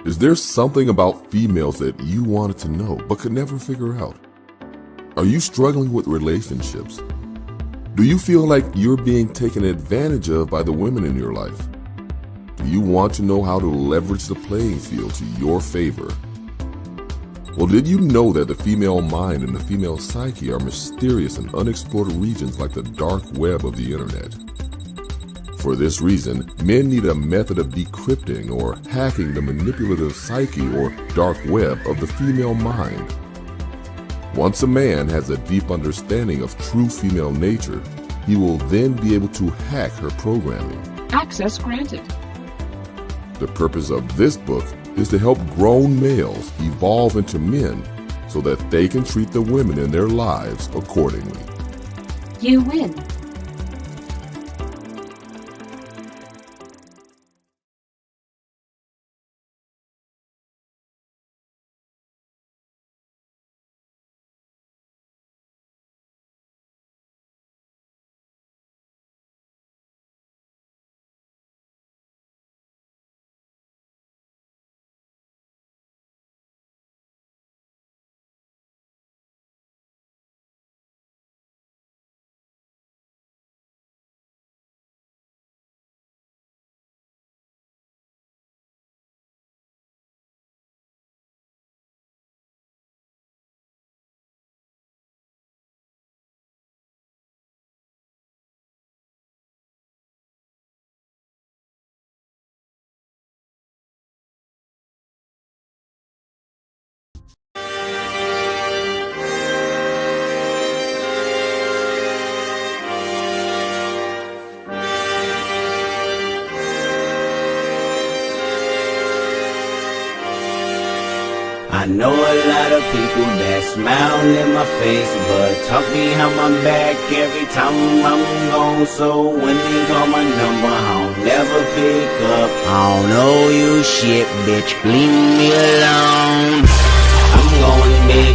Is there something about females that you wanted to know but could never figure out? Are you struggling with relationships? Do you feel like you're being taken advantage of by the women in your life? Do you want to know how to leverage the playing field to your favor? Well, did you know that the female mind and the female psyche are mysterious and unexplored regions like the dark web of the internet? For this reason, men need a method of decrypting or hacking the manipulative psyche or dark web of the female mind. Once a man has a deep understanding of true female nature, he will then be able to hack her programming. Access granted. The purpose of this book is to help grown males evolve into men so that they can treat the women in their lives accordingly. You win. I know a lot of people that smile in my face, but talk behind my back every time I'm gone. So when they call my number, I'll never pick up. I don't know you shit, bitch, leave me alone. I'm going big,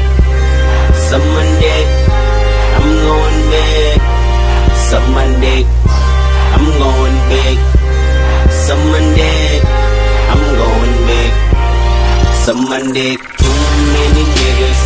suck my dick. I'm going big, suck my dick. I'm going big, suck my dick. I'm going big, suck my dick. Too many niggas,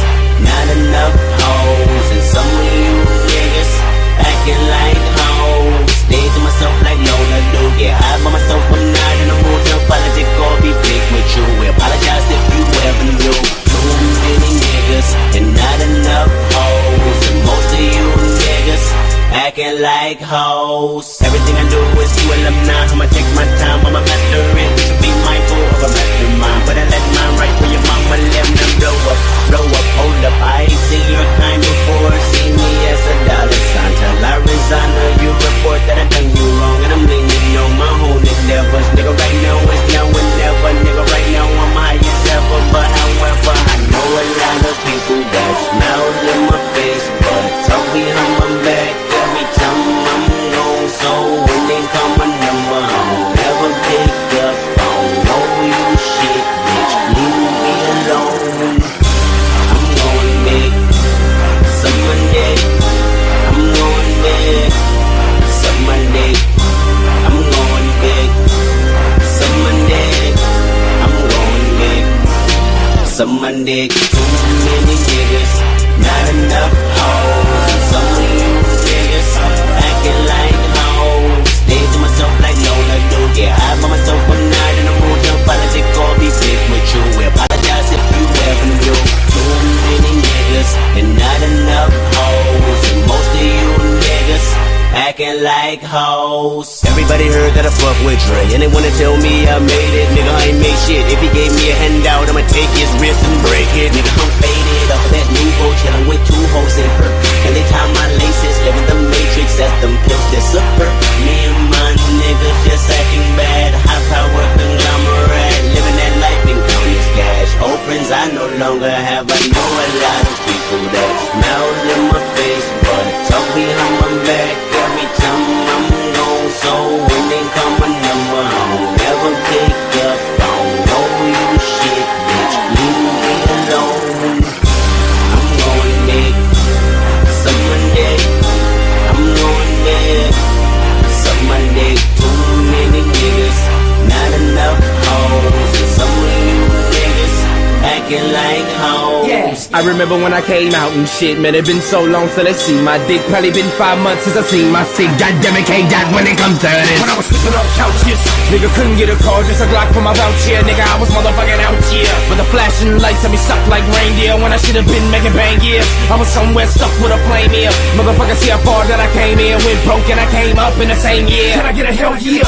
not enough hoes. And some of you niggas acting like hoes. Stay to myself like Lola do. Get high by myself, I'm not in a mood to apologize or be fake with you. We apologize if you ever knew. Too many niggas and not enough hoes. And most of you niggas acting like hoes. Everything I do is to alumni. I'ma take my time, I'ma master it. You should be mindful of a mastermind, but I let mine right for your mama. Let me blow up, hold up. I ain't seen your kind before. See me as a dollar sign till I resign. Or you report that I done you wrong, and I'm leaning on my own endeavors. Nigga, right now it's now and never. Nigga, right now I'm high as ever. But however, I know a lot of people that smile in my face, but talk behind my back every time I'm gone. So when they call my number, I'll never pick up. I don't know you shit, bitch, leave me alone. I'm going big, suck my dick. I'm going big, suck my dick. I'm going big, suck my dick. I'm going big, suck my dick. Too many niggas, not enough hoes. And some of you niggas acting like hoes. Stay to myself like Lola do. Get high by myself, I'm not in a mood to apologize or be sick with you. We apologize if you ever knew. Too many niggas and not enough hoes. And most of you niggas acting like hoes. Everybody heard that I fuck with Dre, and they wanna tell me I made it. Nigga, I ain't made shit. If he gave me a handout, I'ma take his wrist and break it. Nigga, I'm faded off that new boat, chillin' with two hoes in her. And they tie my laces, live in the matrix as them pills disappear. Me and my niggas just acting bad. High power conglomerate, living that life and counting cash. Old friends I no longer have. I know a lot of people that smile in my face, but talk behind my back every time I'm gone. So when they call my number, I'll never pick up. I don't know you shit, bitch, leave me alone. I'm going big, suck my dick. I'm going big, suck my dick. Too many niggas I remember when I came out and shit, man, it been so long since they see my dick. Probably been 5 months since I seen my sick. Goddamn it, K-Dot when it comes to this. When I was slipping off couches, nigga couldn't get a call, just a Glock for my voucher. Nigga, I was motherfucking out here. With the flashing lights had me stuck like reindeer. When I should've been making bang years, I was somewhere stuck with a flame here. Motherfucker, see how far that I came here. Went broke and I came up in the same year. Can I get a hell yeah?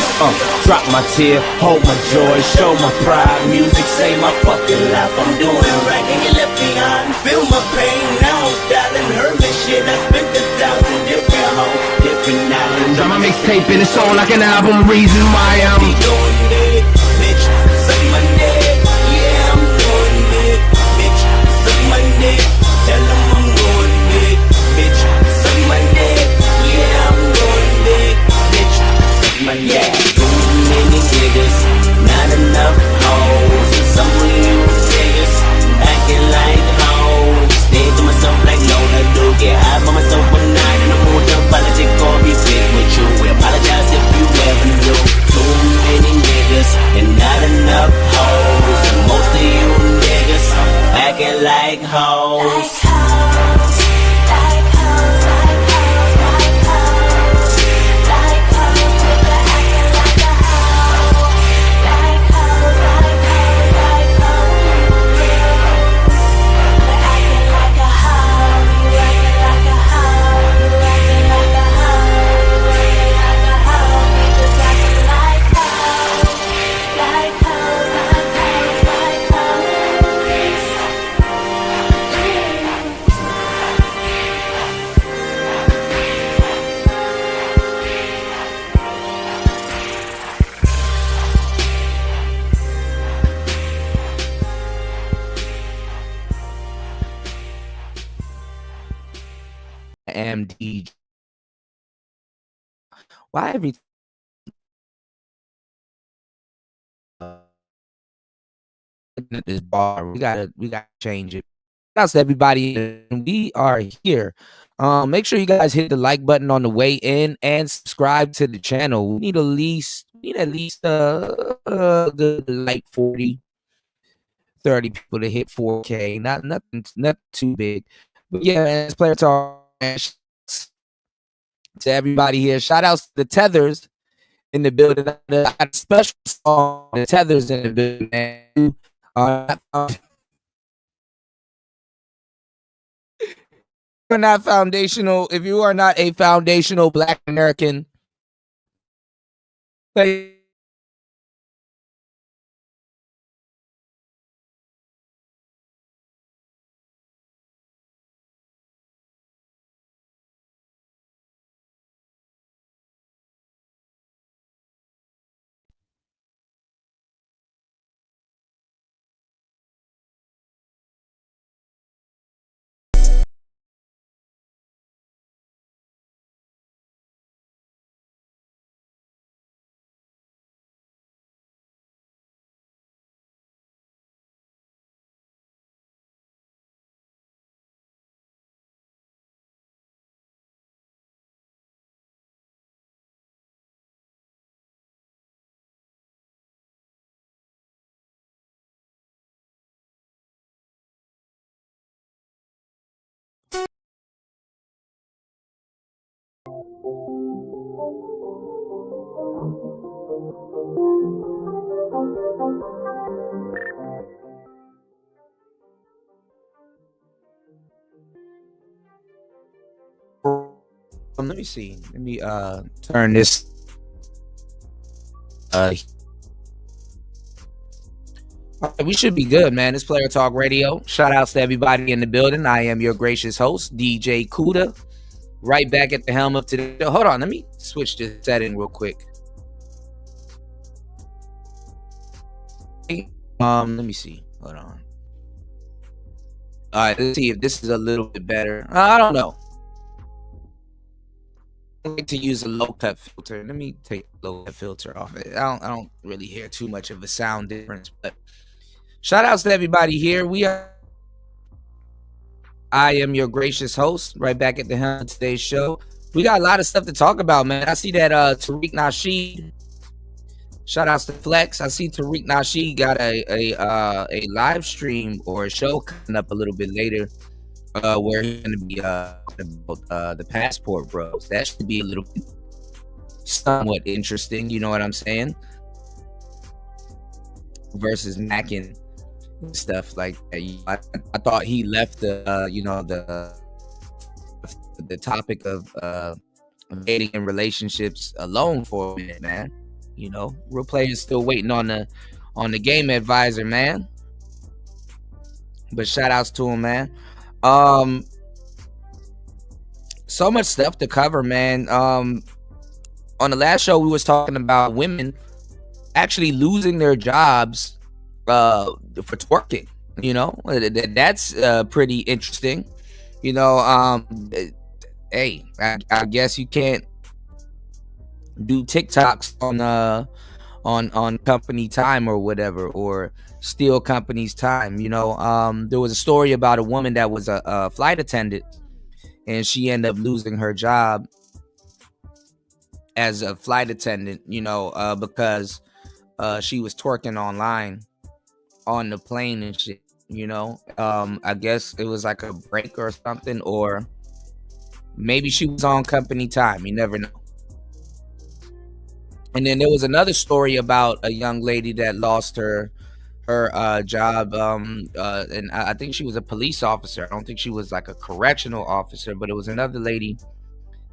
Drop my tear, hold my joy, show my pride. Music save my fucking life. I'm doing right and you left behind. Feel my pain now, I'm styling Herman shit. I spent 1,000 different hoes, different islands. Drop my mixtape and it's all like an album. Reason why I'm doing it, bitch. Suck my dick, yeah, I'm doing it, bitch. Suck my dick, tell them I'm going big, bitch. Suck my dick, yeah, I'm going big, bitch. Suck my dick. Too many niggas, not enough hoes. Some of you niggas acting like hoes. Stay to myself like Lola do. Get high by myself one night in the mood to apologize or be sick with you. We apologize if you ever knew. Too many niggas and not enough hoes. And most of you niggas acting like hoes. MD. Why every this bar we gotta change it. Shouts to everybody. We are here. Make sure you guys hit the like button on the way in and subscribe to the channel. We need at least like 40 30 people to hit 4K. Not too big. But yeah, man, it's Player Talk. To everybody here, shout outs to the Tethers in the building. I got a special song, the Tethers in the building, man. You're not foundational. If you are not a foundational Black American, let me see. Let me turn this. We should be good, man. It's Player Talk Radio. Shout outs to everybody in the building. I am your gracious host, DJ Kuda. Right back at the helm of today. Hold on, let me switch this setting real quick. Let me see. Hold on. All right, let's see if this is a little bit better. I don't know. I like to use a low cut filter. Let me take the low cut filter off it. I don't really hear too much of a sound difference, but shout outs to everybody here. I am your gracious host, right back at the helm of today's show. We got a lot of stuff to talk about, man. I see that Tariq Nasheed Shout outs to Flex. I see Tariq Nasheed got a live stream or a show coming up a little bit later, where he's gonna be about the passport bros. That should be a little bit somewhat interesting. You know what I'm saying? Versus Mackin and stuff like that. I thought he left the the topic of dating and relationships alone for a minute, man. You know, real players still waiting on the game advisor, man. But shout outs to him, man. So much stuff to cover, man. On the last show we was talking about women actually losing their jobs for twerking. You know, that's pretty interesting. You know, hey, I guess you can't do TikToks on company time or whatever, or steal company's time. You know, there was a story about a woman that was a flight attendant, and she ended up losing her job as a flight attendant, you know, because she was twerking online on the plane and shit. You know, I guess it was like a break or something, or maybe she was on company time. You never know. And then there was another story about a young lady that lost her job, and I think she was a police officer. I don't think she was like a correctional officer, but it was another lady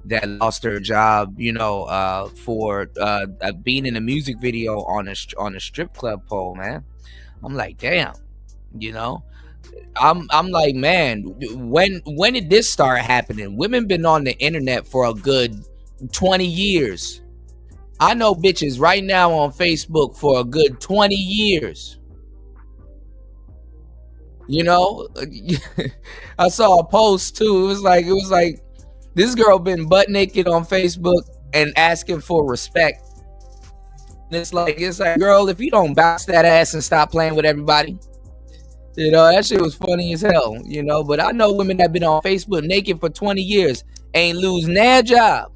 that lost her job, you know, for being in a music video on a strip club pole, man. I'm like, damn, you know. I'm like, man, when did this start happening? Women been on the internet for a good 20 years. I know bitches right now on Facebook for a good 20 years. You know, I saw a post too. It was like this girl been butt naked on Facebook and asking for respect. And it's like, girl, if you don't bounce that ass and stop playing with everybody, you know, that shit was funny as hell, you know. But I know women that been on Facebook naked for 20 years ain't losing their job.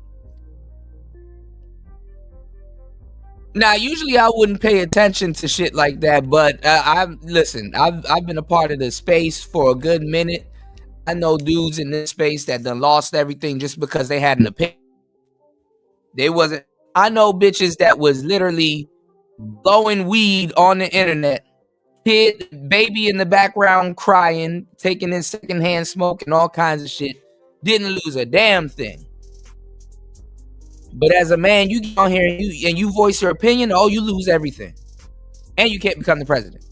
Now, usually I wouldn't pay attention to shit like that, but I've been a part of the space for a good minute. I know dudes in this space that done lost everything just because they had an opinion. I know bitches that was literally blowing weed on the internet, baby in the background crying, taking in secondhand smoke and all kinds of shit. Didn't lose a damn thing. But as a man, you get on here and you voice your opinion, you lose everything. And you can't become the president.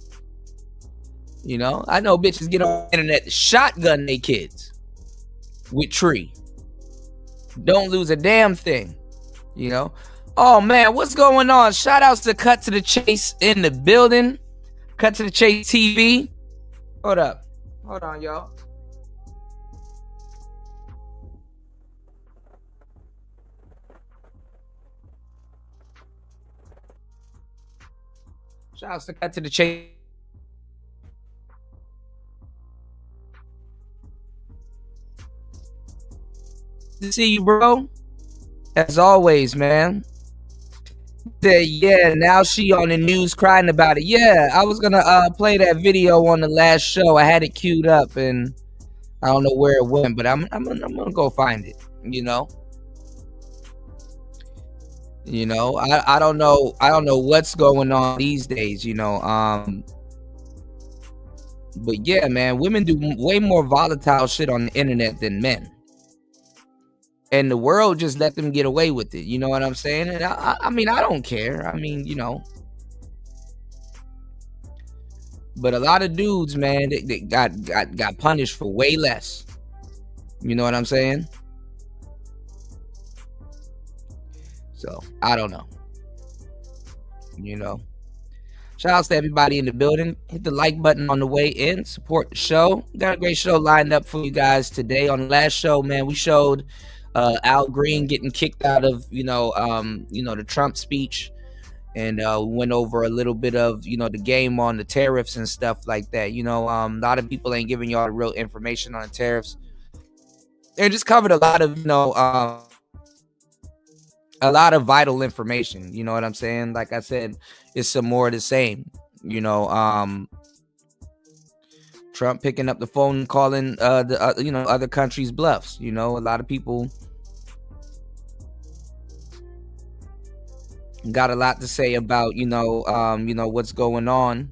You know, I know bitches get on the internet to shotgun their kids with tree. Don't lose a damn thing. You know? Oh man, what's going on? Shout outs to Cut to the Chase in the building. Cut to the Chase TV. Hold up. Hold on, y'all. Shout outs to Cut to the Chase. To see you, bro. As always, man. Yeah, now she on the news crying about it. Yeah, I was gonna play that video on the last show. I had it queued up and I don't know where it went, but I'm gonna go find it. You know. You know, I don't know what's going on these days, you know. But yeah, man, women do way more volatile shit on the internet than men. And the world just let them get away with it. You know what I'm saying? And I mean, I don't care. I mean, you know. But a lot of dudes, man, they got punished for way less. You know what I'm saying? So, I don't know. You know. Shout outs to everybody in the building. Hit the like button on the way in. Support the show. Got a great show lined up for you guys today. On the last show, man, we showed Al Green getting kicked out of, the Trump speech. And we went over a little bit of, the game on the tariffs and stuff like that. A lot of people ain't giving y'all the real information on the tariffs. They just covered a lot of, a lot of vital information. You know what I'm saying? Like I said, it's some more of the same. You know, Trump picking up the phone and calling the you know, other countries bluffs. You know, a lot of people got a lot to say about you know what's going on,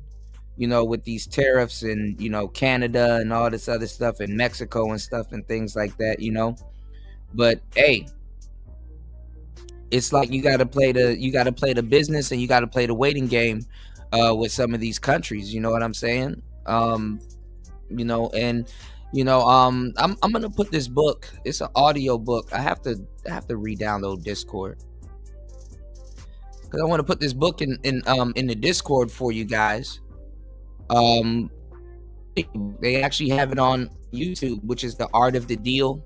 you know, with these tariffs and you know Canada and all this other stuff and Mexico and stuff and things like that. You know, but hey, it's like you got to play the business and you got to play the waiting game with some of these countries. You know what I'm saying? You know, and you know, I'm gonna put this book. It's an audio book. I have to re-download Discord because I want to put this book in the Discord for you guys. They actually have it on YouTube, which is The Art of the Deal,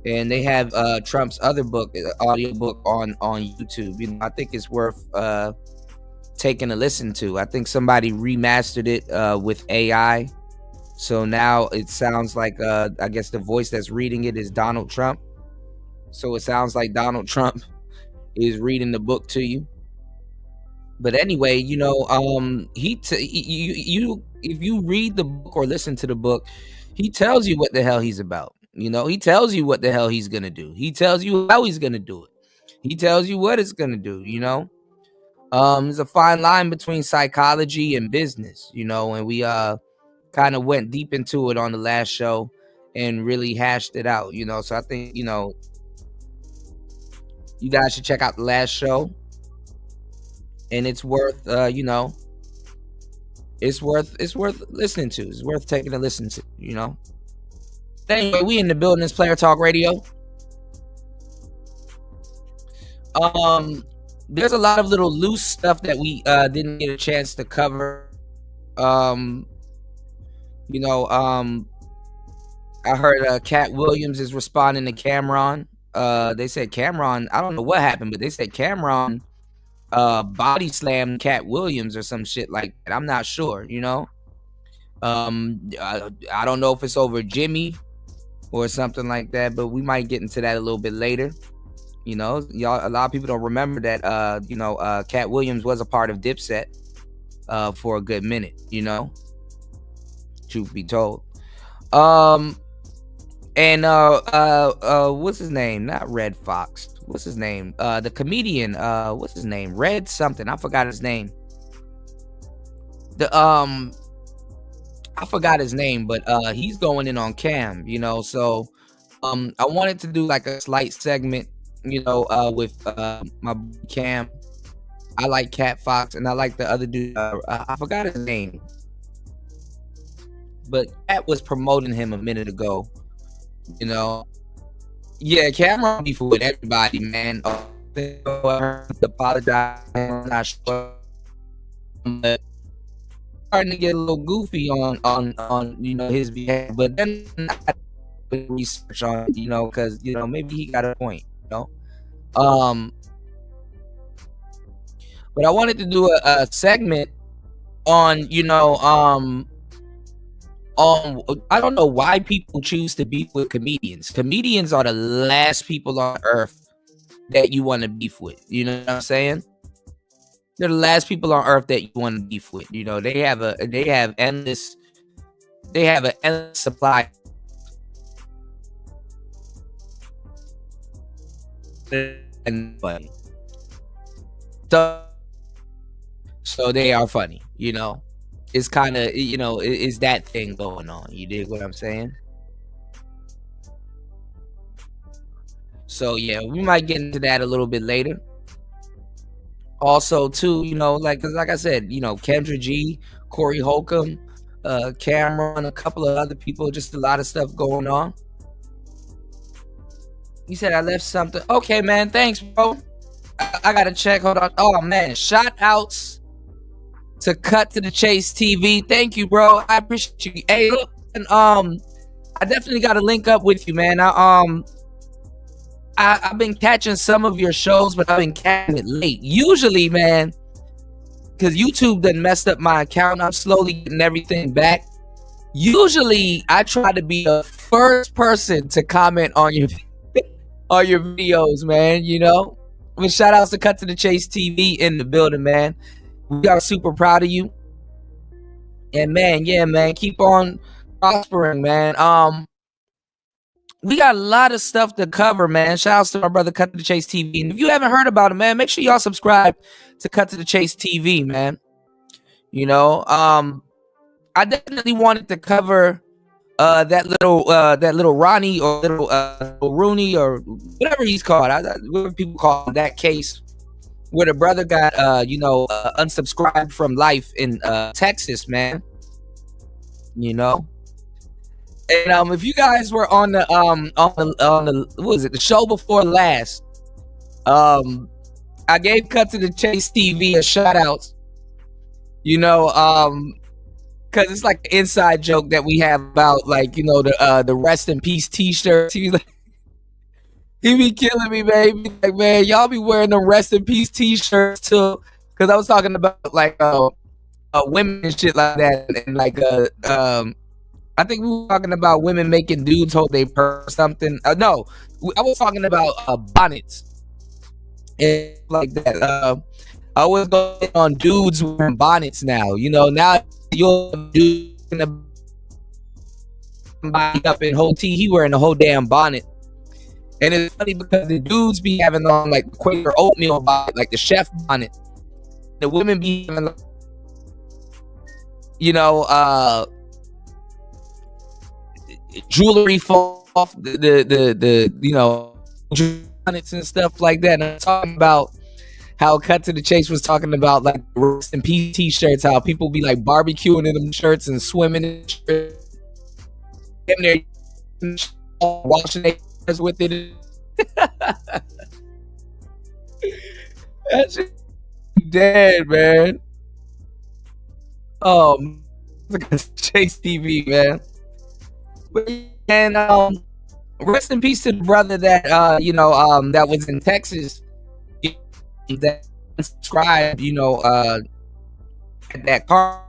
and they have Trump's other book, audio book on YouTube. You know, I think it's worth taking a listen to. I think somebody remastered it with AI. So now it sounds like, I guess the voice that's reading it is Donald Trump. So it sounds like Donald Trump is reading the book to you. But anyway, you know, if you read the book or listen to the book, he tells you what the hell he's about. You know, he tells you what the hell he's gonna do. He tells you how he's gonna do it. He tells you what it's gonna do. You know, there's a fine line between psychology and business. You know, and we kind of went deep into it on the last show and really hashed it out, you know. So I think, you know, you guys should check out the last show, and it's worth you know, it's worth listening to. It's worth taking a listen to, you know. Anyway, we in the building. This Player Talk Radio. There's a lot of little loose stuff that we didn't get a chance to cover. You know, I heard Cat Williams is responding to Cameron. They said Cameron, I don't know what happened, but they said Cameron body slammed Cat Williams or some shit like that. I'm not sure, you know. I don't know if it's over Jimmy or something like that, but we might get into that a little bit later. You know, y'all, a lot of people don't remember that you know, Cat Williams was a part of Dipset for a good minute, you know. Truth be told. And what's his name? Not Red Fox. What's his name? The comedian, what's his name? Red something. I forgot his name. I forgot his name, but he's going in on Cam, you know. So I wanted to do like a slight segment, you know, with my Cam. I like Cat Fox and I like the other dude. I forgot his name. But Cat was promoting him a minute ago, you know. Yeah, Cameron beef with everybody, man. I apologize. I'm not sure. But starting to get a little goofy on you know, his behavior. But then I did research on it, you know, because, you know, maybe he got a point, you know. But I wanted to do a segment on, you know, I don't know why people choose to beef with comedians. Comedians are the last people on earth that you want to beef with. You know what I'm saying? They're the last people on earth that you want to beef with. You know, they have endless supply. And funny. So they are funny, you know. It's kind of, you know, is that thing going on. You dig what I'm saying? So yeah, we might get into that a little bit later. Also, too, you know, like I said, you know, Kendra G, Corey Holcomb, Cameron, a couple of other people, just a lot of stuff going on. You said I left something. Okay, man, thanks, bro. I gotta check. Hold on. Oh man, shout outs to Cut to the Chase TV. Thank you, bro. I appreciate you. Hey, look, and I definitely got to link up with you, man. I've been catching some of your shows, but I've been catching it late. Usually, man, because YouTube done messed up my account. I'm slowly getting everything back. Usually, I try to be the first person to comment on your videos, man. You know, But shout outs to Cut to the Chase TV in the building, man. We are super proud of you. And man, yeah, man, keep on prospering, man. We got a lot of stuff to cover, man. Shout outs to my brother Cut to the Chase TV. And if you haven't heard about it, man, make sure y'all subscribe to Cut to the Chase TV, man. You know, I definitely wanted to cover that little Ronnie or little Rooney or whatever he's called. Whatever people call him, that case where the brother got unsubscribed from life in Texas, man. You know. And if you guys were on the what was it, the show before last, I gave Cut to the Chase TV a shout out, you know, because it's like an inside joke that we have about, like, you know, the rest in peace t-shirts. He be killing me, baby. Like, man, y'all be wearing the rest in peace t-shirts too, because I was talking about like women and shit like that, and like I think we were talking about women making dudes hold their purse or something. No, I was talking about bonnets and like that. I was going on dudes wearing bonnets now. You know, now you're dude up in whole tea, he wearing the whole damn bonnet. And it's funny because the dudes be having on like Quaker oatmeal bonnet, like the chef bonnet. The women be having, you know, jewelry fall off the you know, bonnets and stuff like that. And I'm talking about how Cut to the Chase was talking about like rest in peace t-shirts, how people be like barbecuing in them shirts and swimming in shirts, and they're washing their hands with it. That's dead, man. Chase TV, man. And rest in peace to the brother that you know, that was in Texas, that subscribed, you know, at that car.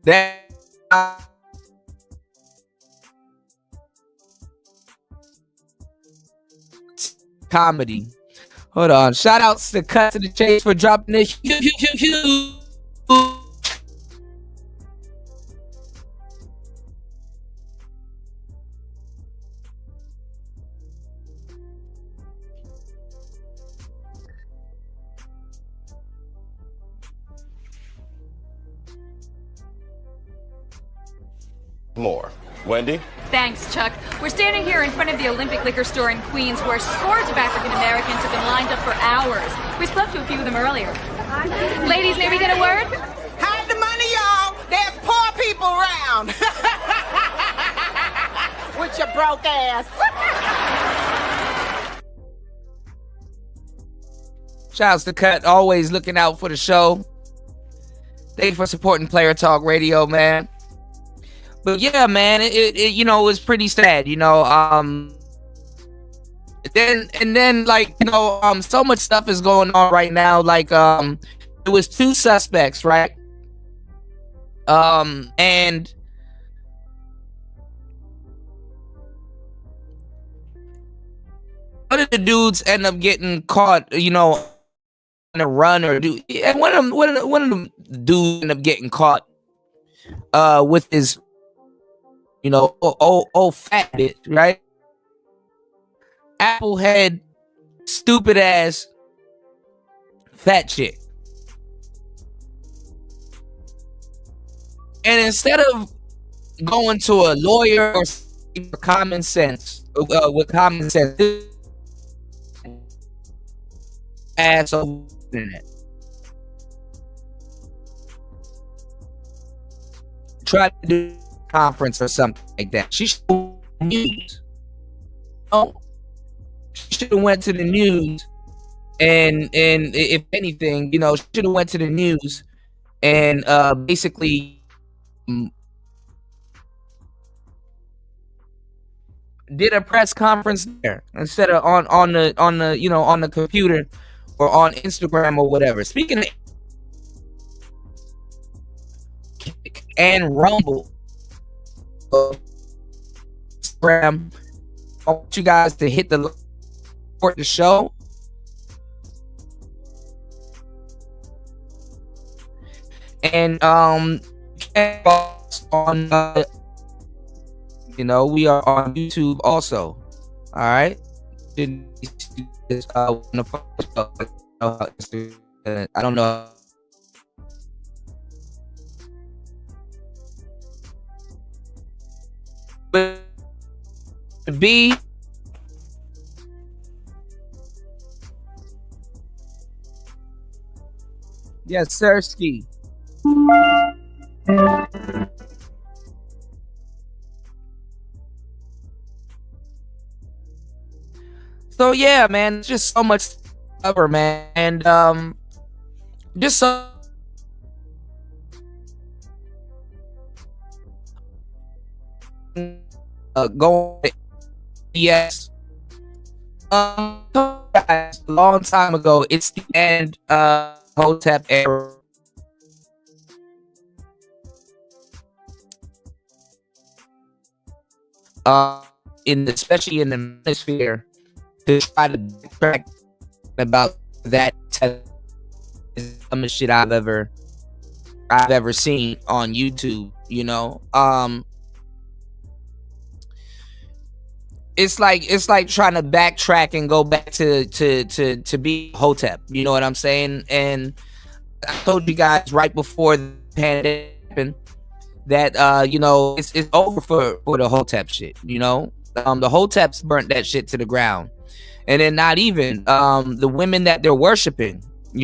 That comedy. Hold on. Shout outs to Cut to the Chase for dropping this. More. Wendy? Thanks, Chuck. We're standing here in front of the Olympic Liquor Store in Queens, where scores of African Americans have been lined up for hours. We spoke to a few of them earlier. Ladies, may we get a word? Hide the money, y'all. There's poor people around. With your broke ass. Shouts to Cut, always looking out for the show. Thank you for supporting Player Talk Radio, man. But yeah, man, it you know, it was pretty sad, you know. Then like, you know, so much stuff is going on right now. Like it was 2 suspects, right? And one of the dudes end up getting caught, you know, on a run, or do, and one of them dudes end up getting caught with his, you know, old fat bitch, right? Apple head, stupid ass, fat chick. And instead of going to a lawyer or common sense, with common sense, ass over the internet. Try to do conference or something like that. She should have news. Oh, she should have went to the news, and if anything, you know, she should have went to the news and basically did a press conference there instead of on the you know, on the computer or on Instagram or whatever. Speaking of and Rumble, Instagram. I want you guys to hit the support the show. And on we are on YouTube also. All right. I don't know. But B. Yes, Sirski. So yeah, man, just so much cover, man, and just so going. Yes. Guys, a long time ago, it's the end Hotep era. Especially in the manosphere, to try to backtrack about that is the dumbest shit I've ever seen on YouTube. It's like trying to backtrack and go back to be Hotep. You know what I'm saying? And I told you guys right before the pandemic happened that it's over for the Hotep shit. The Hoteps burnt that shit to the ground, and then not even the women that they're worshiping. This.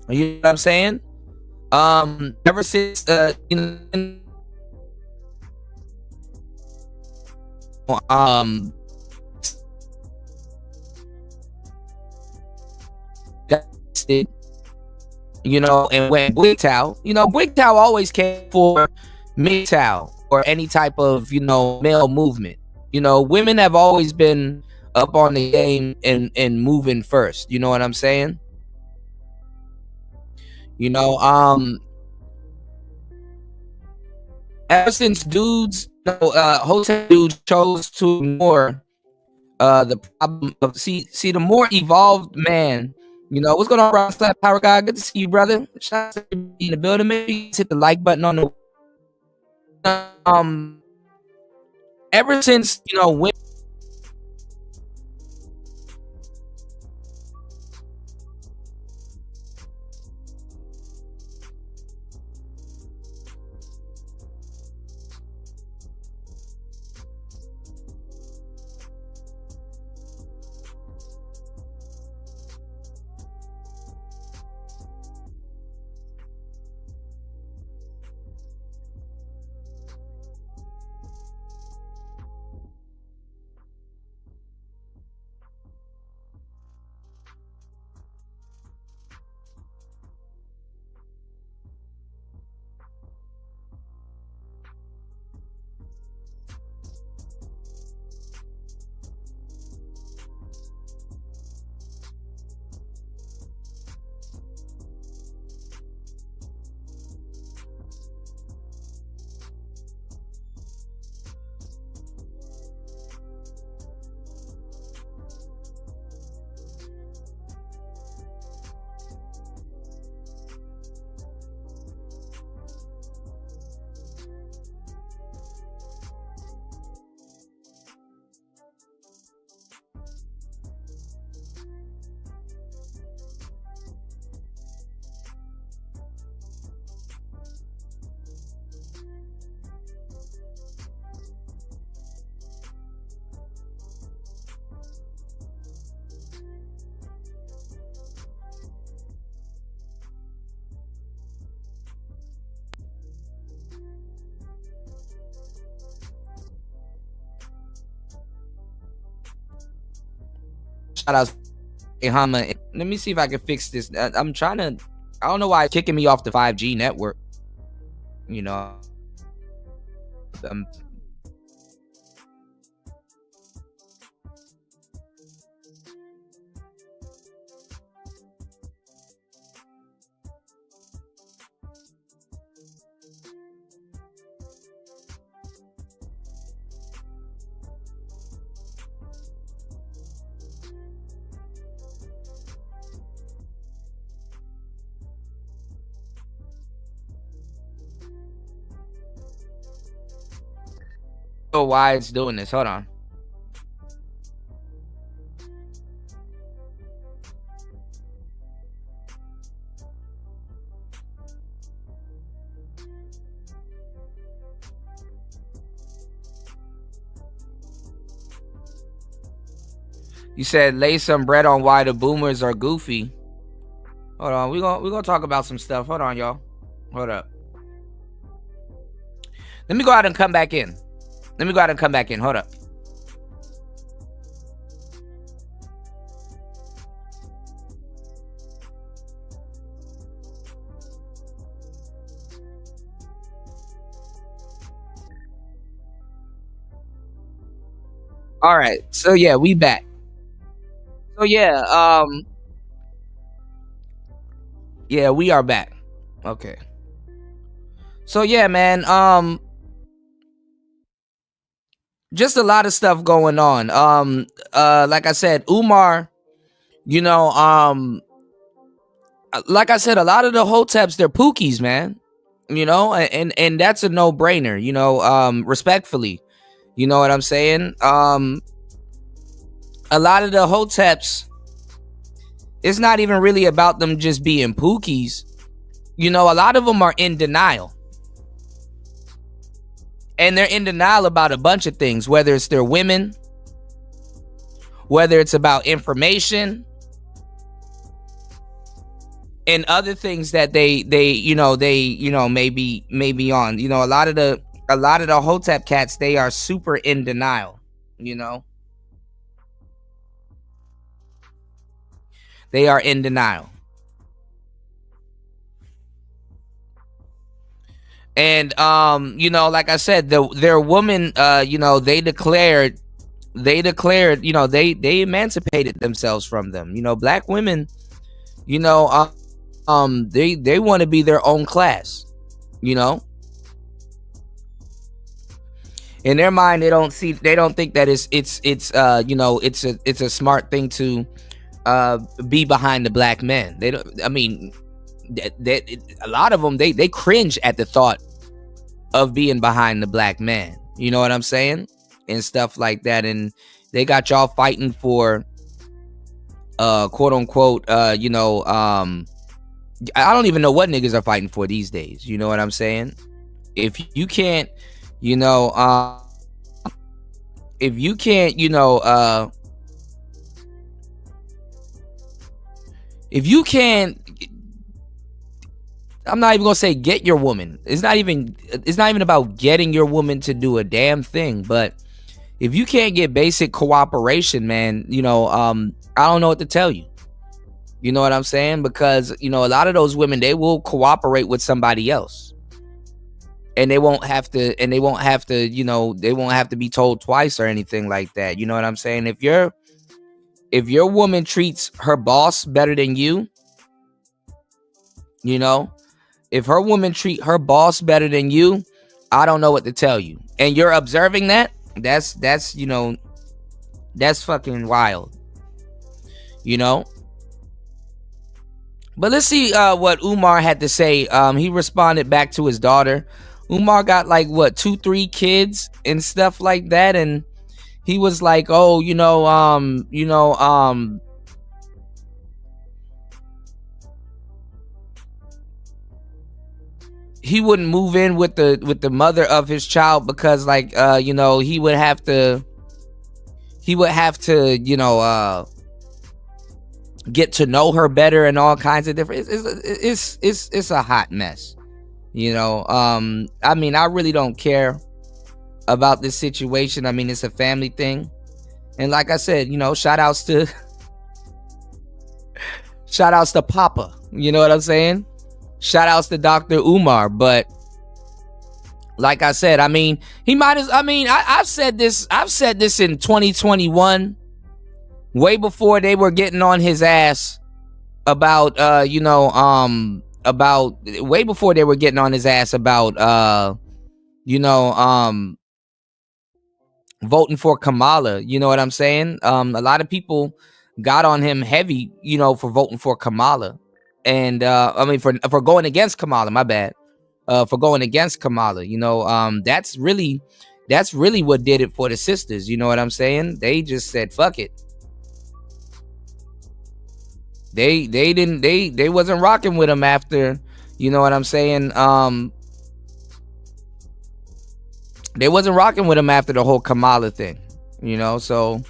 You know what I'm saying? Ever since and when Bwigtow always came for MGTOW or any type of male movement. Women have always been up on the game and moving first. You know what I'm saying? Ever since Hotep dudes chose to ignore the problem of see the more evolved man. What's going on, Ross Power Guy? Good to see you, brother. Shout out to you in the building. Maybe hit the like button on the ever since women. Shout out to Hama. Let me see if I can fix this. I'm trying to. I don't know why it's kicking me off the 5G network. I'm why it's doing this. Hold on. You said lay some bread on why the boomers are goofy. Hold on, we're gonna talk about some stuff. Hold on, y'all. Hold up. Let me go out and come back in. Hold up. All right. So yeah, we back. So yeah, yeah, we are back. Okay. So yeah, man, just a lot of stuff going on. Like I said, Umar, like I said, a lot of the Hoteps, they're pookies, man. And that's a no-brainer, respectfully. You know what I'm saying? A lot of the Hoteps, it's not even really about them just being pookies. A lot of them are in denial. And they're in denial about a bunch of things, whether it's their women, whether it's about information, and other things that they may be on. A lot of the Hotep cats, they are super in denial. They are in denial. And like I said, their woman, they declared, they emancipated themselves from them. Black women, they want to be their own class. In their mind, they don't think that it's a smart thing to be behind the black men. They don't. I mean, a lot of them, they cringe at the thought of being behind the black man. You know what I'm saying? And stuff like that. And they got y'all fighting for quote unquote I don't even know what niggas are fighting for these days. You know what I'm saying? If you can't I'm not even gonna say get your woman. It's not even about getting your woman to do a damn thing. But if you can't get basic cooperation, man, I don't know what to tell you. You know what I'm saying? Because a lot of those women, they will cooperate with somebody else, and they won't have to be told twice or anything like that. You know what I'm saying? If your woman treats her boss better than you, if her woman treat her boss better than you, I don't know what to tell you. And you're observing that? That's fucking wild. But let's see what Umar had to say. He responded back to his daughter. Umar got 2-3 kids and stuff like that, and he was like, oh, he wouldn't move in with the mother of his child because he would have to get to know her better and all kinds of different. It's a hot mess. I mean, I really don't care about this situation. I mean, it's a family thing, and like I said, shout outs to Papa. You know what I'm saying? Shout outs to Dr. Umar. But like I said, I mean, he might as I've said this in 2021, way before they were getting on his ass about way before they were getting on his ass about voting for Kamala. You know what I'm saying? A lot of people got on him heavy, for voting for Kamala. And for going against Kamala, my bad. For going against Kamala, that's really That's really what did it for the sisters. You know what I'm saying? They just said, fuck it. They wasn't rocking with him after, you know what I'm saying? They wasn't rocking with him after the whole Kamala thing, you know, so.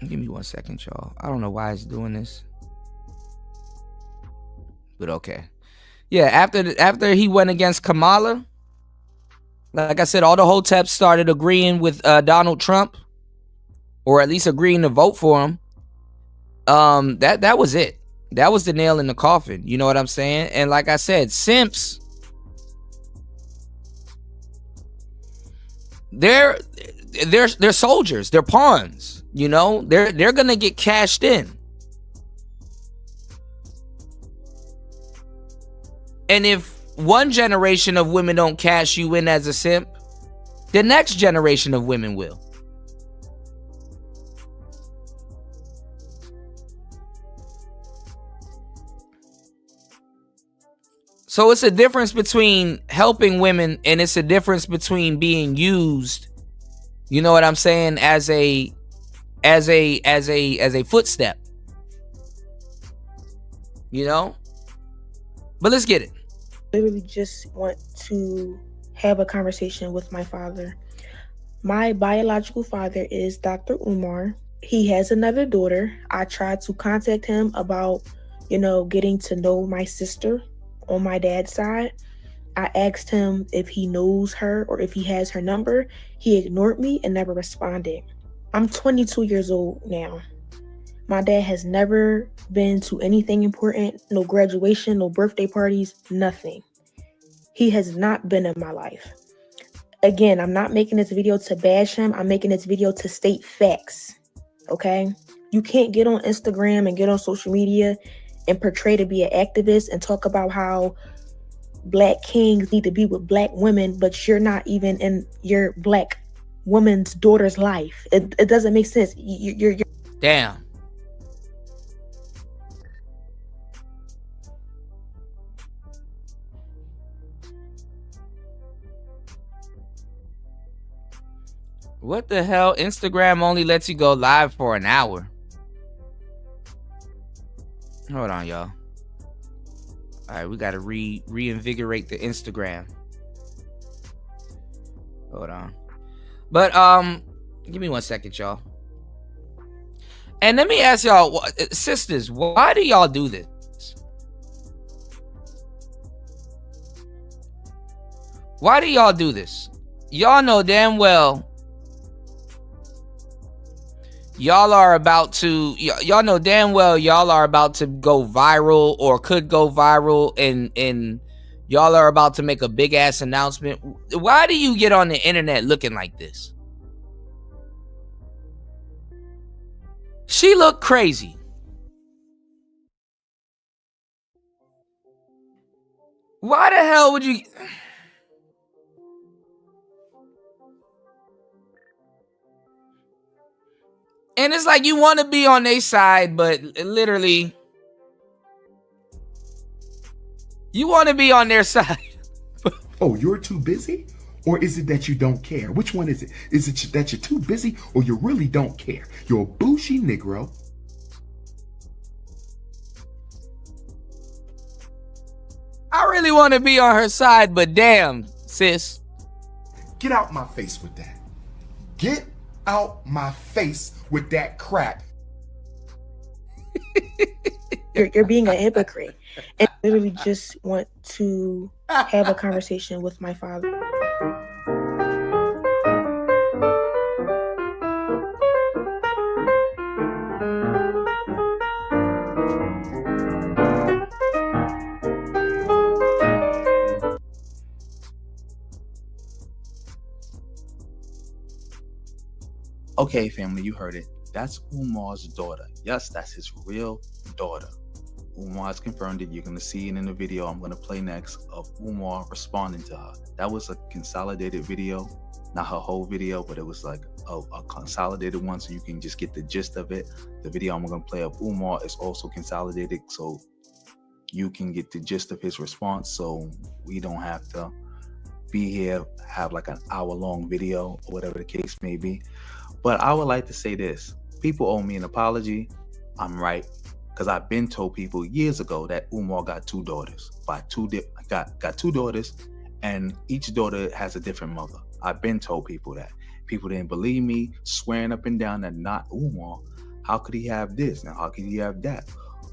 Give me 1 second, y'all. I don't know why it's doing this, but okay. Yeah, after he went against Kamala, like I said, all the Hoteps started agreeing with Donald Trump, or at least agreeing to vote for him. That was it. That was the nail in the coffin. You know what I'm saying? And like I said, simps, they're soldiers. They're pawns. You know, they're gonna get cashed in. And if one generation of women don't cash you in as a simp, the next generation of women will. So it's a difference between helping women, and it's a difference between being used, you know what I'm saying, as a footstep. You know? But let's get it. I literally just want to have a conversation with my father. My biological father is Dr. Umar. He has another daughter. I tried to contact him about, getting to know my sister on my dad's side. I asked him if he knows her or if he has her number. He ignored me and never responded. I'm 22 years old now. My dad has never been to anything important, no graduation, no birthday parties, nothing. He has not been in my life. Again, I'm not making this video to bash him. I'm making this video to state facts, okay? You can't get on Instagram and get on social media and portray to be an activist and talk about how Black kings need to be with Black women, but you're not even in your Black woman's daughter's life. It doesn't make sense. You're Damn. What the hell? Instagram only lets you go live for an hour. Hold on, y'all. All right, we got to reinvigorate the Instagram. Hold on. But give me 1 second, y'all. And let me ask y'all, sisters, why do y'all do this? Why do y'all do this? Y'all know damn well y'all know y'all are about to go viral or could go viral, and y'all are about to make a big ass announcement. Why do you get on the internet looking like this? She looked crazy. Why the hell would you? And it's like you want to be on their side, but literally, you want to be on their side. Oh, you're too busy? Or is it that you don't care? Which one is it? Is it that you're too busy or you really don't care? You're a bougie Negro. I really want to be on her side, but damn, sis. Get out my face with that. Get out my face with that crap. You're being a hypocrite. And I literally just want to have a conversation with my father. Okay, family, you heard it. That's Umar's daughter. Yes, that's his real daughter. Umar's confirmed it. You're going to see it in the video I'm going to play next of Umar responding to her. That was a consolidated video, not her whole video, but it was like a consolidated one so you can just get the gist of it. The video I'm going to play of Umar is also consolidated, so you can get the gist of his response, so we don't have to be here, have like an hour-long video or whatever the case may be. But I would like to say this. People owe me an apology. I'm right. Because I've been told people years ago that Umar got two daughters. Got two daughters, and each daughter has a different mother. I've been told people that. People didn't believe me, swearing up and down that not Umar. How could he have this? Now, how could he have that?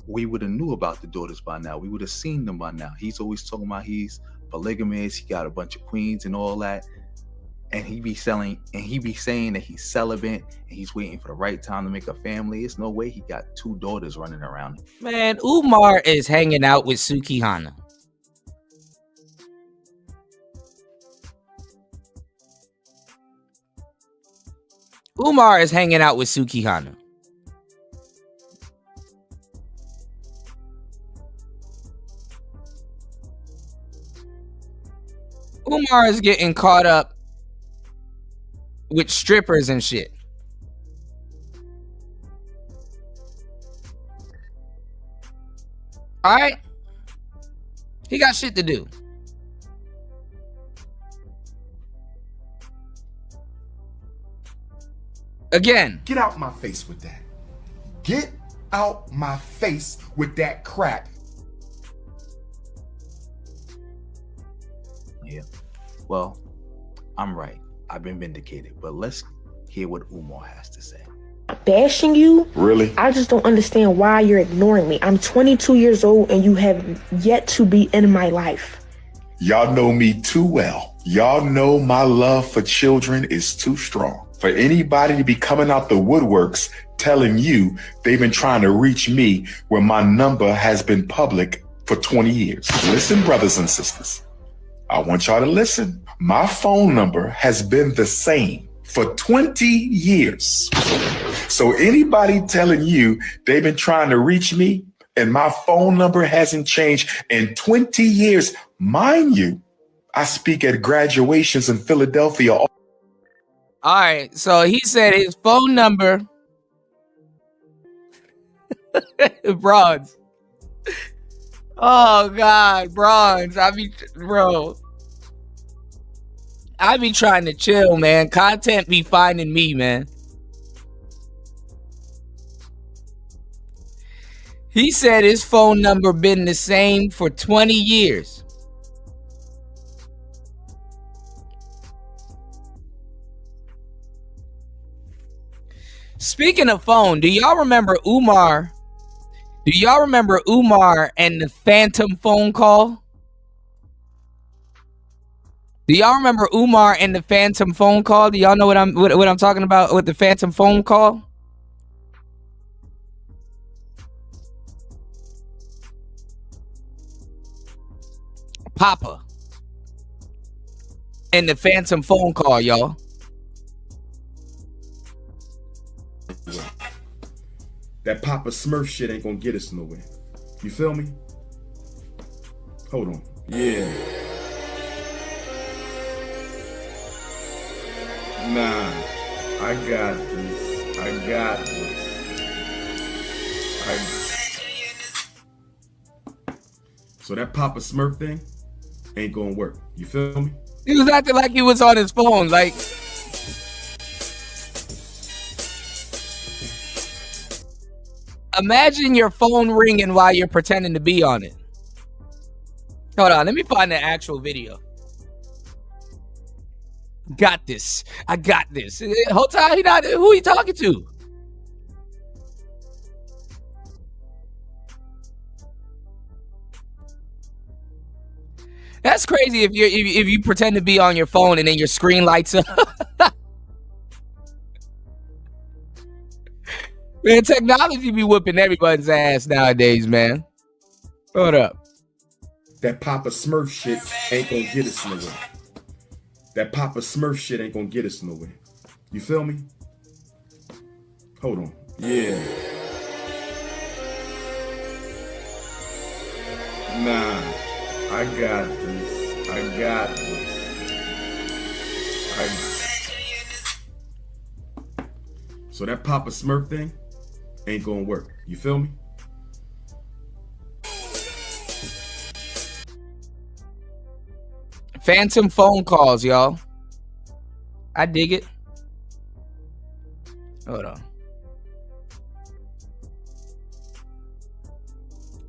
We would have knew about the daughters by now. We would have seen them by now. He's always talking about he's polygamous. He got a bunch of queens and all that. And he be saying that he's celibate and he's waiting for the right time to make a family. There's no way he got two daughters running around him. Man, Umar is hanging out with Sukihana. Umar is hanging out with Sukihana. Umar is getting caught up with strippers and shit. All right? He got shit to do. Again. Get out my face with that. Get out my face with that crap. Yeah. Well, I'm right. I've been vindicated. But let's hear what Umar has to say. Bashing you? Really? I just don't understand why you're ignoring me. I'm 22 years old and you have yet to be in my life. Y'all know me too well. Y'all know my love for children is too strong. For anybody to be coming out the woodworks telling you they've been trying to reach me when my number has been public for 20 years. Listen, brothers and sisters. I want y'all to listen. My phone number has been the same for 20 years. So anybody telling you they've been trying to reach me and my phone number hasn't changed in 20 years, mind you, I speak at graduations in Philadelphia. All right, so he said his phone number, bronze. Oh God, bronze. I be trying to chill, man. Content be finding me, man. He said his phone number been the same for 20 years. Speaking of phone, do y'all remember Umar? Do y'all remember Umar and the phantom phone call? Do y'all remember Umar and the phantom phone call? Do y'all know what I'm talking about with the phantom phone call? Papa and the phantom phone call, y'all. That Papa Smurf shit ain't gonna get us nowhere. You feel me? Hold on. Yeah. Nah. I got this. So that Papa Smurf thing ain't gonna work. You feel me? He was acting like he was on his phone, like. Imagine your phone ringing while you're pretending to be on it. Hold on, let me find the actual video. Got this. I got this. Whole time who he talking to? That's crazy if you pretend to be on your phone and then your screen lights up. Man, technology be whooping everybody's ass nowadays, man. Hold up. That Papa Smurf shit ain't gonna get us nowhere. That Papa Smurf shit ain't gonna get us nowhere. You feel me? Hold on. Yeah. Nah. I got this. So that Papa Smurf thing ain't gonna work. You feel me? Phantom phone calls, y'all. I dig it. Hold on.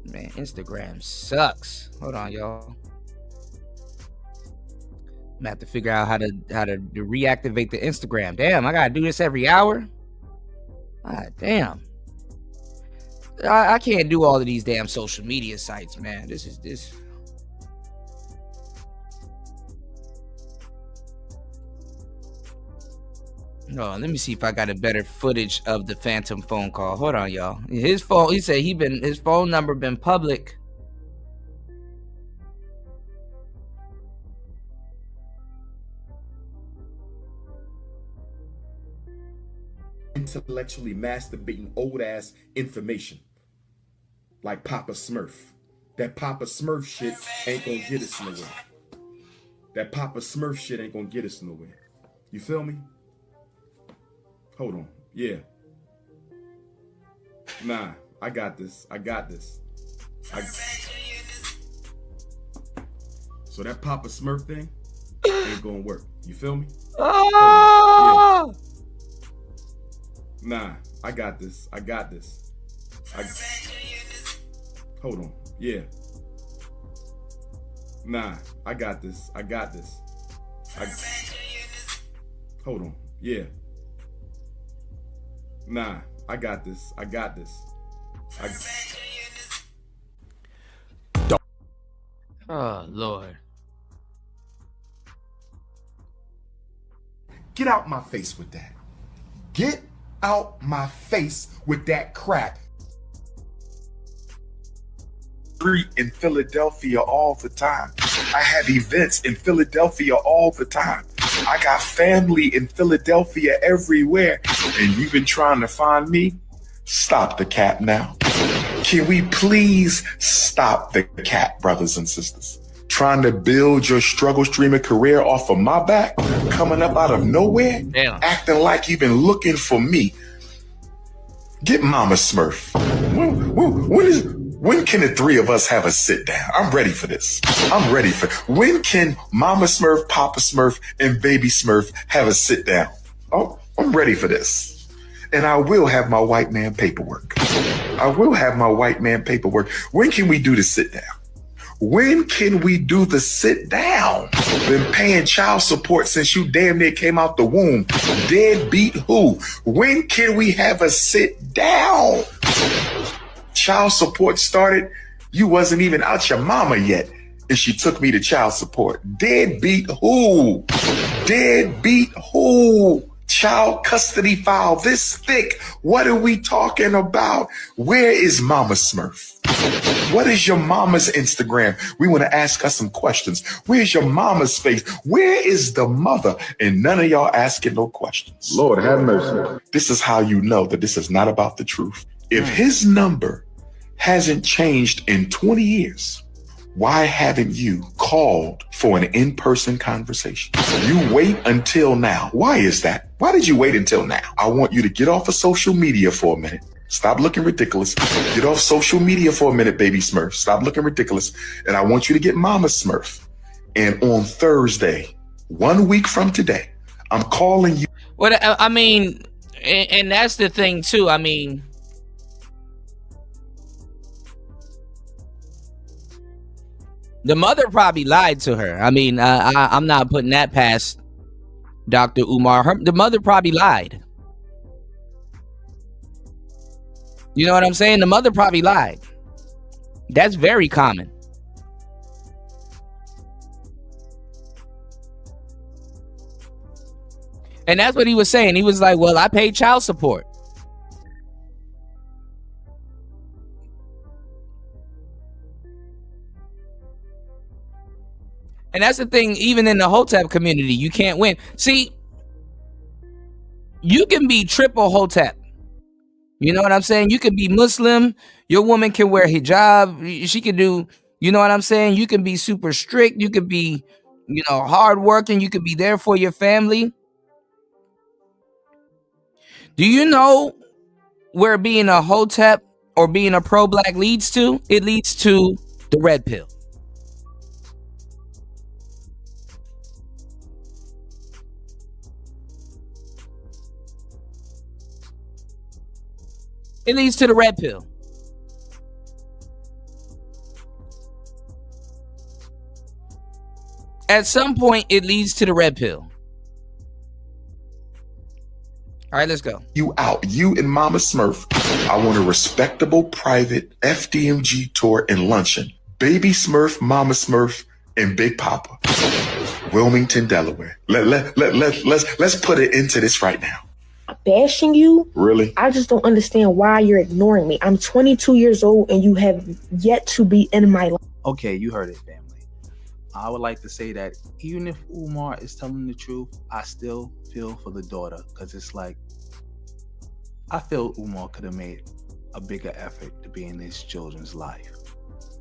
Man, Instagram sucks. Hold on, y'all. I'm gonna have to figure out how to reactivate the Instagram. Damn, I gotta do this every hour. God damn. I can't do all of these damn social media sites, man. This. Oh, let me see if I got a better footage of the phantom phone call. Hold on, y'all. His phone, he said his phone number been public. Intellectually masturbating old ass information like Papa Smurf. That Papa Smurf shit ain't gonna get us nowhere. That Papa Smurf shit ain't gonna get us nowhere. You feel me? Hold on. Yeah. Nah, I got this. So that Papa Smurf thing ain't gonna work. You feel me? Oh! Yeah. Nah, I got this. Hold on. Yeah. Nah, I got this. Hold on. Yeah. Nah, I got this. Oh, Lord. Get out my face with that. Get out my face with that crap. In Philadelphia all the time. I have events in Philadelphia all the time. I got family in Philadelphia everywhere. And you've been trying to find me? Stop the cap now. Can we please stop the cap, brothers and sisters? Trying to build your struggle streamer career off of my back, coming up out of nowhere, acting like you've been looking for me. Get Mama Smurf. When can the three of us have a sit down? I'm ready for this. When can Mama Smurf, Papa Smurf, and Baby Smurf have a sit down? Oh, I'm ready for this. And I will have my white man paperwork. When can we do the sit down? When can we do the sit down? Been paying child support since you damn near came out the womb. Deadbeat who? When can we have a sit down? Child support started, you wasn't even out your mama yet, and she took me to child support. Deadbeat who? Child custody file this thick. What are we talking about? Where is Mama Smurf? What is your mama's Instagram? We want to ask her some questions. Where's your mama's face? Where is the mother? And none of y'all asking no questions. Lord have mercy. This is how you know that this is not about the truth. If his number hasn't changed in 20 years, why haven't you called for an in-person conversation? You wait until now. Why is that? Why did you wait until now? I want you to get off of social media for a minute. Stop looking ridiculous. Get off social media for a minute, Baby Smurf. Stop looking ridiculous. And I want you to get Mama Smurf. And on Thursday, 1 week from today, I'm calling you. Well, I mean, and that's the thing too. I mean, the mother probably lied to her. I mean, I'm not putting that past Dr. Umar. The mother probably lied. You know what I'm saying? The mother probably lied. That's very common. And that's what he was saying. He was like, well, I paid child support. And that's the thing, even in the Hotep community, you can't win. See, you can be triple Hotep. You know what I'm saying? You can be Muslim. Your woman can wear hijab. She can do, you know what I'm saying? You can be super strict. You could be, hardworking. You could be there for your family. Do you know where being a Hotep or being a pro-black leads to? It leads to the red pill. It leads to the red pill. At some point, it leads to the red pill. All right, let's go. You out. You and Mama Smurf. I want a respectable private FDMG tour and luncheon. Baby Smurf, Mama Smurf, and Big Papa. Wilmington, Delaware. Let's put an end to this right now. Bashing you? Really? I just don't understand why you're ignoring me. I'm 22 years old and you have yet to be in my life. Okay, you heard it, family. I would like to say that even if Umar is telling the truth, I still feel for the daughter, because it's like, I feel Umar could have made a bigger effort to be in his children's life.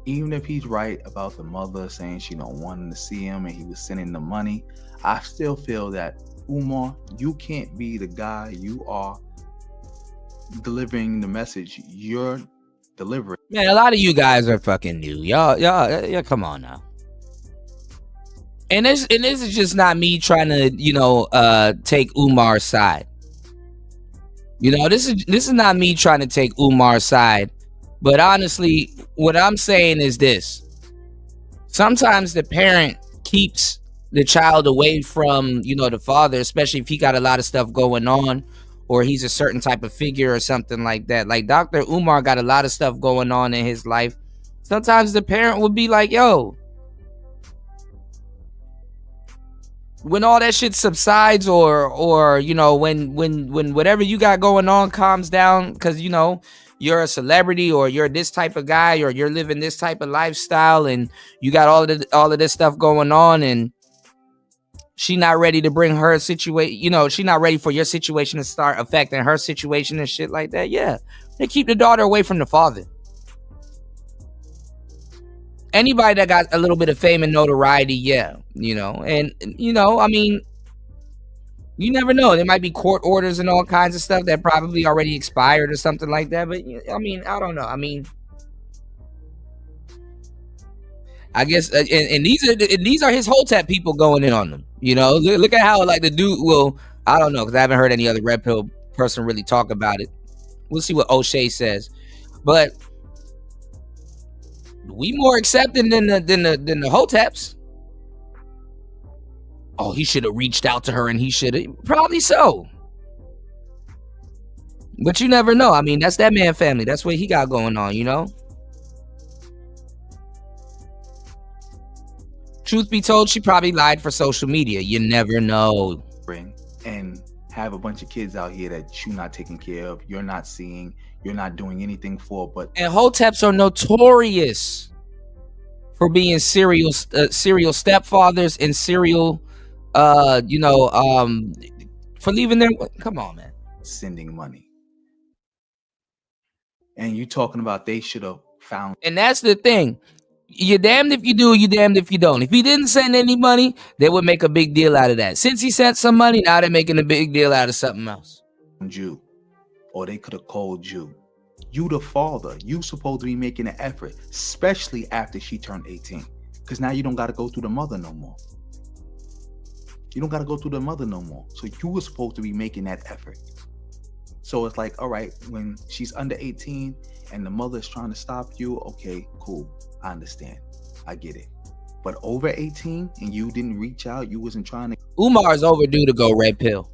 Even if he's right about the mother saying she don't want him to see him and he was sending the money, I still feel that, Umar, you can't be the guy you are delivering the message you're delivering. Man, a lot of you guys are fucking new. Y'all, come on now. And this is just not me trying to, take Umar's side. This is not me trying to take Umar's side. But honestly, what I'm saying is this. Sometimes the parent keeps the child away from, the father, especially if he got a lot of stuff going on or he's a certain type of figure or something like that. Like Dr. Umar got a lot of stuff going on in his life. Sometimes the parent would be like, yo, when all that shit subsides or when whatever you got going on calms down, because you're a celebrity or you're this type of guy or you're living this type of lifestyle and you got all of this stuff going on and she not ready to bring her situation, she not ready for your situation to start affecting her situation and shit like that. Yeah, they keep the daughter away from the father. Anybody that got a little bit of fame and notoriety, yeah, and I mean, you never know. There might be court orders and all kinds of stuff that probably already expired or something like that. But I mean, I don't know. I mean, I guess, and these are his Hotep people going in on them. Look at how like the dude. Well, I don't know because I haven't heard any other red pill person really talk about it. We'll see what Oshay says, but we more accepting than the Hoteps. Oh, he should have reached out to her, and he should have probably so. But you never know. I mean, that's that man family. That's what he got going on, Truth be told, she probably lied for social media. You never know. And have a bunch of kids out here that you're not taking care of, you're not seeing, you're not doing anything for. And Hoteps are notorious for being serial stepfathers and serial, for leaving their. Come on, man. Sending money. And you talking about they should have found. And that's the thing. You're damned if you do, you're damned if you don't. If he didn't send any money, they would make a big deal out of that. Since he sent some money, now they're making a big deal out of something else. You, or they could have called you. You the father. You supposed to be making an effort, especially after she turned 18. Because now you don't got to go through the mother no more. You don't got to go through the mother no more. So you were supposed to be making that effort. So it's like, all right, when she's under 18 and the mother's trying to stop you, okay, cool. I understand. I get it. But over 18 and you didn't reach out, you wasn't trying to. Umar is overdue to go red pill.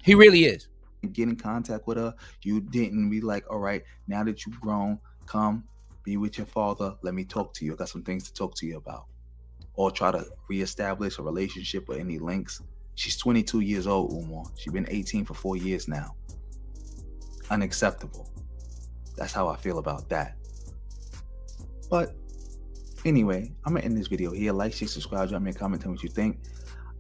He really is. Get in contact with her. You didn't be like, all right, now that you've grown, come be with your father. Let me talk to you. I got some things to talk to you about. Or try to reestablish a relationship or any links. She's 22 years old, Umar. She's been 18 for 4 years now. Unacceptable. That's how I feel about that. But anyway, I'm going to end this video here. Like, share, subscribe, drop me a comment, tell me what you think.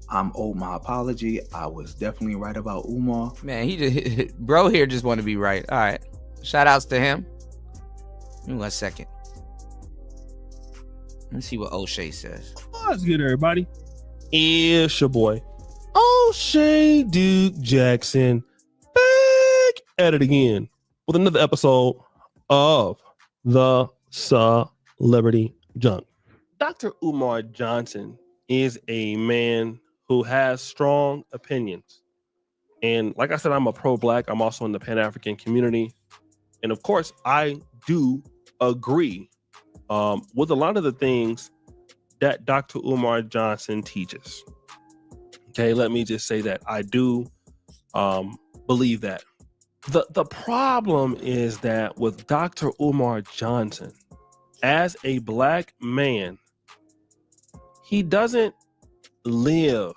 I'm owed my apology. I was definitely right about Umar. Man, he just bro here just want to be right. All right. Shout outs to him. Give me 1 second. Let's see what Oshay says. What's good, everybody? It's your boy, Oshay Duke Jackson, back at it again with another episode of the Celebrity Junk. Dr. Umar Johnson is a man who has strong opinions, And like I said, I'm a pro-Black. I'm also in the Pan-African community. And of course, I do agree with a lot of the things that Dr. Umar Johnson teaches. Okay, let me just say that I do believe that. The problem is that with Dr. Umar Johnson, as a Black man, he doesn't live.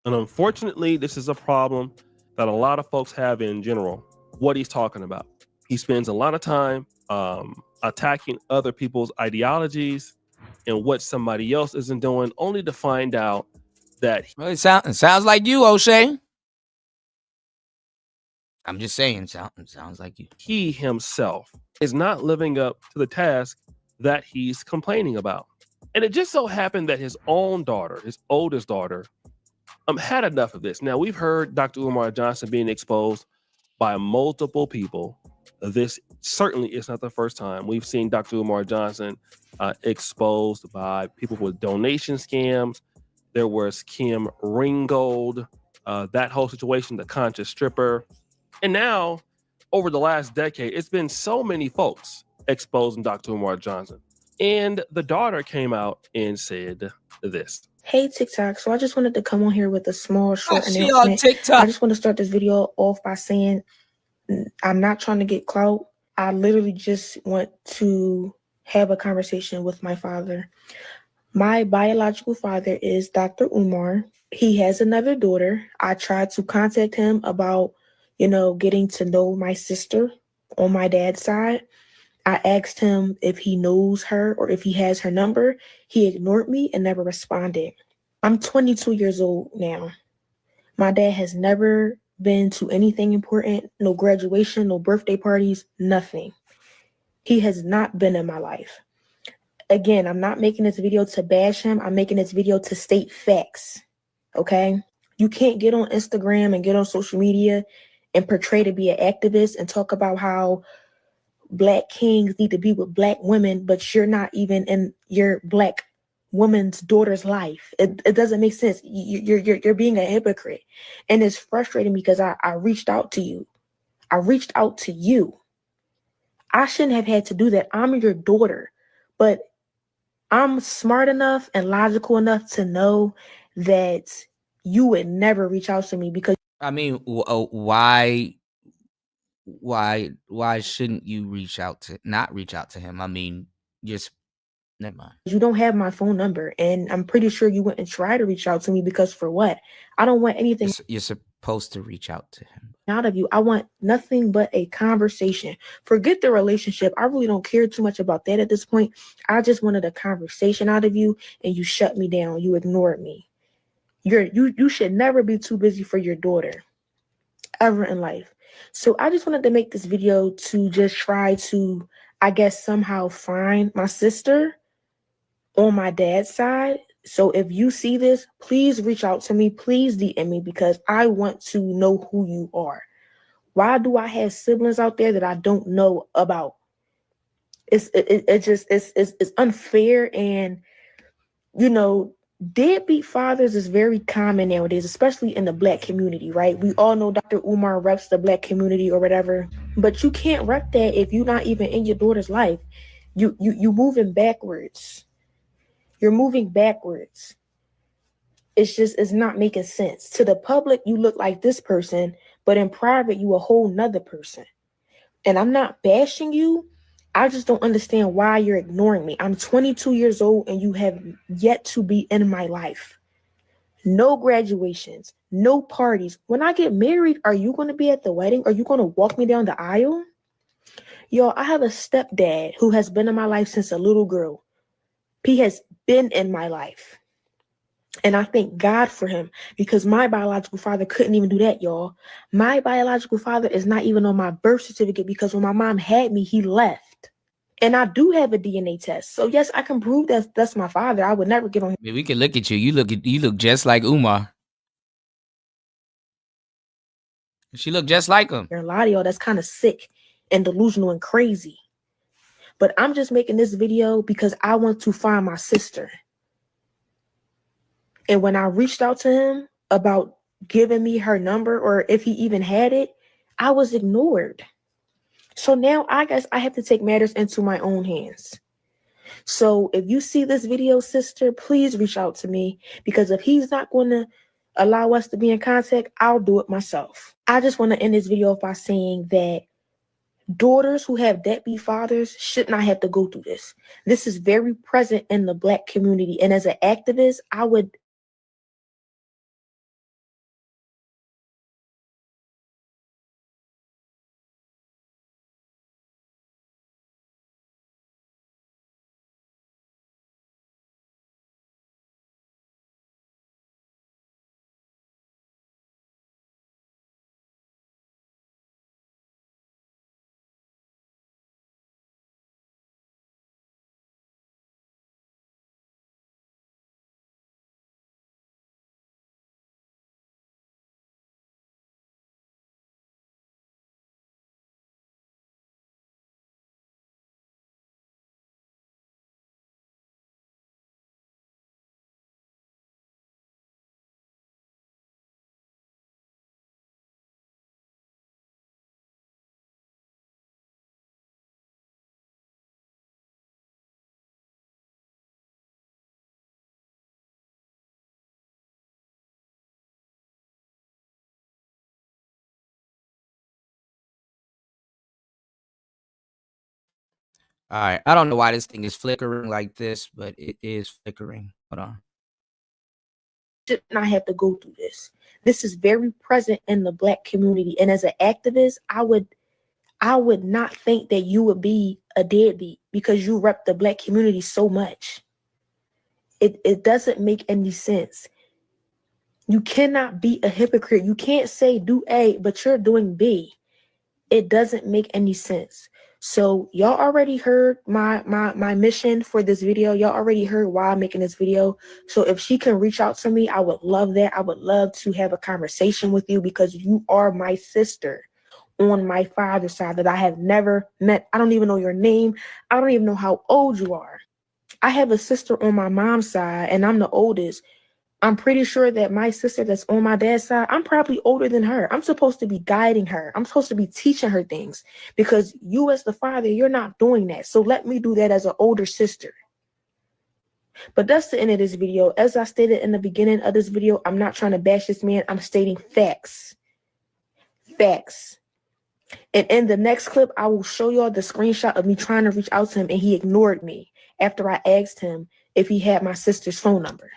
And unfortunately, this is a problem that a lot of folks have in general, what he's talking about. He spends a lot of time attacking other people's ideologies and what somebody else isn't doing, only to find out that well, it sounds like you, Oshay. I'm just saying, sounds like you. He himself is not living up to the task that he's complaining about. And it just so happened that his own daughter, his oldest daughter, had enough of this. Now, we've heard Dr. Umar Johnson being exposed by multiple people. This certainly is not the first time. We've seen Dr. Umar Johnson exposed by people with donation scams. There was Kim Ringgold, that whole situation, the conscious stripper. And now, over the last decade, it's been so many folks exposing Dr. Umar Johnson. And the daughter came out and said this. Hey, TikTok. So I just wanted to come on here with a small, short She on announcement. TikTok. I just want to start this video off by saying I'm not trying to get clout. I literally just want to have a conversation with my father. My biological father is Dr. Umar. He has another daughter. I tried to contact him about, getting to know my sister on my dad's side. I asked him if he knows her or if he has her number. He ignored me and never responded. I'm 22 years old now. My dad has never been to anything important, no graduation, no birthday parties, nothing. He has not been in my life. Again, I'm not making this video to bash him. I'm making this video to state facts, okay? You can't get on Instagram and get on social media and portray to be an activist and talk about how Black kings need to be with Black women, but you're not even in your Black woman's daughter's life. It doesn't make sense. You're being a hypocrite. And it's frustrating because I reached out to you. I reached out to you. I shouldn't have had to do that. I'm your daughter. But I'm smart enough and logical enough to know that you would never reach out to me because I mean, why shouldn't you not reach out to him? I mean, just never mind. You don't have my phone number, and I'm pretty sure you wouldn't try to reach out to me because for what? I don't want anything. You're supposed to reach out to him. Out of you. I want nothing but a conversation. Forget the relationship. I really don't care too much about that at this point. I just wanted a conversation out of you, and you shut me down. You ignored me. You should never be too busy for your daughter ever in life. So I just wanted to make this video to just try to, I guess, somehow find my sister on my dad's side. So if you see this, please reach out to me. Please DM me because I want to know who you are. Why do I have siblings out there that I don't know about? It's unfair, and deadbeat fathers is very common nowadays, especially in the Black community, right? We all know Dr. Umar reps the Black community or whatever, but you can't rep that if you're not even in your daughter's life. You moving backwards. You're moving backwards. It's not making sense. To the public, you look like this person, but in private, you a whole nother person. And I'm not bashing you. I just don't understand why you're ignoring me. I'm 22 years old and you have yet to be in my life. No graduations, no parties. When I get married, are you going to be at the wedding? Are you going to walk me down the aisle? Yo, I have a stepdad who has been in my life since a little girl. He has been in my life. And I thank God for him because my biological father couldn't even do that, y'all. My biological father is not even on my birth certificate because when my mom had me, he left. And I do have a DNA test. So yes, I can prove that that's my father. I would never get on him. I mean, we can look at you. You look just like Umar. She looked just like him. A lot of y'all that's kind of sick and delusional and crazy. But I'm just making this video because I want to find my sister. And when I reached out to him about giving me her number or if he even had it, I was ignored. So now I guess I have to take matters into my own hands. So if you see this video, sister, please reach out to me, because if he's not going to allow us to be in contact, I'll do it myself. I just want to end this video by saying that daughters who have deadbeat fathers should not have to go through this. This is very present in the Black community. And as an activist, I would All right. I don't know why this thing is flickering like this, but it is flickering. Hold on. should not have to go through this. This is very present in the Black community. And as an activist, I would not think that you would be a deadbeat because you rep the Black community so much. It doesn't make any sense. You cannot be a hypocrite. You can't say do A, but you're doing B. It doesn't make any sense. So y'all already heard my mission for this video. Y'all already heard why I'm making this video. So if she can reach out to me, I would love that. I would love to have a conversation with you because you are my sister on my father's side that I have never met. I don't even know your name. I don't even know how old you are. I have a sister on my mom's side and I'm the oldest. I'm pretty sure that my sister that's on my dad's side, I'm probably older than her. I'm supposed to be guiding her. I'm supposed to be teaching her things because you as the father, you're not doing that. So let me do that as an older sister. But that's the end of this video. As I stated in the beginning of this video, I'm not trying to bash this man. I'm stating facts. Facts. And in the next clip, I will show y'all the screenshot of me trying to reach out to him and he ignored me after I asked him if he had my sister's phone number.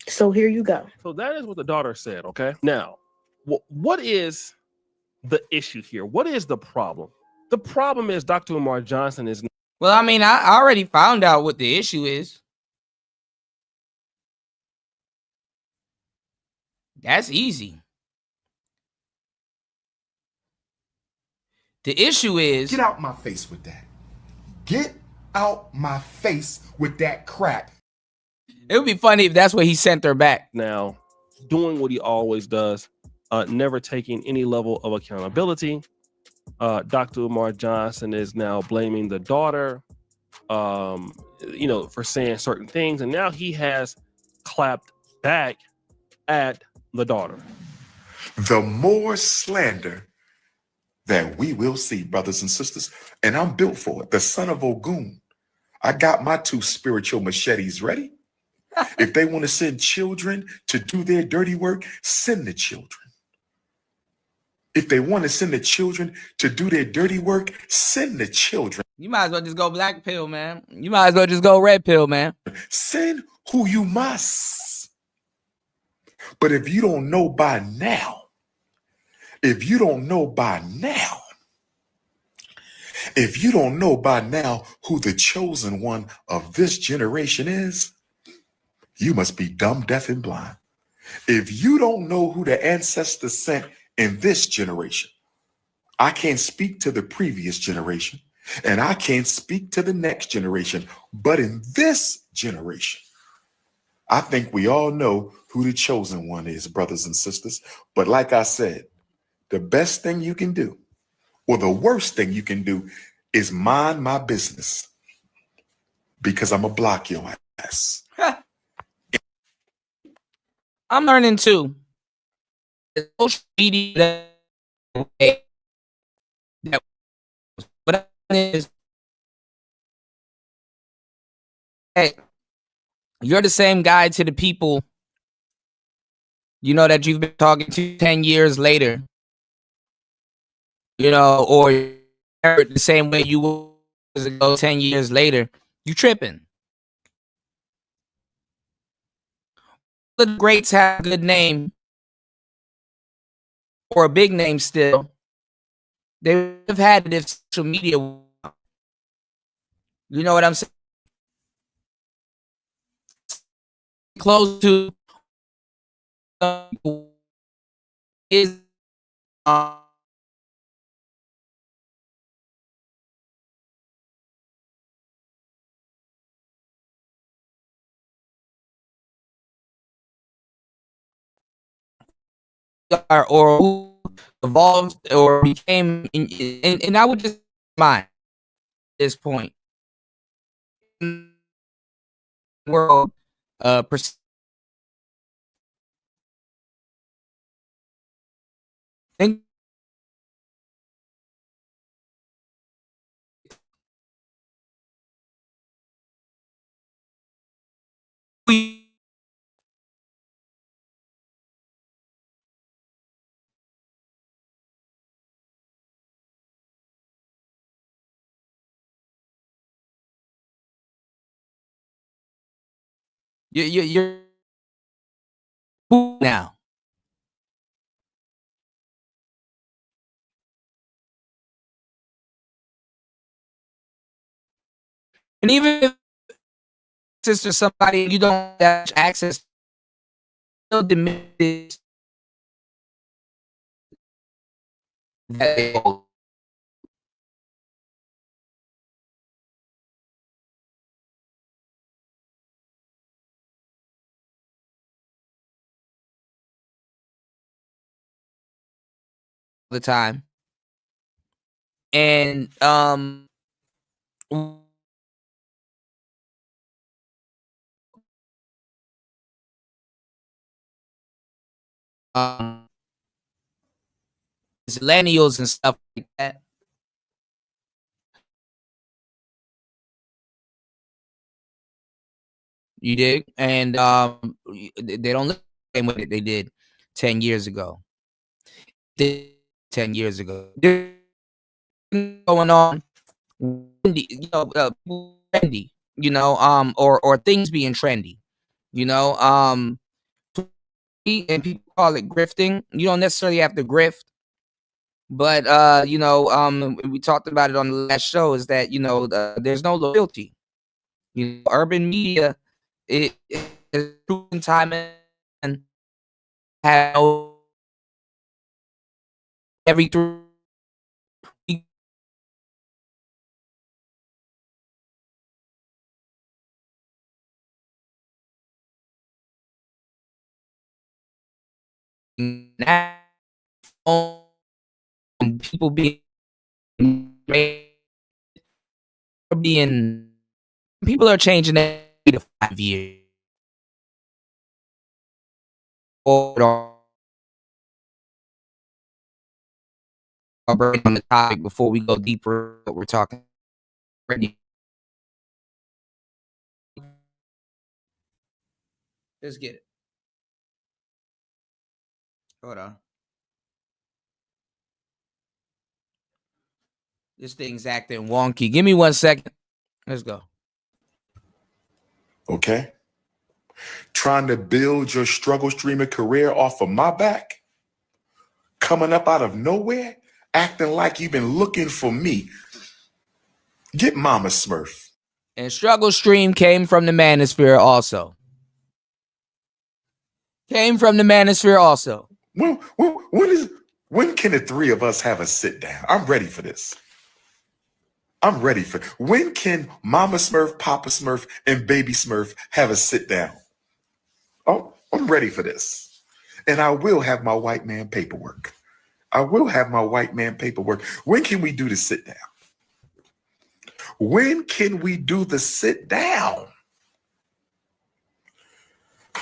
So here you go. So that is what the daughter said, okay? Now, what is the issue here? What is the problem? The problem is Dr. Umar Johnson is... Well, I mean, I already found out what the issue is. That's easy. The issue is... Get out my face with that. Get out my face with that crap. It would be funny if that's what he sent her back. Now, doing what he always does, never taking any level of accountability. Dr. Umar Johnson is now blaming the daughter, for saying certain things. And now he has clapped back at the daughter. The more slander that we will see, brothers and sisters, and I'm built for it. The son of Ogun. I got my 2 spiritual machetes ready. If they want to send children to do their dirty work, send the children. If they want to send the children to do their dirty work, send the children. You might as well just go black pill, man. You might as well just go red pill, man. Send who you must. But if you don't know by now, if you don't know by now who the chosen one of this generation is, you must be dumb, deaf, and blind. If you don't know who the ancestors sent in this generation, I can't speak to the previous generation, and I can't speak to the next generation. But in this generation, I think we all know who the chosen one is, brothers and sisters. But like I said, the best thing you can do, or the worst thing you can do, is mind my business, because I'm going to block your ass. I'm learning too. social media that what is, hey, you're the same guy to the people, you know, that you've been talking to 10 years later, you know, or the same way you was ago 10 years later. You tripping. The greats have a good name or a big name still. They would have had it if social media, you know what I'm saying? Close to is or who evolved or became, and I would just mind at this point world think you're now. And even if it's just somebody you don't have access, still diminishes that all the time. And millennials and stuff like that. You dig? And they don't look the same way that they did 10 years ago. 10 years ago. Going on, you know, trendy, you know, or things being trendy, you know, and people call it grifting. You don't necessarily have to grift, but you know, we talked about it on the last show, is that, you know, there's no loyalty. You know, urban media, it is proven time and have no every 3 now people being people are changing every 3 to 5 years. Or I'll break on the topic before we go deeper. What we're talking. Let's get it. Hold on. This thing's acting wonky. Give me 1 second. Let's go. Okay. Trying to build your struggle streamer career off of my back? Coming up out of nowhere? Acting like you've been looking for me? Get Mama Smurf. And Struggle Stream came from the Manosphere also. When can the three of us have a sit down? I'm ready for this. When can Mama Smurf, Papa Smurf, and Baby Smurf have a sit down? Oh, I'm ready for this. And I will have my white man paperwork. When can we do the sit down?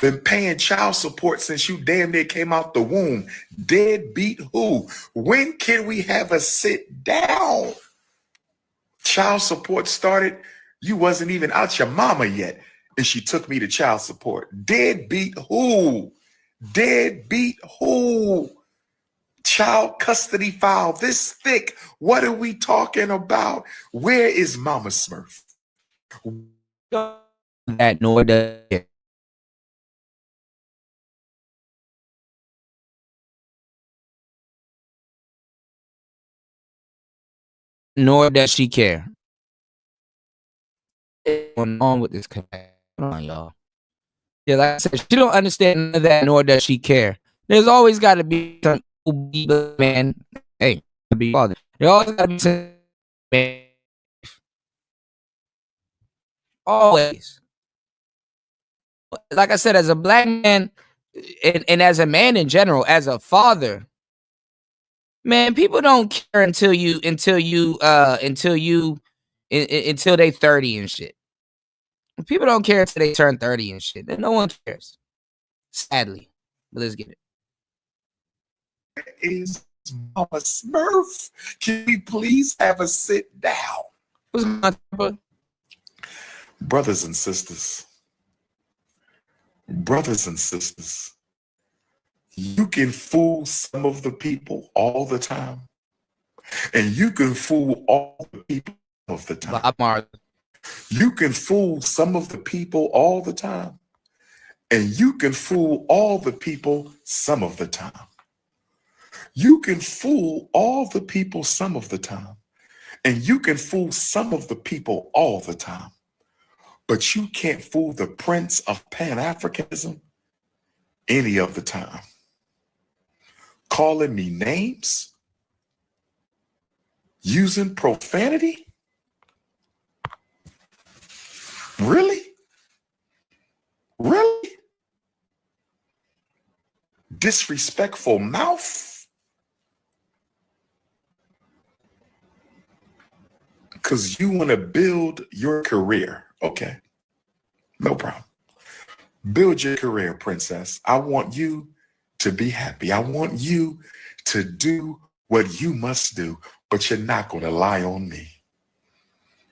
Been paying child support since you damn near came out the womb. Deadbeat who? When can we have a sit down? Child support started, you wasn't even out your mama yet, and she took me to child support. Deadbeat who? Deadbeat who? Child custody file this thick. What are we talking about? Where is Mama Smurf? That nor does it. Nor does she care. What's going on with this connection? Come on, y'all. Yeah, like I said, she don't understand none of that, nor does she care. There's always got to be some man. Hey, be bothered. There always got to be some man. Always. Like I said, as a black man, and as a man in general, as a father, man, people don't care until they 30 and shit. People don't care until they turn 30 and shit. And no one cares. Sadly. But let's get it. Is Mama Smurf? Can we please have a sit down? What's going on? Brothers and sisters. Brothers and sisters. You can fool some of the people all the time. And you can fool all the people of the time. You can fool some of the people all the time. And you can fool all the people some of the time. You can fool all the people some of the time. And you can fool some of the people all the time. But you can't fool the prince of Pan-Africanism any of the time. Calling me names? Using profanity? Really? Really? Disrespectful mouth? Because you want to build your career. Okay. No problem. Build your career, princess. I want you to be happy. I want you to do what you must do, but you're not going to lie on me.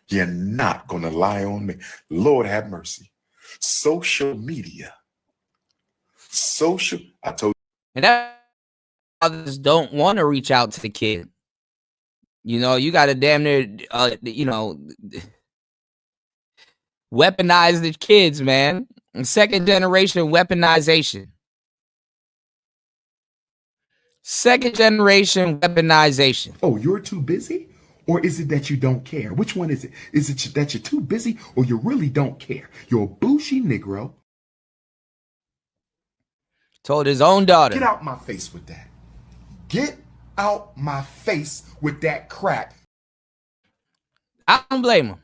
You're not going to lie on me. Lord have mercy. Social media. I told you. And that others don't want to reach out to the kid. You know, you got to damn near, weaponize the kids, man. Second generation weaponization. Second generation weaponization. Oh, you're too busy? Or is it that you don't care? Which one is it? Is it that you're too busy or you really don't care? You're a bougie Negro. Told his own daughter. Get out my face with that. Get out my face with that crap. I don't blame him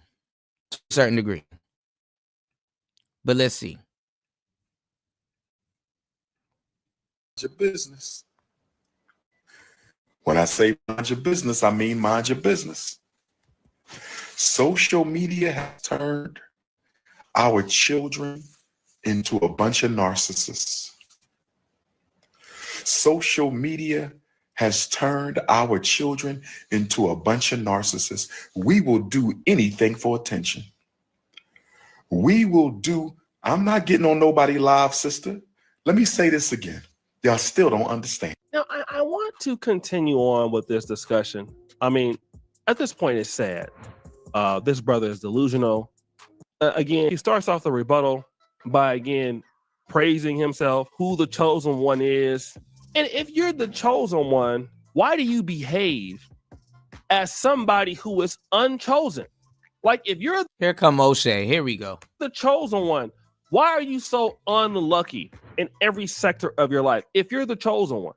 to a certain degree. But let's see. Your business. When I say mind your business, I mean mind your business. Social media has turned our children into a bunch of narcissists. Social media has turned our children into a bunch of narcissists. We will do anything for attention. We will do, I'm not getting on nobody live, sister. Let me say this again. Y'all still don't understand. Now, I want to continue on with this discussion. I mean, at this point, it's sad. This brother is delusional. Again, he starts off the rebuttal by, again, praising himself, who the chosen one is. And if you're the chosen one, why do you behave as somebody who is unchosen? Like, if you're here come Oshay. Here we go. The chosen one, why are you so unlucky in every sector of your life? If you're the chosen one,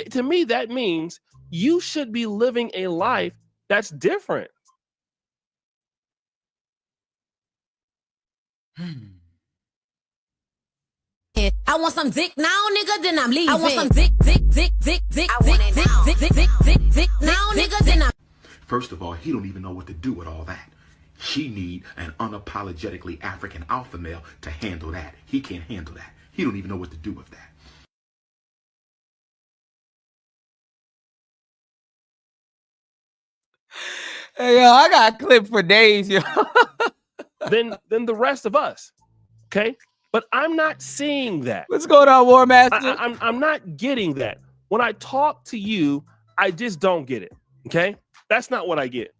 to me, that means you should be living a life that's different. I want some dick now, nigga, then I'm leaving. I want some dick now, nigga, then I'm... First of all, he don't even know what to do with all that. She need an unapologetically African alpha male to handle that. He can't handle that. He don't even know what to do with that. Hey, yo, I got a clip for days, yo. than the rest of us. Okay, but I'm not seeing that. What's going on, War Master? I'm not getting that. When I talk to you, I just don't get it. Okay, that's not what I get.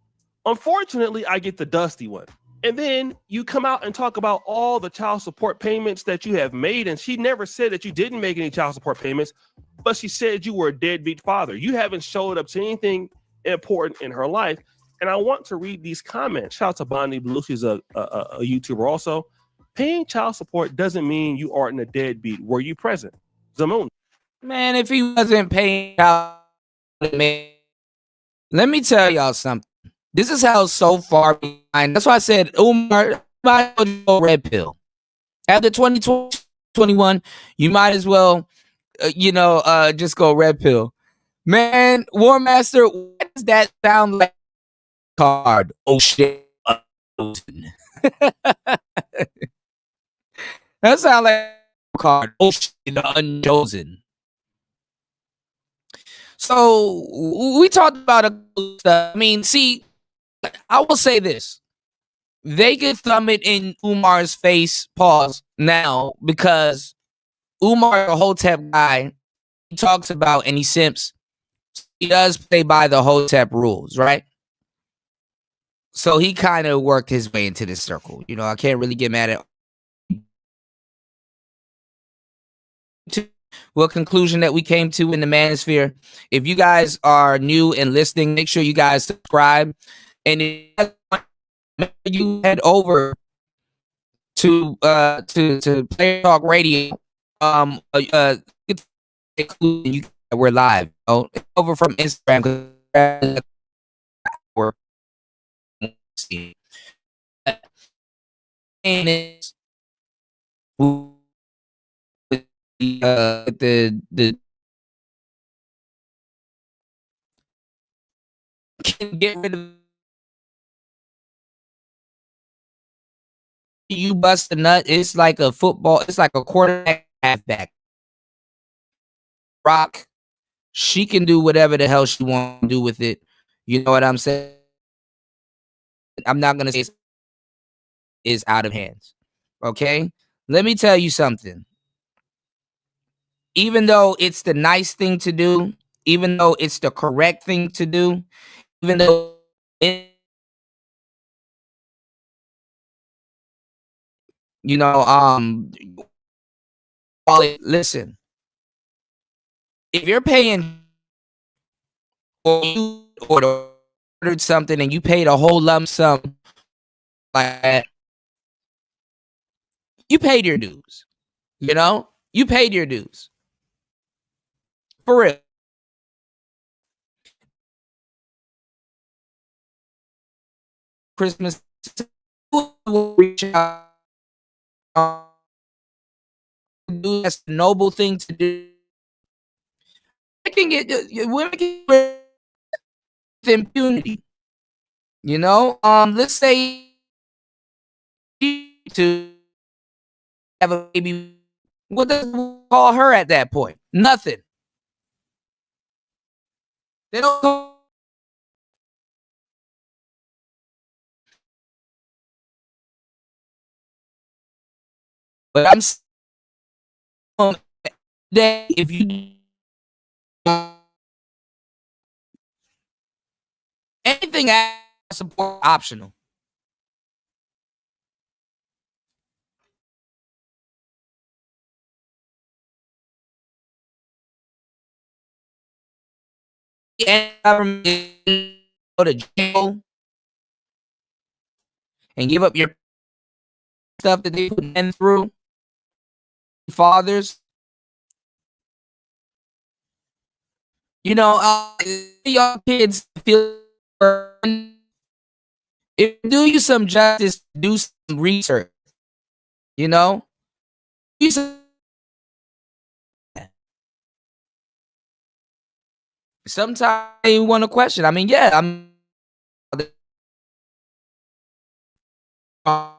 Unfortunately, I get the dusty one. And then you come out and talk about all the child support payments that you have made. And she never said that you didn't make any child support payments, but she said you were a deadbeat father. You haven't showed up to anything important in her life. And I want to read these comments. Shout out to Bonnie Blue. She's a YouTuber also. Paying child support doesn't mean you aren't a deadbeat. Were you present? Zamoon. Man, if he wasn't paying child support, let me tell y'all something. This is how so far behind. That's why I said, Umar, go red pill. After 2021, you might as well, just go red pill. Man, War Master, what does that sound like? Card. Oh, shit. That sounds like a card. Oh, shit. Unchosen. So, we talked about stuff. I mean, see, I will say this. They could thumb it in Umar's face, pause, now, because Umar, the Hotep guy, he talks about and he simps. He does play by the Hotep rules, right? So he kind of worked his way into this circle. You know, I can't really get mad at what conclusion that we came to in the manosphere. If you guys are new and listening, make sure you guys subscribe. And if you head over to Player Talk Radio, we're live. Over from Instagram. The can get rid of you bust a nut. It's like a football. It's like a quarterback, halfback. Rock. She can do whatever the hell she wants to do with it. You know what I'm saying? I'm not gonna say it's out of hands. Okay. Let me tell you something. Even though it's the nice thing to do, even though it's the correct thing to do, even though listen, if you're paying or you ordered something and you paid a whole lump sum like that, you paid your dues. You paid your dues. For real. Christmas will reach out. That's a noble thing to do. Women can get impunity. Let's say to have a baby. What does we call her at that point? Nothing. They don't call. But I'm saying that if you anything support optional. And government go to jail and give up your stuff that they put men through. Fathers, young kids feel if do you some justice, do some research. Sometimes you want to question. I mean, yeah, the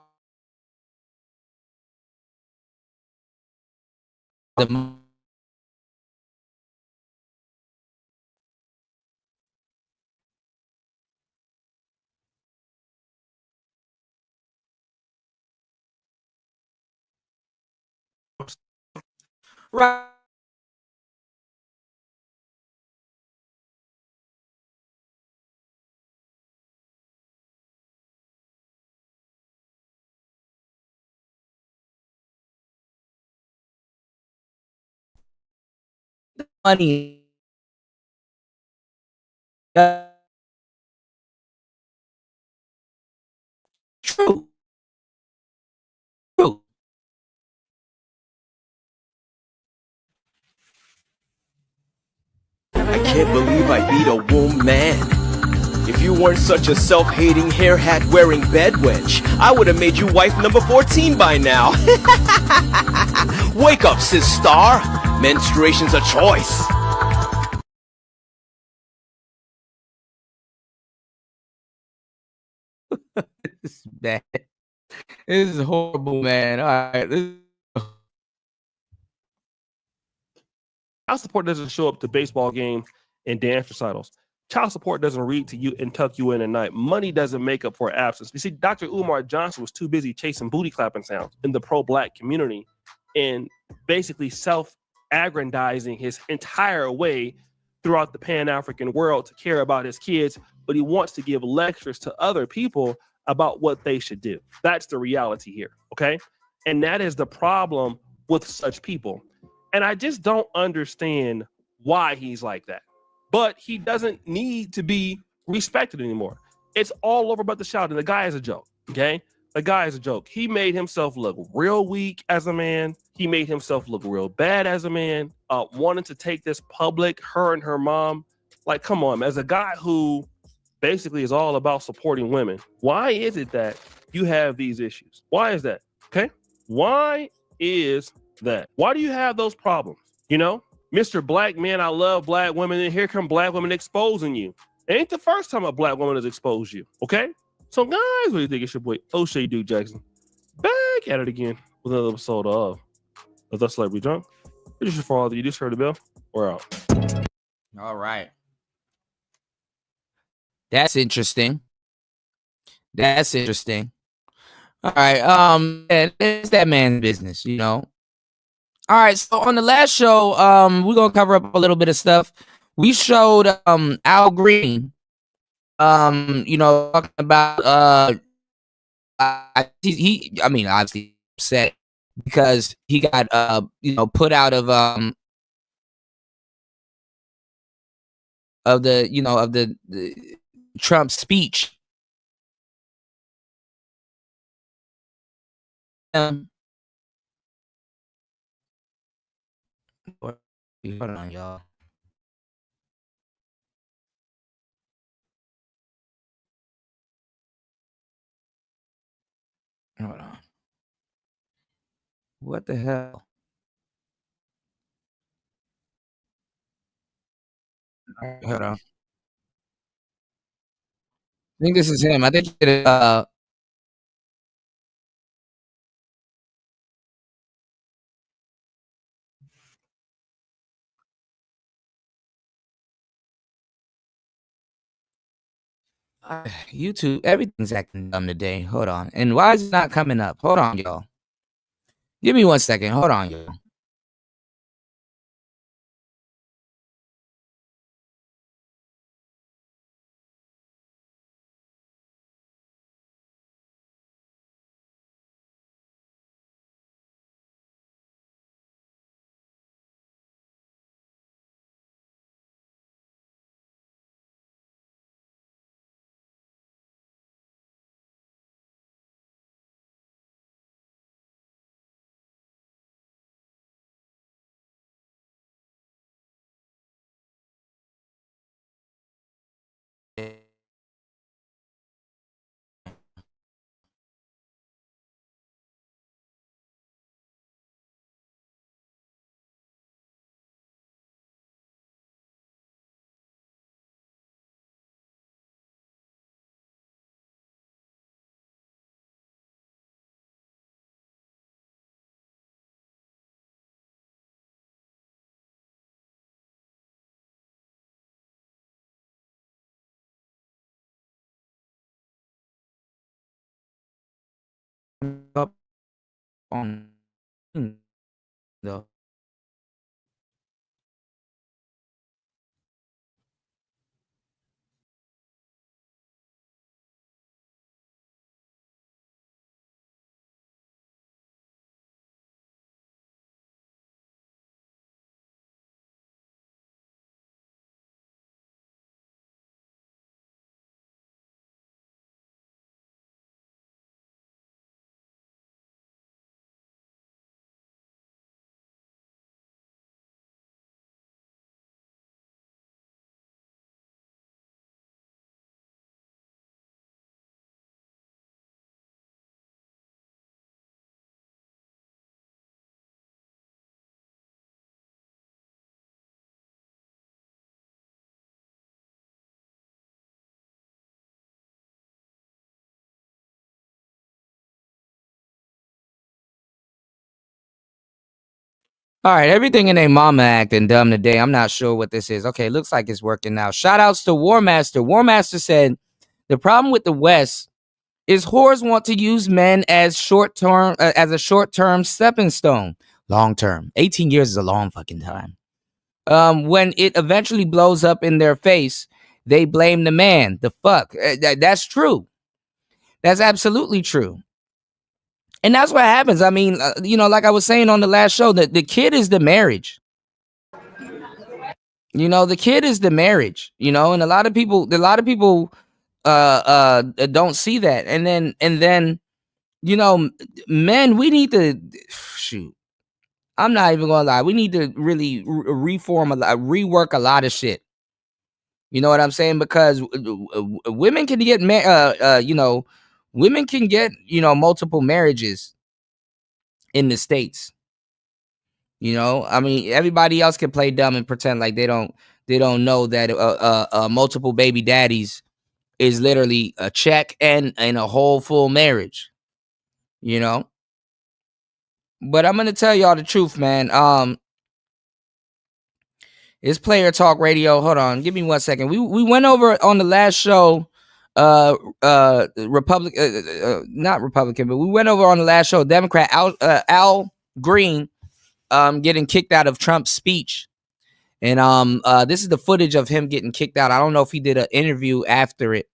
right. Money. True. True. I can't believe I beat a woman. If you weren't such a self-hating, hair hat wearing bedwench, I would have made you wife number 14 by now. Wake up, sis star. Menstruation's a choice. This is bad. This is horrible, man. All right. Child support doesn't show up to baseball games and dance recitals. Child support doesn't read to you and tuck you in at night. Money doesn't make up for absence. You see, Dr. Umar Johnson was too busy chasing booty clapping sounds in the pro-black community and basically self-aggrandizing his entire way throughout the Pan-African world to care about his kids, but he wants to give lectures to other people about what they should do. That's the reality here, okay? And that is the problem with such people. And I just don't understand why he's like that. But he doesn't need to be respected anymore. It's all over about the shouting. The guy is a joke, okay? The guy is a joke. He made himself look real weak as a man. He made himself look real bad as a man. Wanted to take this public, her and her mom. Like, come on, as a guy who basically is all about supporting women, why is it that you have these issues? Why is that? Okay? Why is that? Why do you have those problems? You know, Mr. Black Man, I love black women, and here come black women exposing you. It ain't the first time a black woman has exposed you, okay? So, guys, what do you think? It's your boy Oshay Duke Jackson back at it again with another episode of The Celebrity Drunk. This is for all of you. Just heard the bell. We're out. All right. That's interesting. That's interesting. All right. It's that man's business, you know. All right. So on the last show, we're gonna cover up a little bit of stuff. We showed Al Green, talking about I mean, obviously upset because he got put out of the Trump speech. Hold on, y'all. Hold on. What the hell? Hold on. I think this is him. I think YouTube, everything's acting dumb today. Hold on. And why is it not coming up? Hold on, y'all. Give me 1 second. Hold on, y'all. up on though. All right, everything in a mama acting dumb today. I'm not sure what this is. Okay, looks like it's working now. Shout outs to War Master. War Master said the problem with the West is whores want to use men as as a short-term stepping stone. Long-term. 18 years is a long fucking time. When it eventually blows up in their face, they blame the man. The fuck. That's true. That's absolutely true. And that's what happens. I mean, like I was saying on the last show, that the kid is the marriage. The kid is the marriage, and a lot of people don't see that. And then, men, we need to shoot. I'm not even gonna lie. We need to really rework a lot of shit. You know what I'm saying? Because women can get, women can get, multiple marriages in the States. I mean, everybody else can play dumb and pretend like they don't know that multiple baby daddies is literally a check and a whole full marriage. But I'm gonna tell y'all the truth, man. It's Player Talk Radio. Hold on, give me 1 second. We went over on the last show, not Republican, but we went over on the last show, Democrat Al Green getting kicked out of Trump's speech. And this is the footage of him getting kicked out. I don't know if he did an interview after it,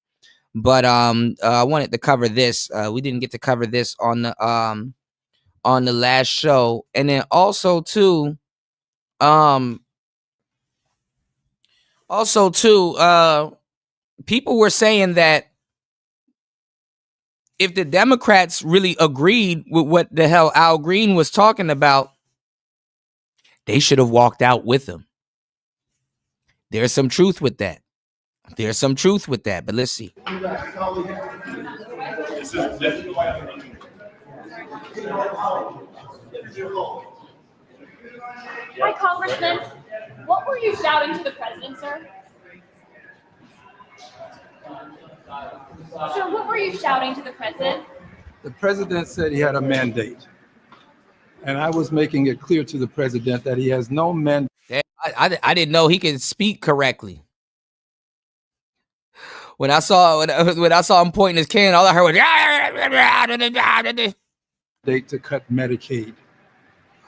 but I wanted to cover this. We didn't get to cover this on the last show. And then also too, people were saying that if the Democrats really agreed with what the hell Al Green was talking about, they should have walked out with him. There's some truth with that. But let's see. Hi, Congressman. What were you shouting to the president, sir? Sir, what were you shouting to the president? The president said he had a mandate. And I was making it clear to the president that he has no mandate. I didn't know he could speak correctly. When I saw him pointing his can, all I heard was to cut Medicaid.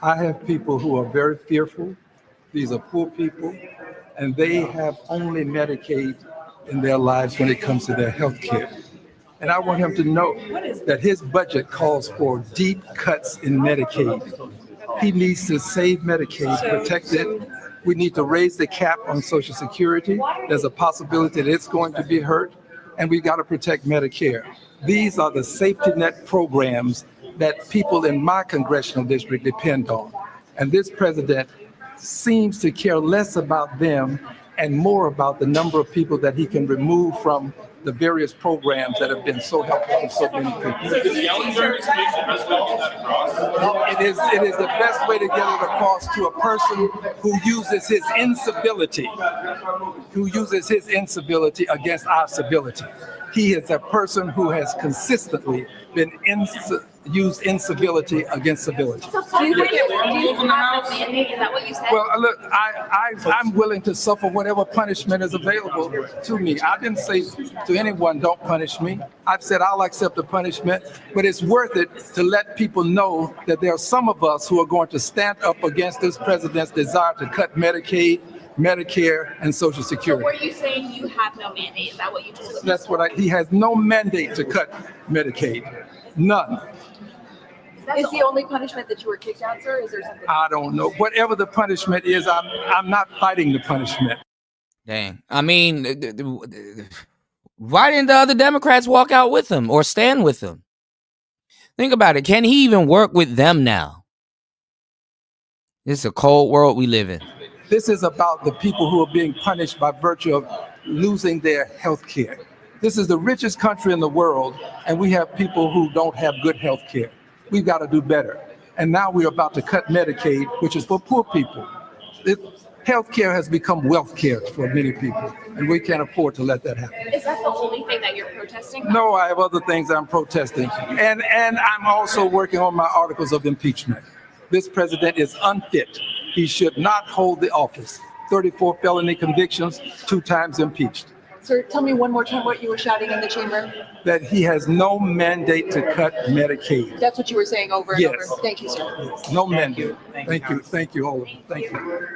I have people who are very fearful. These are poor people, and they have only Medicaid in their lives when it comes to their health care. And I want him to know that his budget calls for deep cuts in Medicaid. He needs to save Medicaid, protect it. We need to raise the cap on Social Security. There's a possibility that it's going to be hurt, and we've got to protect Medicare. These are the safety net programs that people in my congressional district depend on. And this president seems to care less about them and more about the number of people that he can remove from the various programs that have been so helpful to so many people. It is the best way to get it across to a person who uses his incivility, against our civility. He is a person who has consistently been use incivility against civility. Do you think you have no mandate? Is that what you said? Well, look, I'm willing to suffer whatever punishment is available to me. I didn't say to anyone, don't punish me. I've said I'll accept the punishment, but it's worth it to let people know that there are some of us who are going to stand up against this president's desire to cut Medicaid, Medicare, and Social Security. So were you saying you have no mandate? Is that what you just said? That's what he has no mandate to cut Medicaid. None. Is the only punishment that you were kicked out, sir? Is there something? I don't know. Whatever the punishment is, I'm not fighting the punishment. Dang. I mean, why didn't the other Democrats walk out with him or stand with him? Think about it. Can he even work with them now? It's a cold world we live in. This is about the people who are being punished by virtue of losing their health care. This is the richest country in the world, and we have people who don't have good health care. We've got to do better. And now we're about to cut Medicaid, which is for poor people. Health care has become wealth care for many people, and we can't afford to let that happen. Is that the only thing that you're protesting? No, I have other things I'm protesting. And I'm also working on my articles of impeachment. This president is unfit. He should not hold the office. 34 felony convictions, 2 times impeached. Sir, tell me one more time what you were shouting in the chamber. That he has no mandate to cut Medicaid. That's what you were saying over and Yes. over. Thank you, sir. Yes. No mandate. Thank you. Thank you, all of you. Thank you.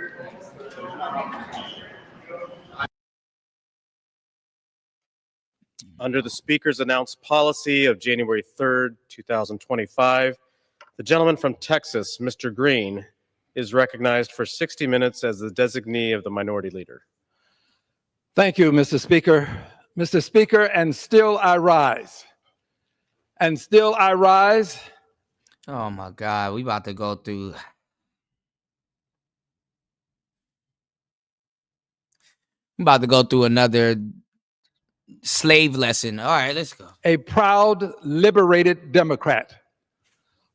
Under the Speaker's announced policy of January 3rd, 2025, the gentleman from Texas, Mr. Green, is recognized for 60 minutes as the designee of the minority leader. Thank you, Mr. Speaker. Mr. Speaker, and still I rise. And still I rise. Oh my God, we about to go through. I'm about to go through another slave lesson. All right, let's go. A proud, liberated Democrat.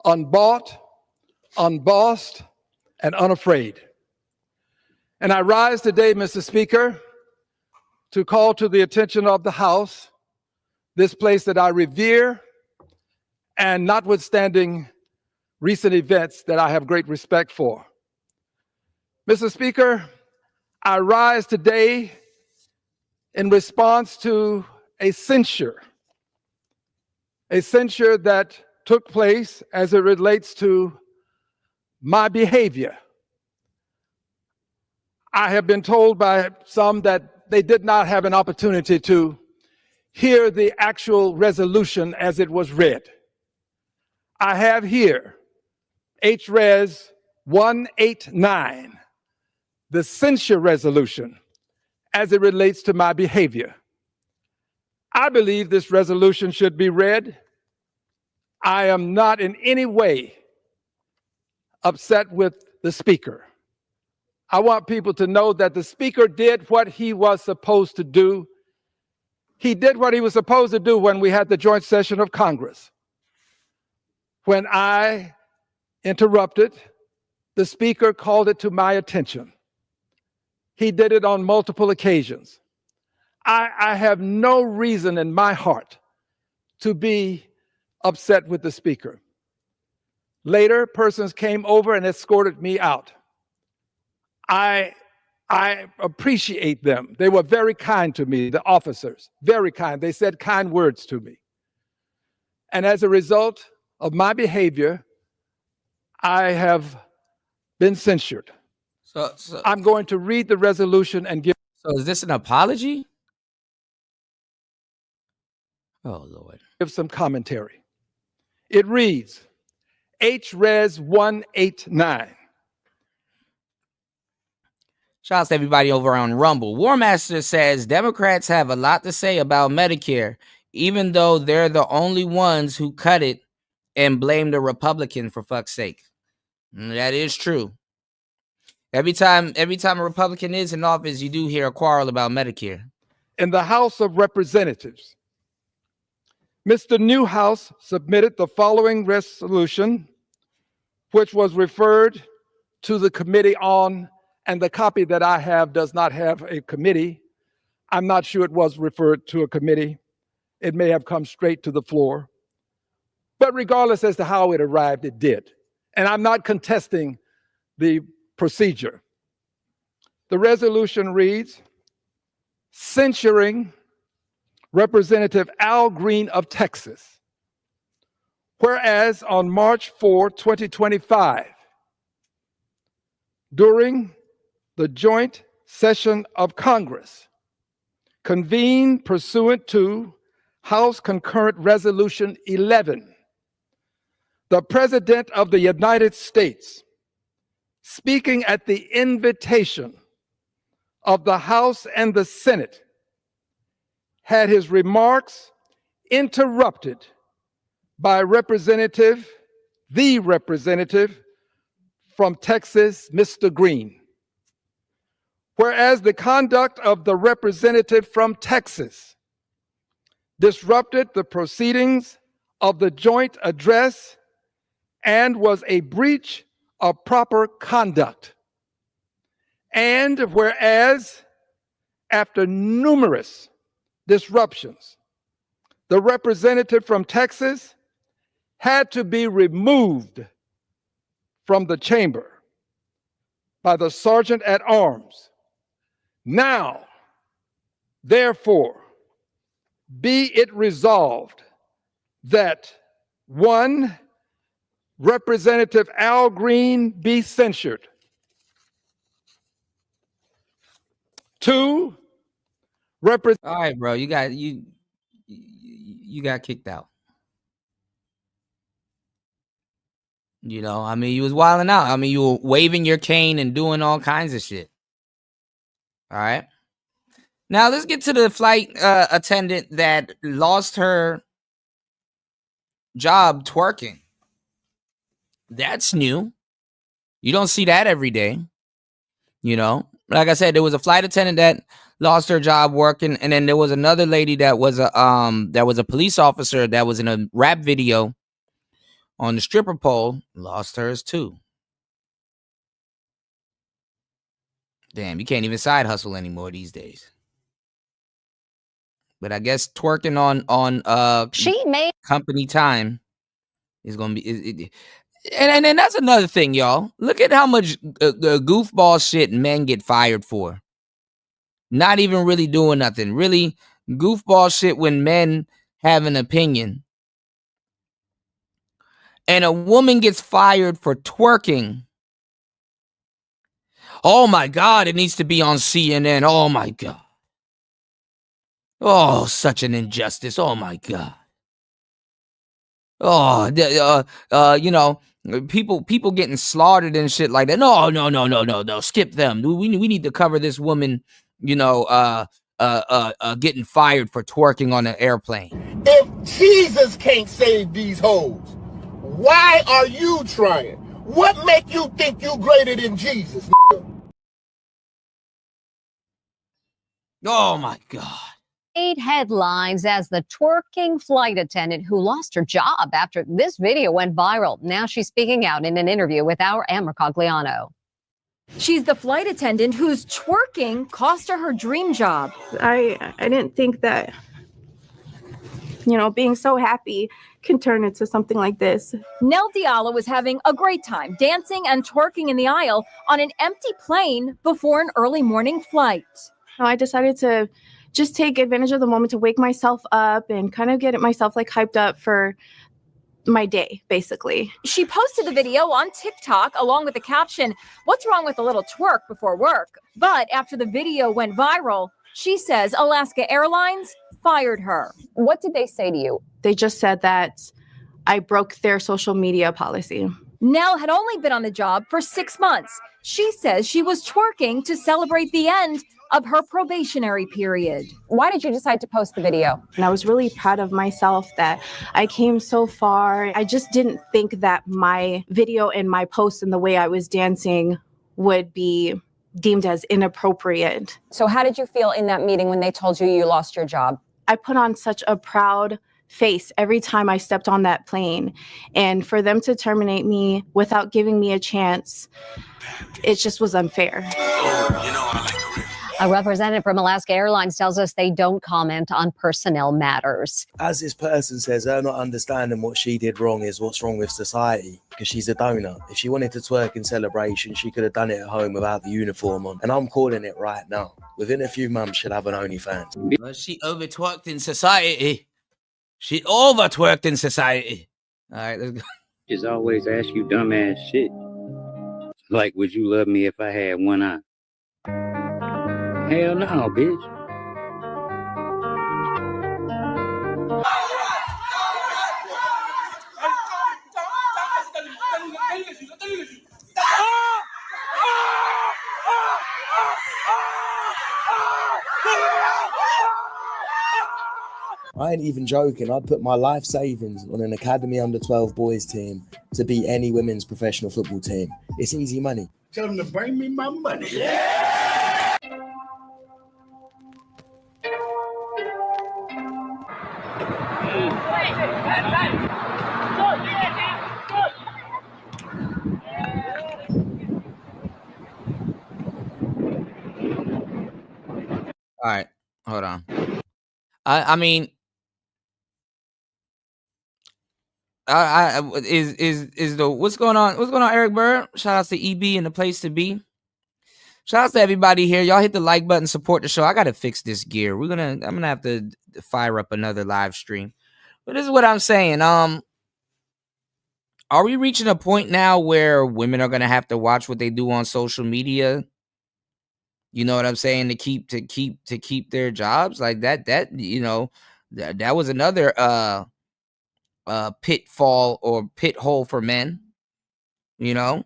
Unbought, unbossed, and unafraid. And I rise today, Mr. Speaker, to call to the attention of the House this place that I revere, and notwithstanding recent events that I have great respect for. Mr. Speaker, I rise today in response to a censure that took place as it relates to my behavior. I have been told by some that they did not have an opportunity to hear the actual resolution as it was read. I have here HRES 189, the censure resolution as it relates to my behavior. I believe this resolution should be read. I am not in any way upset with the Speaker. I want people to know that the Speaker did what he was supposed to do. He did what he was supposed to do when we had the joint session of Congress. When I interrupted, the Speaker called it to my attention. He did it on multiple occasions. I have no reason in my heart to be upset with the Speaker. Later, persons came over and escorted me out. I appreciate them. They were very kind to me, the officers, very kind. They said kind words to me. And as a result of my behavior, I have been censured. So I'm going to read the resolution and give. So is this an apology? Oh, Lord. Give some commentary. It reads, HRES 189. Shouts to everybody over on Rumble. Warmaster says Democrats have a lot to say about Medicare, even though they're the only ones who cut it and blame the Republican, for fuck's sake. That is true. Every time a Republican is in office, you do hear a quarrel about Medicare. In the House of Representatives, Mr. Newhouse submitted the following resolution, which was referred to the Committee on, and the copy that I have does not have a committee. I'm not sure it was referred to a committee. It may have come straight to the floor. But regardless as to how it arrived, it did. And I'm not contesting the procedure. The resolution reads, censuring Representative Al Green of Texas. Whereas on March 4, 2025, during the joint session of Congress, convened pursuant to House Concurrent Resolution 11, the President of the United States, speaking at the invitation of the House and the Senate, had his remarks interrupted by the representative from Texas, Mr. Green. Whereas the conduct of the representative from Texas disrupted the proceedings of the joint address and was a breach of proper conduct. And whereas after numerous disruptions, the representative from Texas had to be removed from the chamber by the sergeant at arms. Now, therefore, be it resolved that 1, Representative Al Green be censured. 2, All right, bro. You got kicked out. You know, I mean, you was wilding out. I mean, you were waving your cane and doing all kinds of shit. All right. Now let's get to the flight attendant that lost her job twerking. That's new. You don't see that every day. You know, like I said, there was a flight attendant that lost her job working, and then there was another lady that was a police officer that was in a rap video on the stripper pole, lost hers too. Damn, you can't even side hustle anymore these days. But I guess twerking on she made company time is gonna be and then that's another thing, y'all. Look at how much the goofball shit men get fired for. Not even really doing nothing. Really goofball shit when men have an opinion. And a woman gets fired for twerking. Oh my God, it needs to be on CNN. Oh my God. Oh, such an injustice. Oh my God. Oh, you know, people getting slaughtered and shit like that. No. Skip them. We need to cover this woman, you know, getting fired for twerking on an airplane. If Jesus can't save these hoes, why are you trying? What make you think you greater than Jesus? Oh my God. Made headlines as the twerking flight attendant who lost her job after this video went viral. Now she's speaking out in an interview with our Amber Cogliano. She's the flight attendant whose twerking cost her dream job. I didn't think that, you know, being so happy can turn into something like this. Nell Diallo was having a great time dancing and twerking in the aisle on an empty plane before an early morning flight. I decided to just take advantage of the moment to wake myself up and kind of get myself like hyped up for my day, basically. She posted the video on TikTok along with the caption, "What's wrong with a little twerk before work?" But after the video went viral, she says Alaska Airlines fired her. What did they say to you? They just said that I broke their social media policy. Nell had only been on the job for 6 months. She says she was twerking to celebrate the end of her probationary period. Why did you decide to post the video? And I was really proud of myself that I came so far. I just didn't think that my video and my post and the way I was dancing would be deemed as inappropriate. So how did you feel in that meeting when they told you you lost your job? I put on such a proud face every time I stepped on that plane. And for them to terminate me without giving me a chance, it just was unfair. A representative from Alaska Airlines tells us they don't comment on personnel matters. As this person says, her not understanding what she did wrong is what's wrong with society, because she's a donor. If she wanted to twerk in celebration, she could have done it at home without the uniform on. And I'm calling it right now. Within a few months, she'll have an OnlyFans. But she over twerked in society. She over twerked in society. All right, let's go. Just always ask you dumbass shit. Like, would you love me if I had one eye? Hell no, bitch. I ain't even joking. I'd put my life savings on an Academy under-12 boys team to beat any women's professional football team. It's easy money. Tell them to bring me my money. All right, hold on. I mean, is the what's going on? What's going on, Eric Bird? Shout out to EB and the place to be. Shout out to everybody here. Y'all hit the like button, support the show. I gotta fix this gear. I'm gonna have to fire up another live stream. But this is what I'm saying. Are we reaching a point now where women are gonna have to watch what they do on social media? You know what I'm saying? To keep their jobs like that. That was another pitfall or pit hole for men. You know,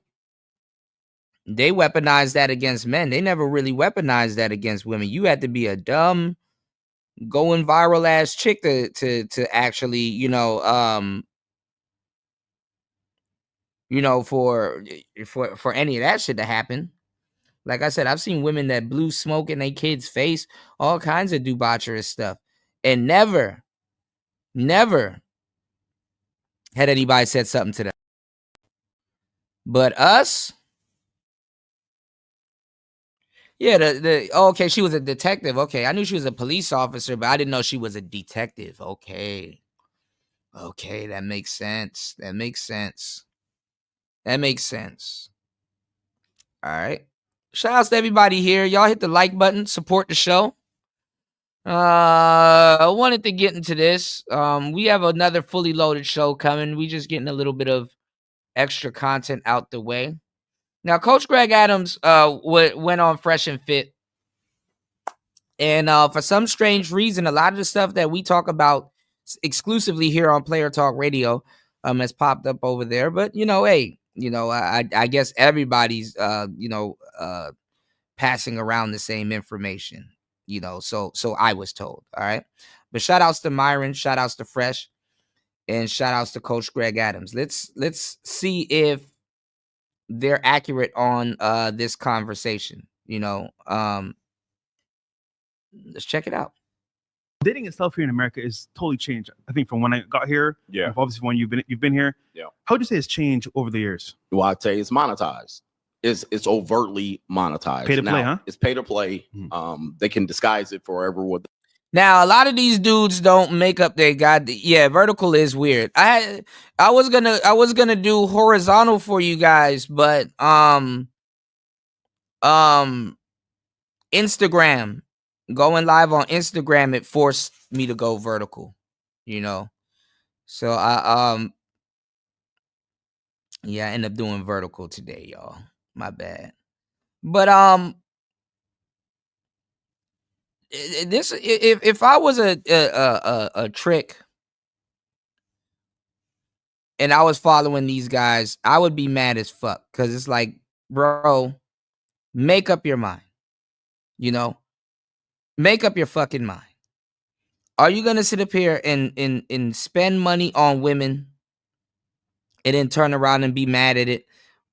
they weaponized that against men. They never really weaponized that against women. You had to be a dumb, going viral ass chick to actually, for any of that shit to happen. Like I said, I've seen women that blew smoke in their kids' face, all kinds of debaucherous stuff, and never had anybody said something to them. But us, yeah, okay, she was a detective. Okay, I knew she was a police officer, but I didn't know she was a detective. Okay, that makes sense. That makes sense. All right. Shout outs to everybody here. Y'all hit the like button, support the show. I wanted to get into this. We have another fully loaded show coming. We just getting a little bit of extra content out the way. Now, Coach Greg Adams went on Fresh and Fit. And for some strange reason, a lot of the stuff that we talk about exclusively here on Player Talk Radio has popped up over there. But, hey, I guess everybody's, passing around the same information, so I was told. All right. But shout outs to Myron, shout outs to Fresh, and shout outs to Coach Greg Adams. Let's see if they're accurate on this conversation. Let's check it out. Dating itself here in America is totally changed. I think from when I got here, Yeah. Obviously, when you've been here, Yeah. How would you say it's changed over the years? Well, I'd say it's monetized. It's overtly monetized. Pay to play, Now, huh? It's pay to play. They can disguise it forever with. Now, a lot of these dudes don't make up their vertical is weird. I was gonna do horizontal for you guys, but Instagram, going live on Instagram, it forced me to go vertical, so I end up doing vertical today, y'all. My bad. But this, if I was a trick and I was following these guys, I would be mad as fuck, because it's like, bro, make up your mind. Make up your fucking mind. Are you gonna sit up here and spend money on women and then turn around and be mad at it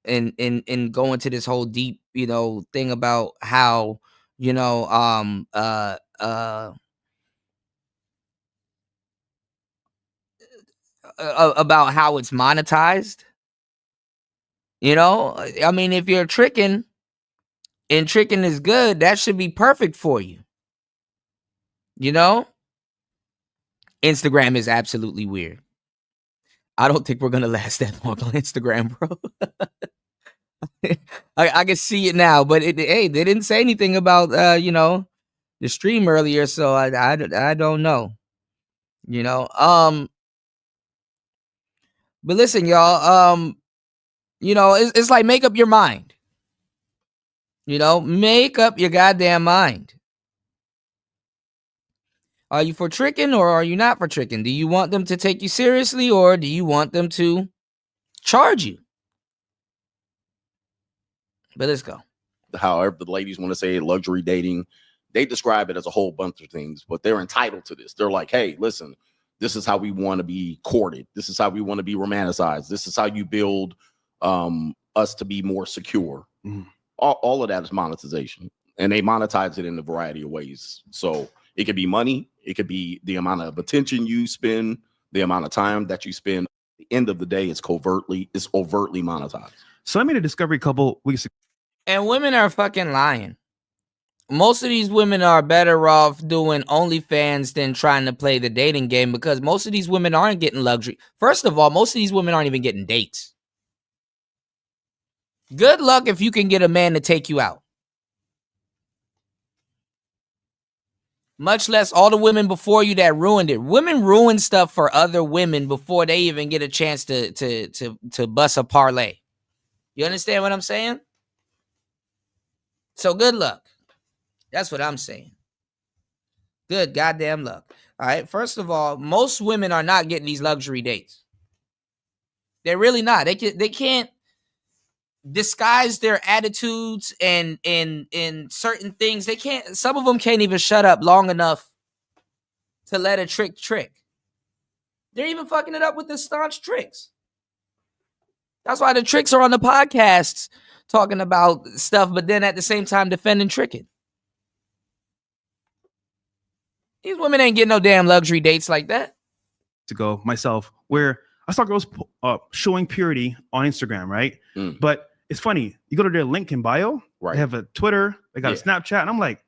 and go into this whole deep, thing about how, about how it's monetized? I mean, if you're tricking, and tricking is good, that should be perfect for you. You know? Instagram is absolutely weird. I don't think we're going to last that long on Instagram, bro. I can see it now, but hey, they didn't say anything about, the stream earlier, so I don't know. But listen, y'all, it's like make up your mind. Make up your goddamn mind. Are you for tricking or are you not for tricking? Do you want them to take you seriously or do you want them to charge you? But let's go. However, the ladies want to say luxury dating, they describe it as a whole bunch of things, but they're entitled to this. They're like, hey, listen, this is how we want to be courted. This is how we want to be romanticized. This is how you build us to be more secure. All of that is monetization, and they monetize it in a variety of ways. So it could be money. It could be the amount of attention you spend, the amount of time that you spend. At the end of the day, it's overtly monetized. So I made a discovery a couple weeks ago. And women are fucking lying. Most of these women are better off doing OnlyFans than trying to play the dating game because most of these women aren't getting luxury. First of all, most of these women aren't even getting dates. Good luck if you can get a man to take you out. Much less all the women before you that ruined it. Women ruin stuff for other women before they even get a chance to bust a parlay. You understand what I'm saying? So good luck. That's what I'm saying. Good goddamn luck. All right. First of all, most women are not getting these luxury dates. They're really not. They can't disguise their attitudes and certain things. They can't. Some of them can't even shut up long enough to let a trick. They're even fucking it up with the staunch tricks. That's why the tricks are on the podcasts talking about stuff, but then at the same time defending tricking. These women ain't getting no damn luxury dates like that. To go myself, where I saw girls showing purity on Instagram, right? But it's funny. You go to their link in bio, they have a Twitter, they got a Snapchat, and I'm like,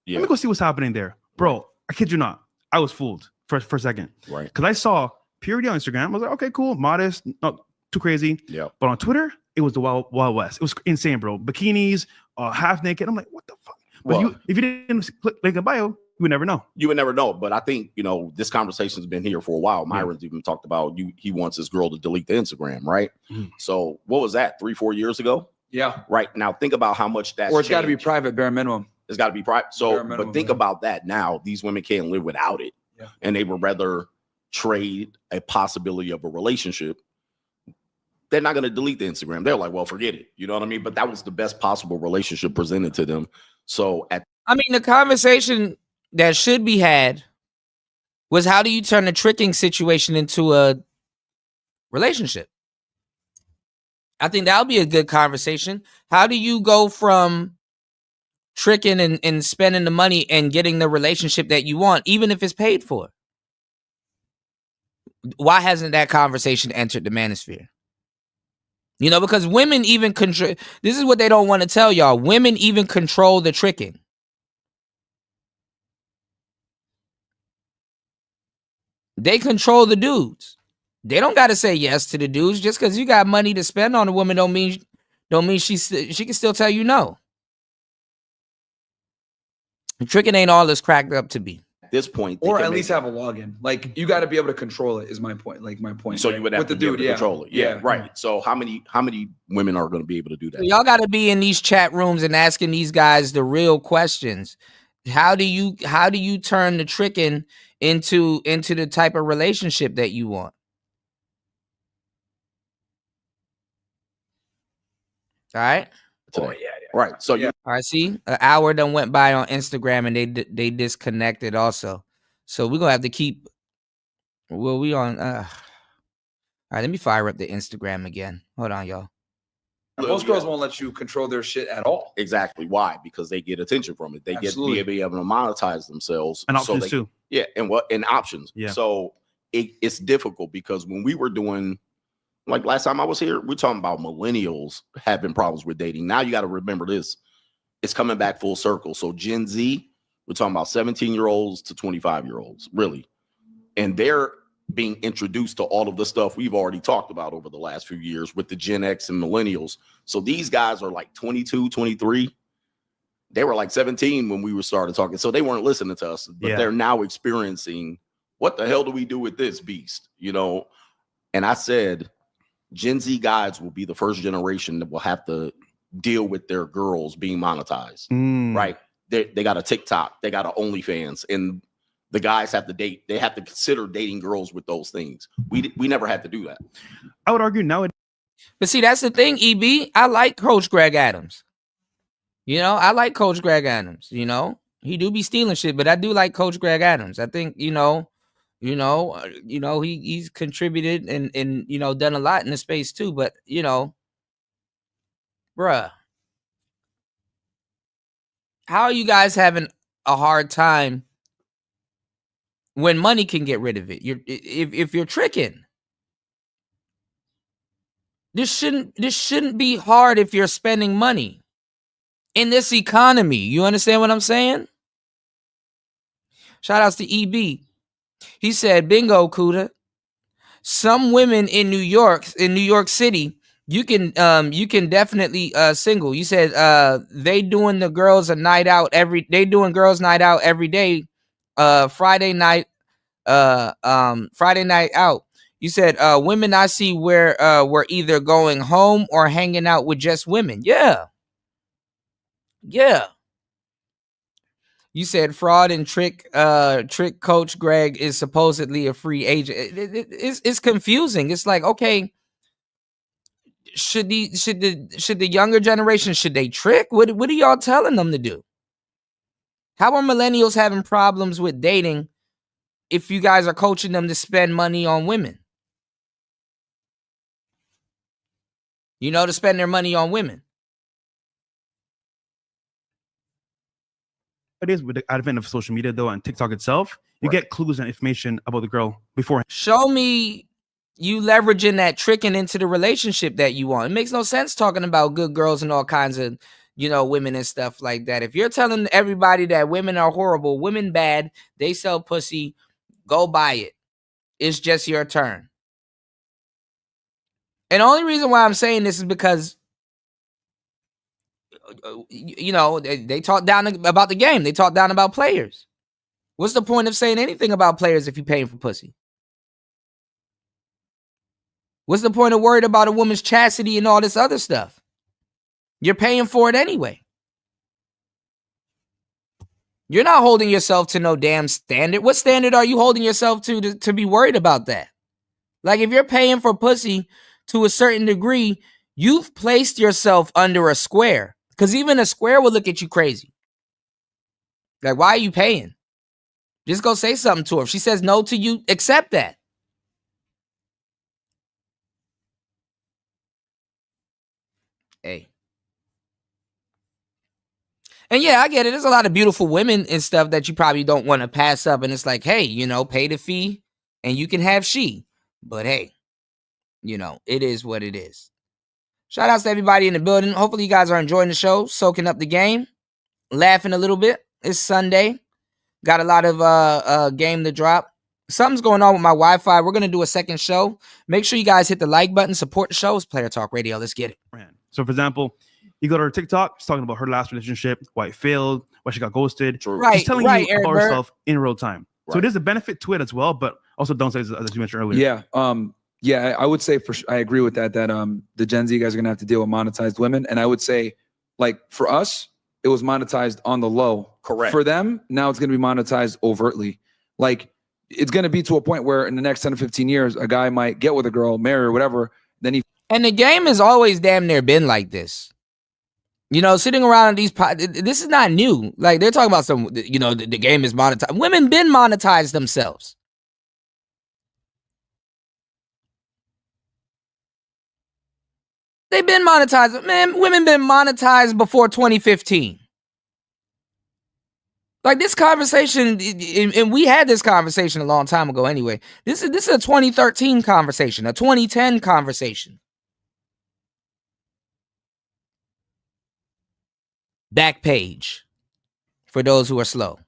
let me go see what's happening there. Bro, I kid you not. I was fooled for a second. Right. Because I saw purity on Instagram. I was like, okay, cool, modest, not too crazy. Yeah. But on Twitter, it was the Wild West. It was insane, bro. Bikinis, half naked. I'm like, what the fuck? But if you didn't click link in bio, you would never know. You would never know. But I think, this conversation's been here for a while. Myron's even talked about he wants his girl to delete the Instagram, right? So what was that, 3-4 years ago? Yeah. Right. Now think about how much that's Or it's got to be private, bare minimum. It's got to be private. So, but think about that now. These women can't live without it. Yeah. And they would rather trade a possibility of a relationship. They're not going to delete the Instagram. They're like, well, forget it. You know what I mean? But that was the best possible relationship presented to them. So the conversation that should be had was how do you turn a tricking situation into a relationship? I think that would be a good conversation. How do you go from tricking and spending the money and getting the relationship that you want, even if it's paid for? Why hasn't that conversation entered the manosphere? Because women even control. This is what they don't want to tell y'all. Women even control the tricking. They control the dudes. They don't got to say yes to the dudes. Just because you got money to spend on a woman don't mean she can still tell you no. Tricking ain't all it's cracked up to be. At this point, or at least have a login. Like you got to be able to control it. Is my point. So you would have to be able to control it. Yeah, right. So how many women are going to be able to do that? So y'all got to be in these chat rooms and asking these guys the real questions. How do you turn the tricking into the type of relationship that you want? All right. Oh yeah. Right. So all right. See, an hour done went by on Instagram and they disconnected also. So we're gonna have to keep. Well, we on. All right. Let me fire up the Instagram again. Hold on, y'all. And most girls won't let you control their shit at all. Exactly. Why? Because they get attention from it. They get to be able to monetize themselves. And options too. Yeah. And options. Yeah. So it's difficult because when we were doing, like last time I was here, we're talking about millennials having problems with dating. Now you got to remember this. it's coming back full circle. So Gen Z, we're talking about 17-year-olds to 25-year-olds, really. And they're being introduced to all of the stuff we've already talked about over the last few years with the Gen X and millennials. So these guys are like 22, 23. They were like 17 when we started talking. So they weren't listening to us, but they're now experiencing, what the hell do we do with this beast? You know? And I said, Gen Z guys will be the first generation that will have to deal with their girls being monetized, right? They got a TikTok, they got an OnlyFans, and the guys have to date. They have to consider dating girls with those things. We never had to do that. I would argue now. But see, that's the thing, EB. I like Coach Greg Adams. You know, I like Coach Greg Adams. You know, he do be stealing shit, but I do like Coach Greg Adams. I think he's contributed and done a lot in the space too. But bruh, how are you guys having a hard time when money can get rid of it? If you're tricking, this shouldn't be hard if you're spending money in this economy. You understand what I'm saying? Shout outs to EB. He said, bingo, Kuda. Some women in New York City, you can definitely single. You said they doing girls night out every day. Friday night out. You said women I see where we're either going home or hanging out with just women. Yeah. You said fraud and trick Coach Greg is supposedly a free agent. It's confusing. It's like, okay, should the younger generation, should they trick? What are y'all telling them to do? How are millennials having problems with dating if you guys are coaching them to spend money on women? To spend their money on women. It is with the advent of social media, though, and TikTok itself, you get clues and information about the girl beforehand. Show me you leveraging that tricking into the relationship that you want. It makes no sense talking about good girls and all kinds of, women and stuff like that. If you're telling everybody that women are horrible, women bad, they sell pussy, go buy it. It's just your turn. And the only reason why I'm saying this is because they talk down about the game. They talk down about players. What's the point of saying anything about players if you're paying for pussy? What's the point of worried about a woman's chastity and all this other stuff? You're paying for it anyway. You're not holding yourself to no damn standard. What standard are you holding yourself to be worried about that? Like, if you're paying for pussy to a certain degree, you've placed yourself under a square. Because even a square will look at you crazy. Like, why are you paying? Just go say something to her. If she says no to you, accept that. Hey. And yeah, I get it. There's a lot of beautiful women and stuff that you probably don't want to pass up. And it's like, hey, pay the fee and you can have she. But hey, it is what it is. Shout outs to everybody in the building. Hopefully you guys are enjoying the show, soaking up the game, laughing a little bit. It's Sunday. Got a lot of game to drop. Something's going on with my Wi-Fi. We're going to do a second show. Make sure you guys hit the like button. Support the show. It's Player Talk Radio. Let's get it. So, for example, you go to her TikTok, she's talking about her last relationship, why it failed, why she got ghosted. Right, she's telling you about herself in real time. Right. So it is a benefit to it as well, but also downsides, as you mentioned earlier. Yeah, I would say I agree with that the Gen Z guys are going to have to deal with monetized women. And I would say, like, for us, it was monetized on the low. Correct. For them, now it's going to be monetized overtly. Like, it's going to be to a point where in the next 10 to 15 years, a guy might get with a girl, marry or whatever. Then and the game has always damn near been like this. Sitting around in this is not new. Like, they're talking about the game is monetized. Women been monetized themselves. They've been monetized. Man, women been monetized before 2015. Like, this conversation, and we had this conversation a long time ago anyway. This is a 2013 conversation, a 2010 conversation. Backpage for those who are slow.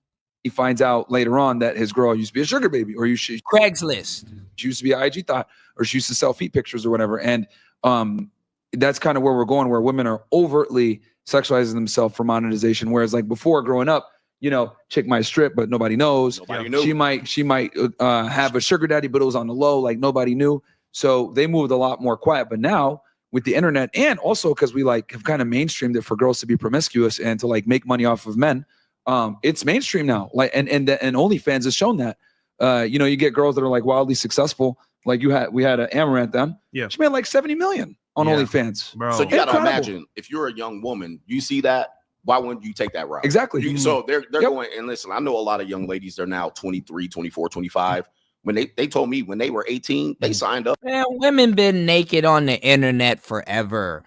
He finds out later on that his girl used to be a sugar baby, or she Craigslist. She used to be an IG thought, or she used to sell feet pictures or whatever. And that's kind of where we're going, where women are overtly sexualizing themselves for monetization. Whereas like before, growing up, you know, chick might strip, but nobody knows. Nobody knew. She might have a sugar daddy, but it was on the low, like nobody knew. So they moved a lot more quiet. But now with the internet, and also because we like have kind of mainstreamed it for girls to be promiscuous and to like make money off of men. It's mainstream now. Like and OnlyFans has shown that. You know, you get girls that are like wildly successful. Like we had an Amaranth them. Yeah. She made like 70 million on OnlyFans. Bro. So you gotta Incredible. imagine, if you're a young woman, you see that, why wouldn't you take that route? Exactly. So they're going, and listen, I know a lot of young ladies, they're now 23, 24, 25. When they told me when they were 18, they signed up. Man, women been naked on the internet forever.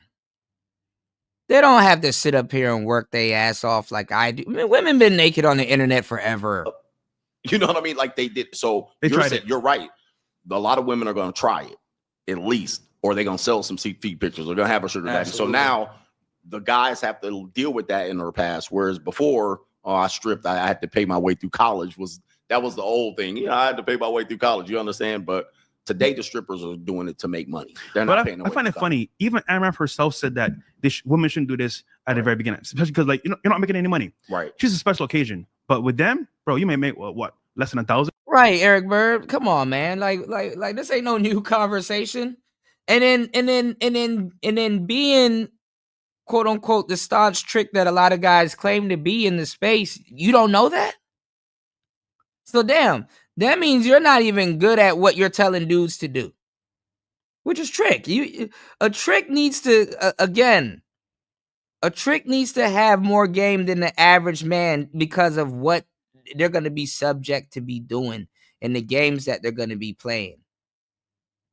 They don't have to sit up here and work their ass off like I do. Man, women been naked on the internet forever. You know what I mean? Like they did. So They tried it. You're right. A lot of women are going to try it at least, or they're going to sell some feet pictures. They're going to have a sugar daddy. So Absolutely. now the guys have to deal with that in their past. Whereas before, I stripped, I had to pay my way through college. That was the old thing. You know, I had to pay my way through college. You understand? But today the strippers are doing it to make money. They're not paying. I find it funny. Even Amaranth herself said that women shouldn't do this at the very beginning, especially because like you're not making any money. Right. She's a special occasion, but with them, bro, you may make what less than 1,000. Right, Eric Bird. Come on, man. Like this ain't no new conversation. And then being quote unquote the staunch trick that a lot of guys claim to be in the space, you don't know that? So damn, that means you're not even good at what you're telling dudes to do. Which is trick. A trick needs to a trick needs to have more game than the average man because of what they're going to be subject to be doing and the games that they're going to be playing.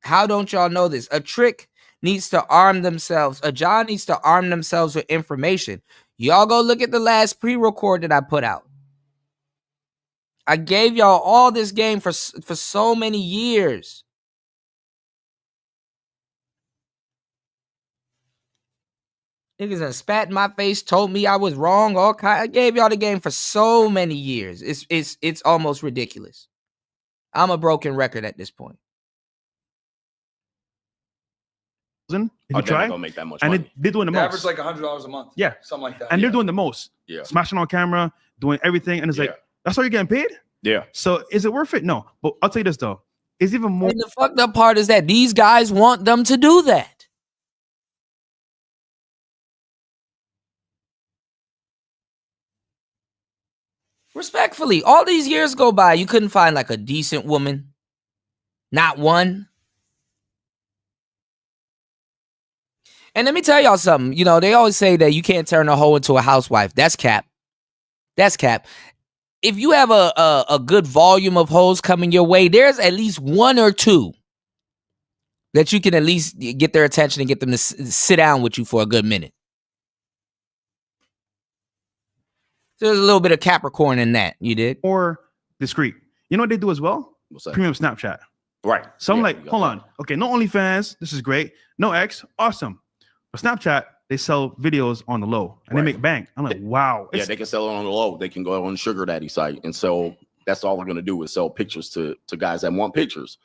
How don't y'all know this? A trick needs to arm themselves. A John needs to arm themselves with information. Y'all go look at the last pre-record that I put out. I gave y'all all this game for so many years. Niggas done spat in my face, told me I was wrong. I gave y'all the game for so many years. It's almost ridiculous. I'm a broken record at this point. If you They're try, not gonna make that much and money. they're doing the They most. average like $100 a month. Yeah, something like that. and they're doing the most. Yeah. Smashing on camera, doing everything, and it's like that's all you're getting paid. Yeah. So is it worth it? No. But I'll tell you this though, it's even more. And the fucked up part is that these guys want them to do that. Respectfully, all these years go by, you couldn't find like a decent woman. Not one. And let me tell y'all something. You know, they always say that you can't turn a hoe into a housewife. That's cap. That's cap. If you have a good volume of hoes coming your way, there's at least one or two that you can at least get their attention and get them to sit down with you for a good minute. So there's a little bit of Capricorn in that. You did? More discreet. You know what they do as well? What's that? Premium Snapchat. Right. So I'm Yeah, like, you got hold that. on. Okay, no OnlyFans. This is great. No X. Awesome. But Snapchat, they sell videos on the low and they make bank. I'm like, wow. Yeah, they can sell it on the low. They can go on the sugar daddy site, and so that's all they're gonna do is sell pictures to guys that want pictures,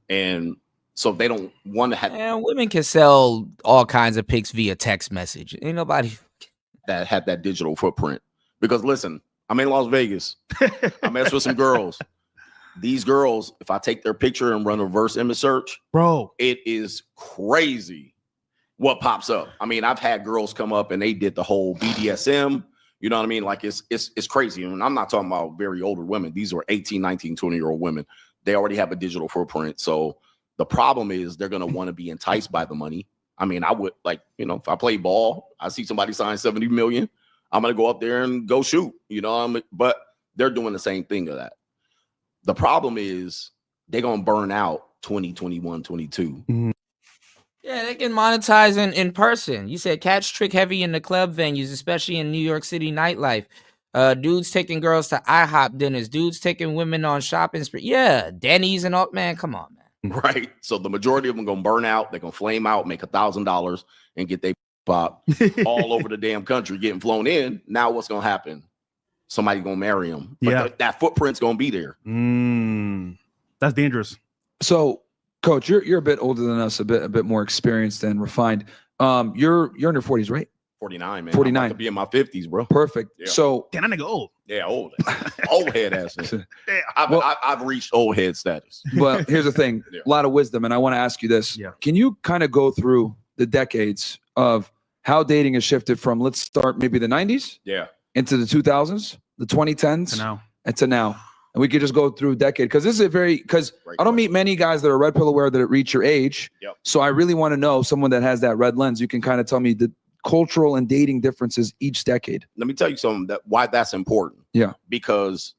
and so they don't want to have. And women can sell all kinds of pics via text message. Ain't nobody that have that digital footprint. Because listen, I'm in Las Vegas. I mess with some girls. These girls, if I take their picture and run a reverse image search, bro, it is crazy what pops up. I mean, I've had girls come up and they did the whole BDSM. You know what I mean? Like it's crazy. And I'm not talking about very older women. These are 18, 19, 20-year-old women. They already have a digital footprint. So the problem is they're going to want to be enticed by the money. I mean, I would like, you know, if I play ball, I see somebody sign 70 million. I'm going to go up there and go shoot, you know, but they're doing the same thing of that. The problem is they're going to burn out 20, 21, 22. Yeah, they can monetize in person. You said catch trick heavy in the club venues, especially in New York City nightlife. Dudes taking girls to IHOP dinners. Dudes taking women on shopping spree. Yeah, Denny's and all. Man, come on, man. Right. So the majority of them are going to burn out. They're going to flame out, make $1,000 and get their pop all over the damn country getting flown in. Now what's gonna happen? Somebody gonna marry him. But that footprint's gonna be there. That's dangerous. So, Coach, you're a bit older than us, a bit more experienced and refined. You're in your 40s, right? 49, man. 49. I'm about to be in my 50s, bro. Perfect. Yeah. So, damn, that nigga old. Yeah, old. Old head ass. I've reached old head status. Well, here's the thing. A lot of wisdom, and I want to ask you this. Can you kind of go through the decades of how dating has shifted from, let's start maybe the 90s into the 2000s, the 2010s, and to now? And we could just go through decade, because this is because I don't meet many guys that are red pill aware that reach your age. So I really want to know someone that has that red lens. You can kind of tell me the cultural and dating differences each decade. Let me tell you something why that's important. Yeah. Because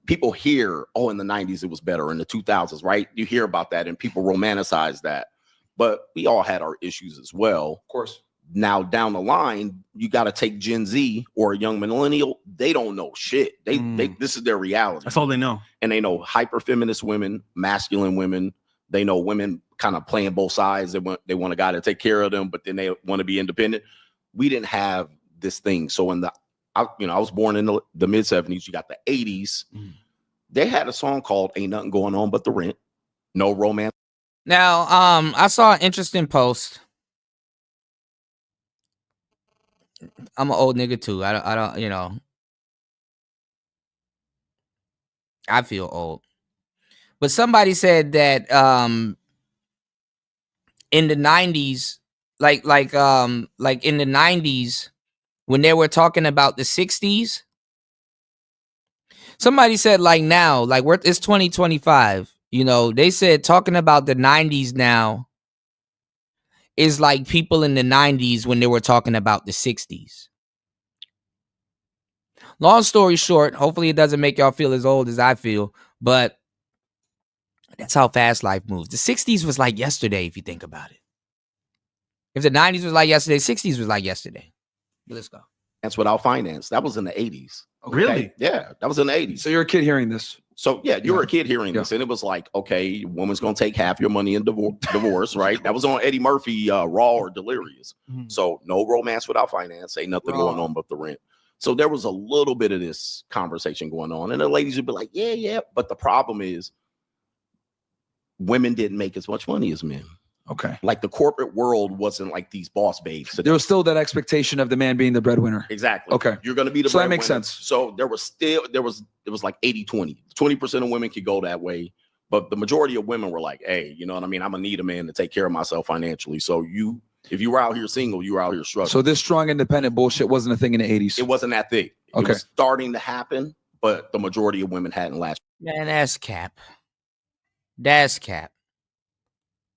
people hear, oh, in the 90s it was better, in the 2000s, right? You hear about that and people romanticize that. But we all had our issues as well. Of course. Now down the line, you got to take Gen Z or a young millennial. They don't know shit. They this is their reality. That's all they know. And they know hyper feminist women, masculine women. They know women kind of playing both sides. They want a guy to take care of them, but then they want to be independent. We didn't have this thing. So I was born in the mid 70s. You got the 80s. They had a song called "Ain't Nothing Going On But the Rent." No romance. Now, I saw an interesting post. I'm an old nigga too. I don't, I feel old. But somebody said that in the 90s, like in the 90s, when they were talking about the 60s, somebody said like now, like it's 2025, they said talking about the 90s now is like people in the 90s when they were talking about the 60s. Long story short, hopefully it doesn't make y'all feel as old as I feel, but that's how fast life moves. The 60s was like yesterday, if you think about it. If the 90s was like yesterday, 60s was like yesterday. Let's go. That's without finance. That was in the 80s. Okay. Really? Yeah, that was in the 80s. So you're a kid hearing this. So yeah, you were a kid hearing this, and it was like, okay, woman's gonna take half your money in divorce, right? That was on Eddie Murphy, Raw or Delirious. So no romance without finance, ain't nothing going on but the rent. So there was a little bit of this conversation going on, and the ladies would be like, yeah. But the problem is, women didn't make as much money as men. Okay. Like the corporate world wasn't like these boss babes. There was still that expectation of the man being the breadwinner. Exactly. Okay. You're going to be the So that breadwinner. makes sense. So there was like 80-20. 20% of women could go that way. But the majority of women were like, hey, you know what I mean? I'm going to need a man to take care of myself financially. So if you were out here single, you were out here struggling. So this strong independent bullshit wasn't a thing in the 80s. It wasn't that thick. Okay. It was starting to happen, but the majority of women hadn't latched. Man, that's cap. That's cap.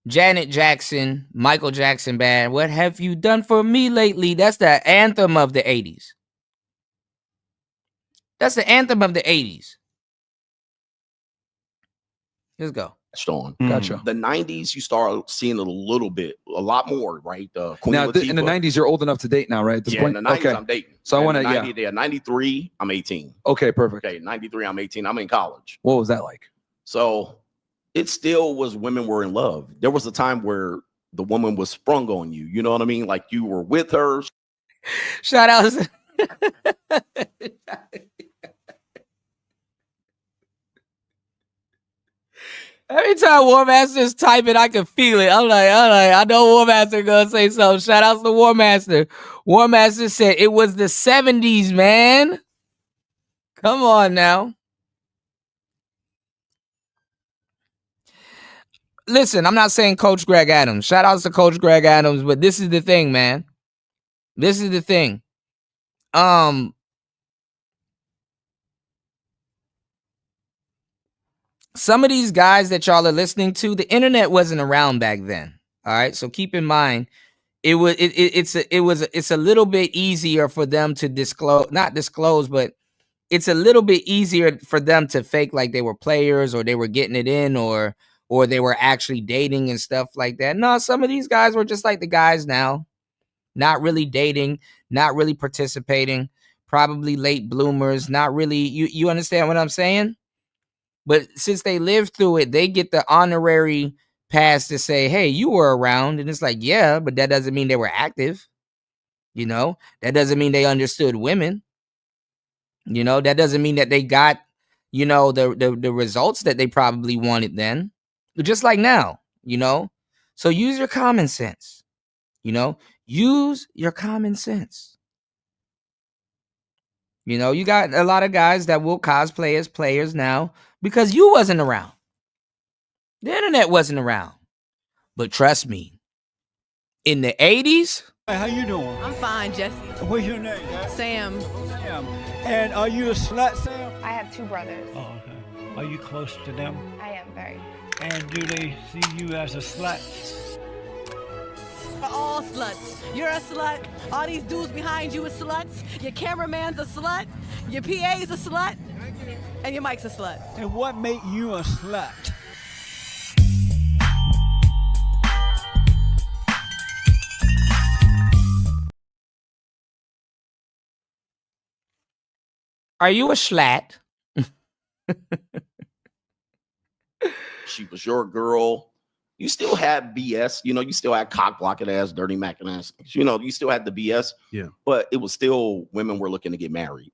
Janet Jackson, Michael Jackson band. What have you done for me lately? That's the anthem of the 80s. That's the anthem of the 80s. Let's go. On. Gotcha. The 90s, you start seeing it a lot more, right? Queen now, Latifah. in the 90s, you're old enough to date now, right? At this point? In the 90s, okay. I'm dating. So I want to, 93, I'm 18. Okay, perfect. Okay, 93, I'm 18. I'm in college. What was that like? So it still was women were in love. There was a time where the woman was sprung on you. You know what I mean? Like you were with her. Shout out. Every time War Master's typing, I can feel it. I'm like, I know War Master gonna say something. Shout out to War Master. War Master said it was the 70s, man. Come on now. Listen, I'm not saying Coach Greg Adams. Shout out to Coach Greg Adams, but this is the thing, man. This is the thing. Some of these guys that y'all are listening to, the internet wasn't around back then. All right, so keep in mind, it's a little bit easier for them to not disclose, but it's a little bit easier for them to fake like they were players or they were getting it in or they were actually dating and stuff like that. No, some of these guys were just like the guys now, not really dating, not really participating, probably late bloomers, not really. You understand what I'm saying? But since they lived through it, they get the honorary pass to say, hey, you were around. And it's like, yeah, but that doesn't mean they were active. You know, that doesn't mean they understood women. You know, that doesn't mean that they got, you know, the results that they probably wanted then. Just like now, you know. So use your common sense. You know, use your common sense. You know, you got a lot of guys that will cosplay as players now because you wasn't around. The internet wasn't around. But trust me, in the 80s. Hey, how you doing? I'm fine, Jesse. What's your name? Sam. Sam. And are you a slut, Sam? I have 2 brothers. Oh, okay. Are you close to them? I am very. And do they see you as a slut? We're all sluts. You're a slut. All these dudes behind you are sluts. Your cameraman's a slut. Your PA's a slut. And your mic's a slut. And what made you a slut? Are you a slut? She was your girl. You still had BS, you know, you still had cock blocking ass, dirty macking ass. You know, you still had the BS. Yeah. But it was still women were looking to get married.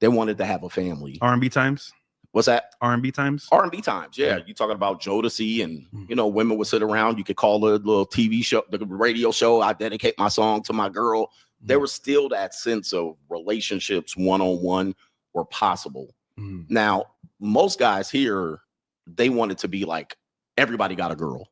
They wanted to have a family. R&B times. What's that? R&B times. R&B times. Yeah. You talking about Jodeci and, you know, women would sit around. You could call a little TV show, the radio show. I dedicate my song to my girl. There was still that sense of relationships one-on-one were possible. Now, most guys here, they wanted to be like, everybody got a girl.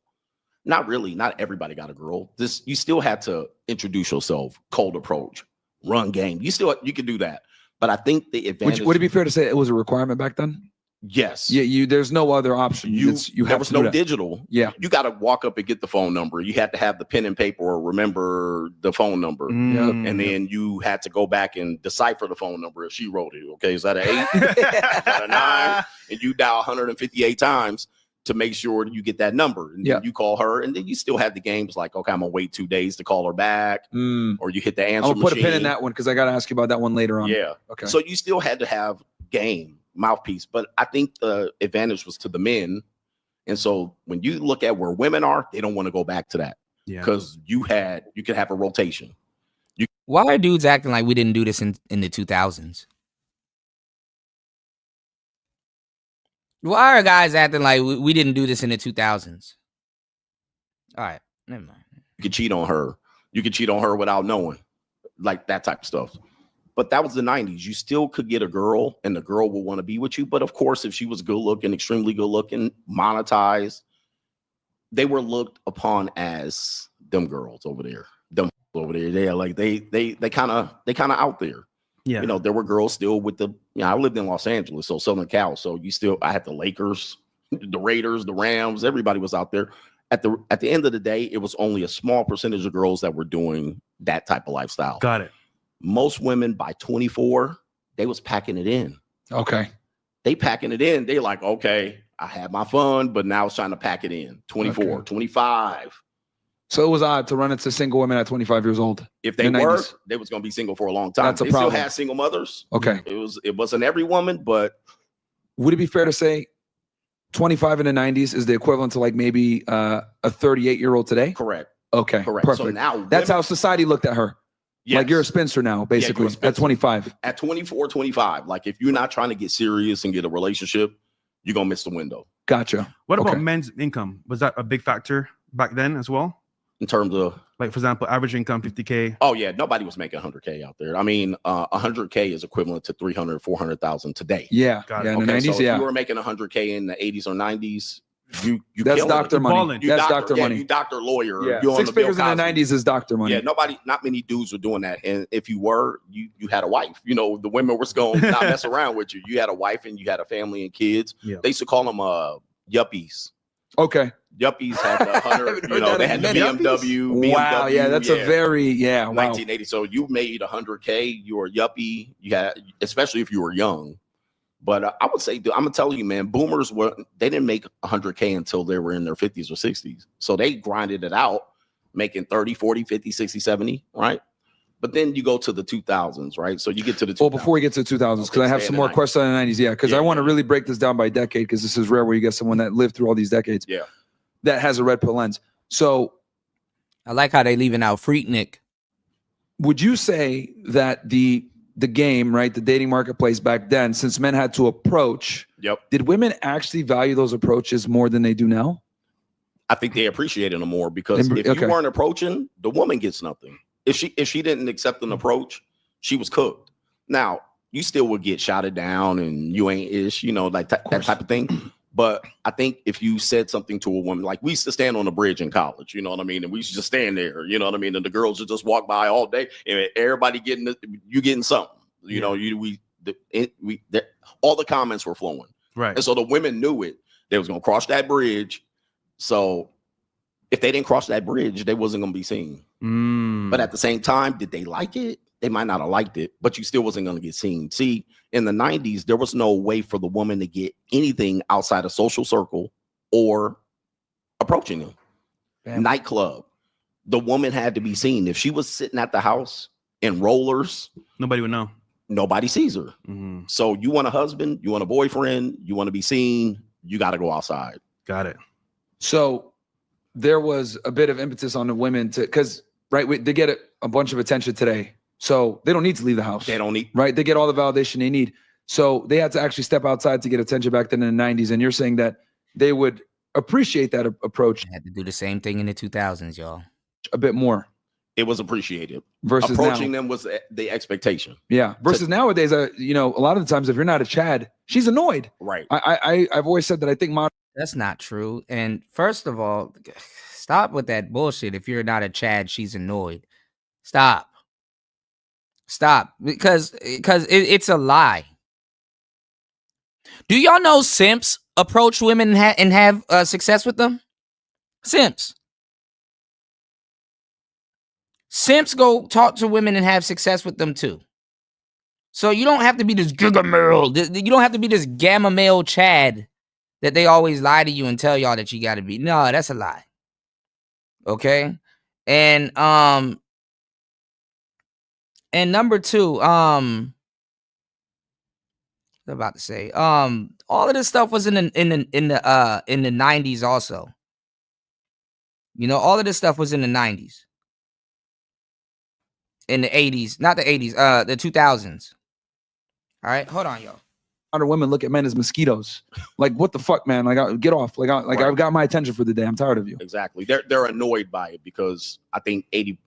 Not really. Not everybody got a girl. You still had to introduce yourself, cold approach, run game. You could do that. But I think the advantage. Would it be fair to say it was a requirement back then? Yes. Yeah. There's no other option. There was no digital. Yeah. You got to walk up and get the phone number. You had to have the pen and paper or remember the phone number. And then you had to go back and decipher the phone number if she wrote it. Okay. Is that an 8? Is that a 9? And you dial 158 times to make sure you get that number. And then you call her, and then you still had the games like, okay, I'm gonna wait 2 days to call her back, or you hit the answer I'll put a machine. pin in that one because I got to ask you about that one later on. Yeah. Okay. So you still had to have game, mouthpiece, but I think the advantage was to the men. And so when you look at where women are, they don't want to go back to that. Yeah. Because you could have a rotation. Why are dudes acting like we didn't do this in the 2000s? Why are guys acting like we didn't do this in the 2000s? All right, never mind. You could cheat on her. You could cheat on her without knowing, like that type of stuff. But that was the 90s. You still could get a girl, and the girl will want to be with you. But of course, if she was good looking, extremely good looking, monetized, they were looked upon as them girls over there. Them over there. Yeah, like they kind of out there. Yeah. You know, there were girls still with the, you know, I lived in Los Angeles, so Southern Cal. So I had the Lakers, the Raiders, the Rams, everybody was out there. At the end of the day, it was only a small percentage of girls that were doing that type of lifestyle. Got it. Most women by 24, they was packing it in. Okay. They packing it in. They like, okay, I had my fun, but now it's trying to pack it in. 24, 25. So it was odd to run into single women at 25 years old. If they were, they was going to be single for a long time. That's a they problem. still had single mothers. Okay. It wasn't every woman, but would it be fair to say 25 in the 90s is the equivalent to like maybe a 38-year-old today? Correct. Okay. Correct. Perfect. So now that's how society looked at her. Yes. Like you're a spinster now, basically, at 25. At 24, 25. Like if you're not trying to get serious and get a relationship, you're going to miss the window. Gotcha. What about men's income? Was that a big factor back then as well? In terms of, like, for example, average income, 50K. Oh yeah, nobody was making 100K out there. I mean, 100K is equivalent to 300, 400,000 today. Yeah, Got yeah. it. In the 90s, so if yeah. you were making 100K in the 80s or 90s, you That's killing doctor it. money. You That's doctor, doctor money. You doctor lawyer. Yeah. You on 6 the Bill figures in the Cosby. 90s is doctor money. Yeah, not many dudes were doing that. And if you were, you had a wife. You know, the women was going to not mess around with you. You had a wife and you had a family and kids. Yeah. They used to call them yuppies. Okay. Yuppies had the 100, you know, they had the BMW. Wow, yeah, that's a very, wow. 1980. So you made 100K, you were a yuppie. You had, especially if you were young. But I would say, I'm gonna tell you, man, boomers they didn't make 100K until they were in their 50s or 60s. So they grinded it out, making 30, 40, 50, 60, 70, right? But then you go to the 2000s, right? So you get to the 2000s. Well, before we get to the 2000s, because I have some more questions on the 90s. Yeah, because I want to really break this down by decade, because this is rare where you get someone that lived through all these decades. Yeah. That has a red pill lens. So I like how they leaving out Freaknik. would you say that the game, right, the dating marketplace back then, since men had to approach, did women actually value those approaches more than they do now? I think they appreciated them more because if you weren't approaching, the woman gets nothing. If she didn't accept an approach, she was cooked. Now, you still would get shouted down and you ain't ish, you know, like that type of thing. But I think if you said something to a woman, like we used to stand on the bridge in college, you know what I mean? And we used to just stand there, you know what I mean? And the girls would just walk by all day and everybody you getting something, you know, all the comments were flowing. Right. And so the women knew it. They was going to cross that bridge. So if they didn't cross that bridge, they wasn't going to be seen. But at the same time, did they like it? They might not have liked it, but you still wasn't going to get seen. See, in the 90s, there was no way for the woman to get anything outside a social circle or approaching them. Nightclub, the woman had to be seen. If she was sitting at the house in rollers, nobody would know. Nobody sees her. So you want a husband, you want a boyfriend, you want to be seen, you got to go outside. Got it. So there was a bit of impetus on the women because they get a bunch of attention today. So they don't need to leave the house. They don't need. Right. They get all the validation they need. So they had to actually step outside to get attention back then in the 90s. And you're saying that they would appreciate that approach. Had to do the same thing in the 2000s, y'all. A bit more. It was appriciated. Versus approaching now. them was the expectation. Yeah. Versus nowadays, you know, a lot of the times if you're not a Chad, she's annoyed. Right. I've always said that I think that's not true. And first of all, stop with that bullshit. If you're not a Chad, she's annoyed. Stop because it's a lie. Do y'all know simps approach women and have success with them? Simps go talk to women and have success with them too. So you don't have to be this giga male. You don't have to be this gamma male Chad that they always lie to you and tell y'all that you got to be. No, that's a lie. Okay, and number two, I'm about to say, all of this stuff was in the 90s also. You know, all of this stuff was in the 90s. In the 80s, not the 80s, the 2000s. All right, hold on, y'all. Other women look at men as mosquitoes. Like, what the fuck, man? Like, get off. Like, I've got my attention for the day. I'm tired of you. Exactly. They're annoyed by it because I think 80%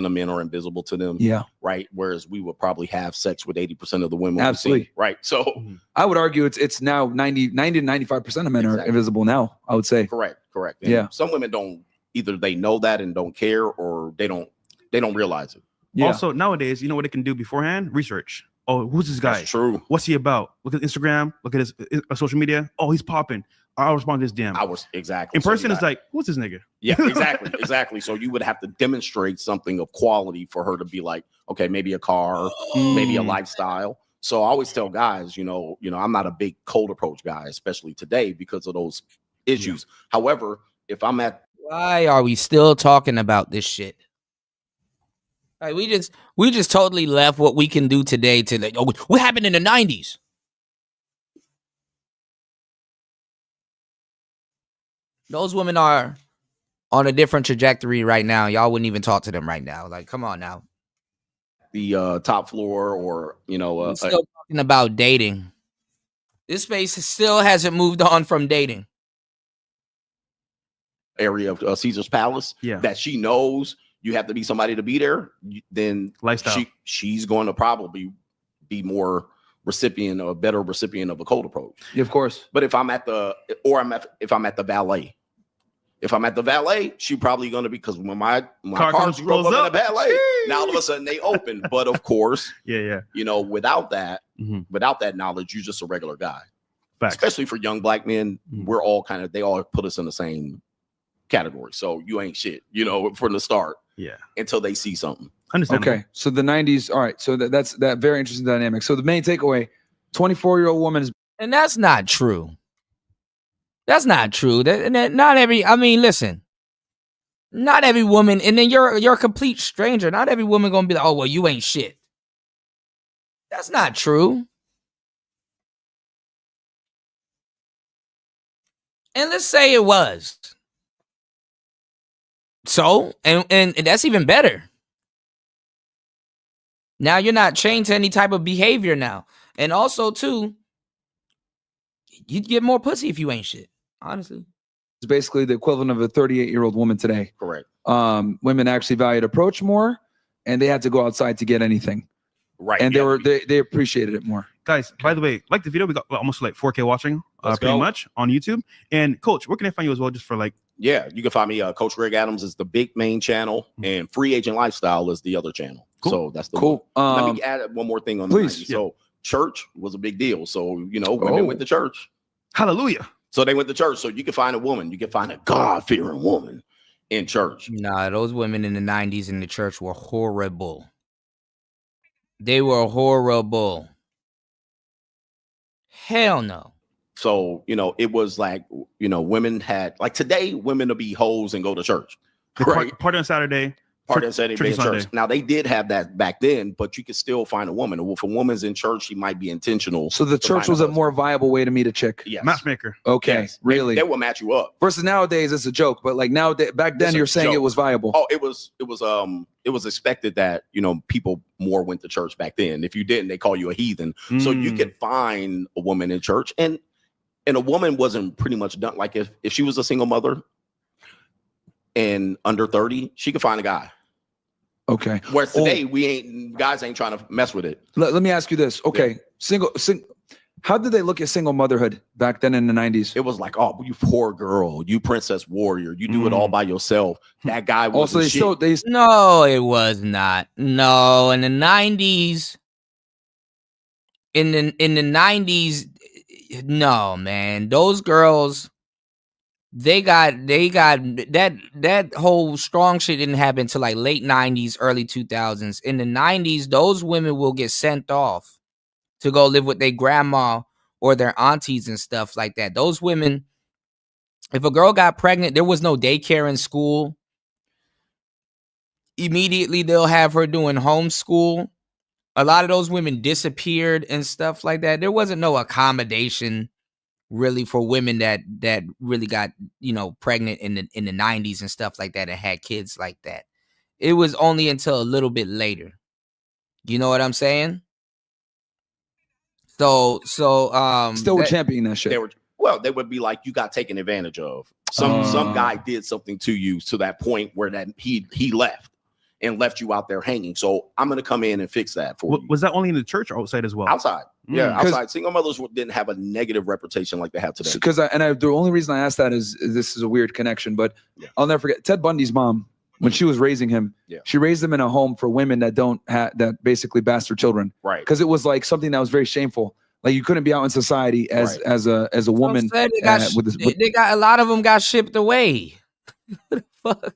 of men are invisible to them. Yeah. Right. Whereas we would probably have sex with 80% of the women. Absolutely. Right. So I would argue it's now 90 to 95% of men are invisible now, I would say. Correct. And yeah. Some women don't, either they know that and don't care, or they don't realize it. Yeah. Also, nowadays, you know what they can do beforehand? Research. Oh, who's this guy? That's true. What's he about? Look at Instagram. Look at his social media. Oh, he's popping. I'll respond to this DM. Exactly. In person, it's like, who's this nigga? Yeah, exactly. So you would have to demonstrate something of quality for her to be like, okay, maybe a car, maybe a lifestyle. So I always tell guys, you know, I'm not a big cold approach guy, especially today because of those issues. Yeah. However, if I'm at, why are we still talking about this shit? Like, we just totally left what we can do today to like, oh, what happened in the 90s? Those women are on a different trajectory right now. Y'all wouldn't even talk to them right now. Like, come on now. The top floor, or we're still talking about dating. This space still hasn't moved on from dating. Area of Caesar's Palace. Yeah. That she knows you have to be somebody to be there. Then lifestyle. She's going to probably be more a better recipient of a cold approach. Yeah, of course. But if I'm at the valet. If I'm at the valet, she probably going to be, because when my cars roll up in the valet, now all of a sudden they open. But of course, yeah. Without that knowledge, you're just a regular guy. Facts. Especially for young black men, we're all they all put us in the same category. So you ain't shit, from the start. Yeah. Until they see something. Okay. So the 90s. All right. So that's that very interesting dynamic. So the main takeaway, 24-year-old woman is. And that's not true. That's not true. Listen, not every woman, and then you're a complete stranger. Not every woman gonna be like, oh, well, you ain't shit. That's not true. And let's say it was. So, and that's even better. Now you're not chained to any type of behavior now. And also, too, you'd get more pussy if you ain't shit, honestly. It's basically the equivalent of a 38-year-old woman today. Correct. Women actually valued approach more, and they had to go outside to get anything. Right. And they appreciated it more. Guys, by the way, like the video, we got almost like 4K watching, Let's pretty go. much on YouTube. And Coach, where can I find you as well, just for like? Yeah, you can find me. Coach Greg Adams is the big main channel, and Free Agent Lifestyle is the other channel. Cool. So that's the cool. one. Let me add one more thing on please. the 90s. So church was a big deal. So women went to church. Hallelujah. So they went to church. So you can find a woman, you can find a God-fearing woman in church. Nah, those women in the 90s in the church were horrible. They were horrible. Hell no. So, it was like, women had, like today, women will be hoes and go to church. Right? Party on Saturday. Party on Saturday, church be in Sunday. church. Now, they did have that back then, but you could still find a woman. If a woman's in church, she might be intentional. So the to church find was a a more viable way to meet a chick. Yes. Matchmaker. Okay, Yes. really? They will match you up. Versus nowadays, it's a joke. But like nowadays, back then, It's a you're saying it joke. was viable. Oh, it was expected that, people more went to church back then. If you didn't, they call you a heathen. So you could find a woman in church, and a woman wasn't pretty much done. Like if she was a single mother and under 30, she could find a guy. Okay. Whereas today, guys ain't trying to mess with it. Let me ask you this. Okay, single. How did they look at single motherhood back then in the 90s? It was like, oh, you poor girl, you princess warrior, you do it all by yourself. That guy was Also, No, it was not. No, in the 90s. In the 90s, no, man. Those girls, they got that whole strong shit didn't happen until like late 90s, early 2000s. In the 90s, those women will get sent off to go live with their grandma or their aunties and stuff like that. Those women, if a girl got pregnant, there was no daycare in school. Immediately, they'll have her doing homeschool. A lot of those women disappeared and stuff like that. There wasn't no accommodation really for women that really got, pregnant in the 90s and stuff like that and had kids like that. It was only until a little bit later. You know what I'm saying? So still were championing that shit. They would be like, you got taken advantage of. Some guy did something to you to that point where that he left and left you out there hanging. So I'm gonna come in and fix that for you. Was that only in the church or outside as well? Outside. Yeah, outside. Single mothers didn't have a negative reputation like they have today. Because the only reason I asked that is this is a weird connection, but I'll never forget Ted Bundy's mom when she was raising him. Yeah. She raised him in a home for women that that basically bastard children. Right. Because it was like something that was very shameful. Like you couldn't be out in society as a woman. they got a lot of them got shipped away. What the fuck?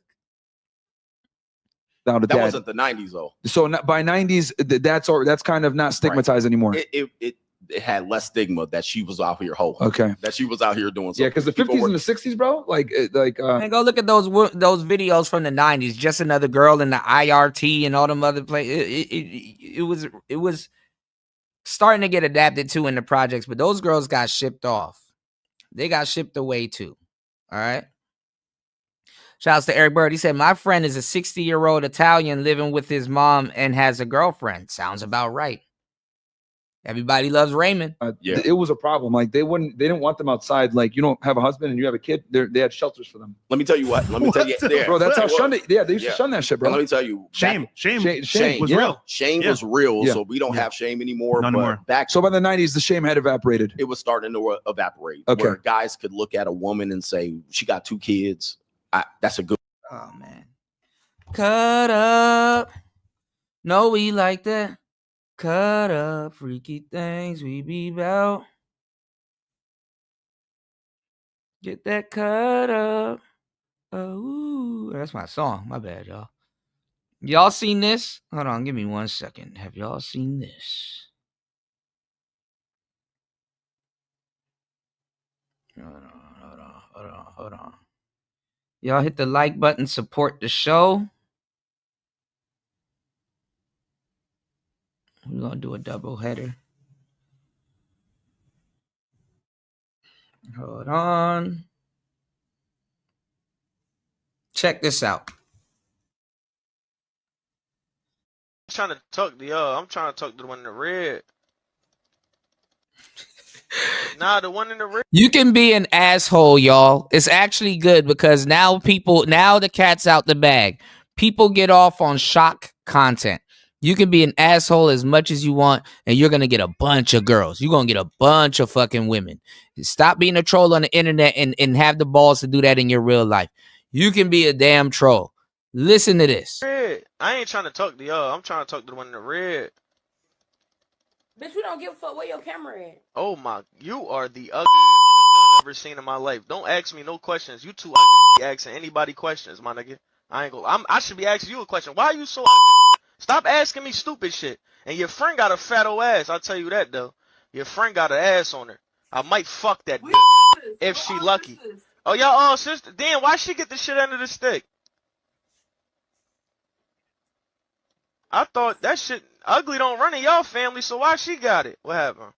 That wasn't the 90s though. So by 90s, that's kind of not stigmatized anymore. It had less stigma that she was out here hoeing. Okay. That she was out here doing something. Yeah, because the 50s and the 60s, bro, Man, go look at those videos from the 90s. Just another girl in the IRT and all them other places. It was starting to get adapted to in the projects, but those girls got shipped off. They got shipped away too. All right. Shouts to Eric Bird. He said, my friend is a 60-year-old Italian living with his mom and has a girlfriend. Sounds about right. Everybody loves Raymond. It was a problem. Like they didn't want them outside. Like you don't have a husband and you have a kid. They had shelters for them. Let me tell you what. Let me tell you, bro. That's how shunned it. Yeah, they used to shun that shit, bro. And let me tell you, shame was yeah. real. Shame was real. Yeah. So we don't have shame anymore. Not anymore. Back, so by the 90s, the shame had evaporated. It was starting to evaporate. Okay. Where guys could look at a woman and say, she got 2 kids. That's a good. Oh man. Cut up. No, we like that. Cut up. Freaky things we be about. Get that cut up. Oh, that's my song. My bad, y'all. Y'all seen this? Hold on, give me 1 second. Have y'all seen this? Hold on. Y'all hit the like button, support the show. We're going to do a double header. Hold on. Check this out. trying to talk to y'all. I'm trying to talk to the one in the red. Nah, the one in the red. You can be an asshole, y'all. It's actually good because now the cat's out the bag. People get off on shock content. You can be an asshole as much as you want, and you're going to get a bunch of girls. You're going to get a bunch of fucking women. Stop being a troll on the internet and have the balls to do that in your real life. You can be a damn troll. Listen to this. Red. I ain't trying to talk to y'all. I'm trying to talk to the one in the red. Bitch, we don't give a fuck where your camera at. Oh my, you are the ugliest I've ever seen in my life. Don't ask me no questions. You too ugly to be asking anybody questions, my nigga. I should be asking you a question. Why are you so ugly? Stop asking me stupid shit. And your friend got a fat old ass. I'll tell you that though. Your friend got an ass on her. I might fuck that bitch if she lucky. Oh, y'all all sister. Damn, why she get the shit under the stick? I thought that shit ugly don't run in y'all family, so why she got it? What happened?